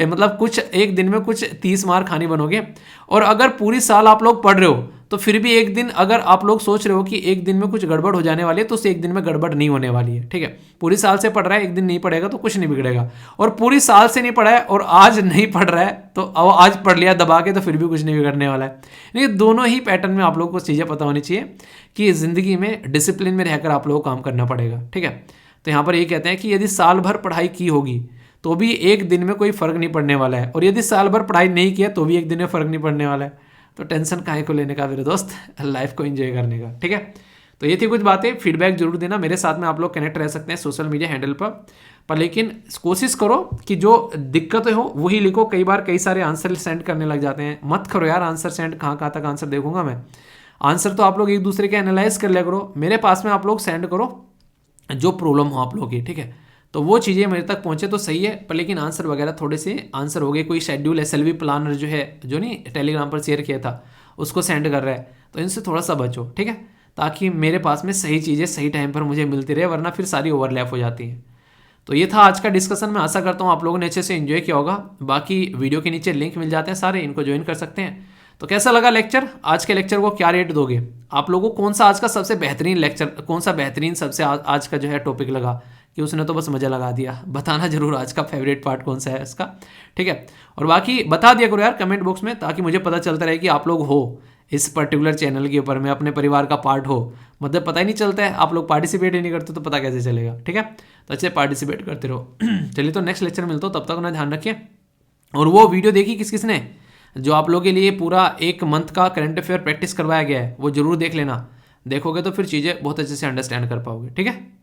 मतलब कुछ एक दिन में कुछ 30 मार खानी बनोगे। और अगर पूरी साल आप लोग पढ़ रहे हो तो फिर भी एक दिन अगर आप लोग सोच रहे हो कि एक दिन में कुछ गड़बड़ हो जाने वाली है, तो उस एक दिन में गड़बड़ नहीं होने वाली है, ठीक है। पूरी साल से पढ़ रहा है, एक दिन नहीं पढ़ेगा तो कुछ नहीं बिगड़ेगा। और पूरी साल से नहीं पढ़ा है और आज नहीं पढ़ रहा है तो आज पढ़ लिया दबा के, तो फिर भी कुछ नहीं बिगड़ने वाला है। लेकिन दोनों ही पैटर्न में आप लोगों को चीज़ें पता होनी चाहिए कि ज़िंदगी में डिसिप्लिन में रहकर आप लोगों को काम करना पड़ेगा, ठीक है। तो यहाँ पर ये कहते हैं कि यदि साल भर पढ़ाई की होगी तो भी एक दिन में कोई फ़र्क नहीं पड़ने वाला है, और यदि साल भर पढ़ाई नहीं किया तो भी एक दिन में फ़र्क नहीं पड़ने वाला है। तो टेंशन काहे को लेने का मेरे दोस्त, लाइफ को एंजॉय करने का, ठीक है। तो ये थी कुछ बातें, फीडबैक जरूर देना। मेरे साथ में आप लोग कनेक्ट रह सकते हैं सोशल मीडिया हैंडल पर लेकिन कोशिश करो कि जो दिक्कतें हो वही लिखो। कई बार कई सारे आंसर सेंड करने लग जाते हैं, मत करो यार आंसर सेंड, कहाँ कहाँ तक आंसर देखूंगा मैं। आंसर तो आप लोग एक दूसरे के एनालाइज कर लिया करो, मेरे पास में आप लोग सेंड करो जो प्रॉब्लम हो आप लोगों की, ठीक है। तो वो चीज़ें मेरे तक पहुँचे तो सही है, पर लेकिन आंसर वगैरह थोड़े से आंसर हो गए। कोई शेड्यूल SLV प्लानर जो है, जो नहीं टेलीग्राम पर शेयर किया था, उसको सेंड कर रहा है, तो इनसे थोड़ा सा बचो, ठीक है, ताकि मेरे पास में सही चीज़ें सही टाइम पर मुझे मिलती रहे, वरना फिर सारी ओवरलैप हो जाती हैं। तो ये था आज का डिस्कशन। मैं आशा करता हूँ आप लोगों ने अच्छे से एंजॉय किया होगा। बाकी वीडियो के नीचे लिंक मिल जाते हैं सारे, इनको ज्वाइन कर सकते हैं। तो कैसा लगा लेक्चर? आज के लेक्चर को क्या रेट दोगे आप लोगों को? कौन सा आज का सबसे बेहतरीन लेक्चर, कौन सा बेहतरीन सबसे आज का जो है टॉपिक लगा कि उसने तो बस मज़ा लगा दिया? बताना जरूर आज का फेवरेट पार्ट कौन सा है इसका, ठीक है। और बाकी बता दिया करो यार कमेंट बॉक्स में, ताकि मुझे पता चलता रहे कि आप लोग हो इस पर्टिकुलर चैनल के ऊपर में, अपने परिवार का पार्ट हो। मतलब पता ही नहीं चलता है, आप लोग पार्टिसिपेट ही नहीं करते तो पता कैसे चलेगा, ठीक है। तो अच्छे पार्टिसिपेट करते रहो। चलिए तो नेक्स्ट लेक्चर मिलता हूँ, तब तक अपना ध्यान रखिए। और वो वीडियो देखी किस किसने, जो आप लोगों के लिए पूरा एक मंथ का करंट अफेयर प्रैक्टिस करवाया गया है, वो जरूर देख लेना। देखोगे तो फिर चीज़ें बहुत अच्छे से अंडरस्टैंड कर पाओगे, ठीक है।